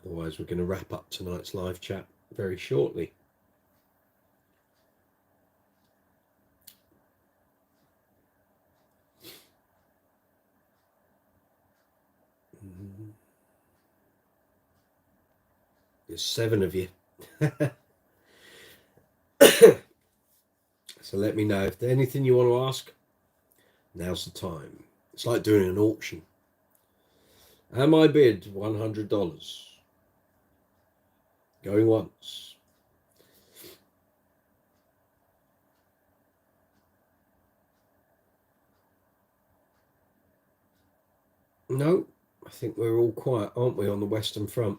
Otherwise, we're going to wrap up tonight's live chat very shortly. There's 7 of you. So let me know if there's anything you want to ask. Now's the time. It's like doing an auction. And my bid, $100. Going once. No, I think we're all quiet, aren't we, on the Western Front?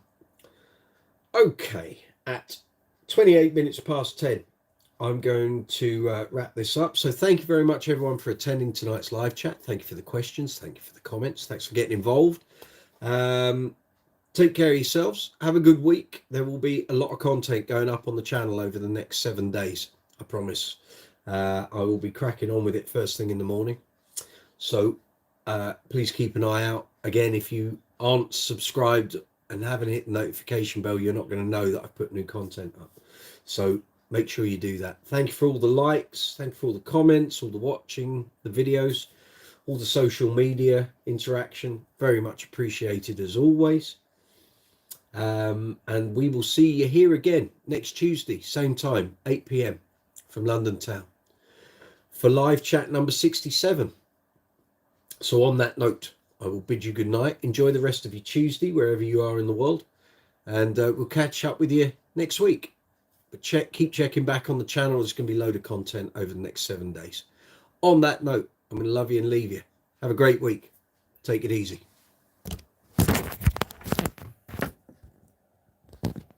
Okay, at 28 minutes past 10. I'm going to wrap this up. So thank you very much, everyone, for attending tonight's live chat. Thank you for the questions. Thank you for the comments. Thanks for getting involved. Take care of yourselves. Have a good week. There will be a lot of content going up on the channel over the next 7 days. I promise. I will be cracking on with it first thing in the morning. So please keep an eye out. Again, if you aren't subscribed and haven't hit the notification bell, you're not going to know that I've put new content up. So make sure you do that. Thank you for all the likes. Thank you for all the comments, all the watching, the videos, all the social media interaction. Very much appreciated as always. And we will see you here again next Tuesday, same time, 8 p.m. from London town for live chat number 67. So on that note, I will bid you good night. Enjoy the rest of your Tuesday, wherever you are in the world. And we'll catch up with you next week. But keep checking back on the channel. There's going to be a load of content over the next 7 days. On that note, I'm going to love you and leave you. Have a great week. Take it easy.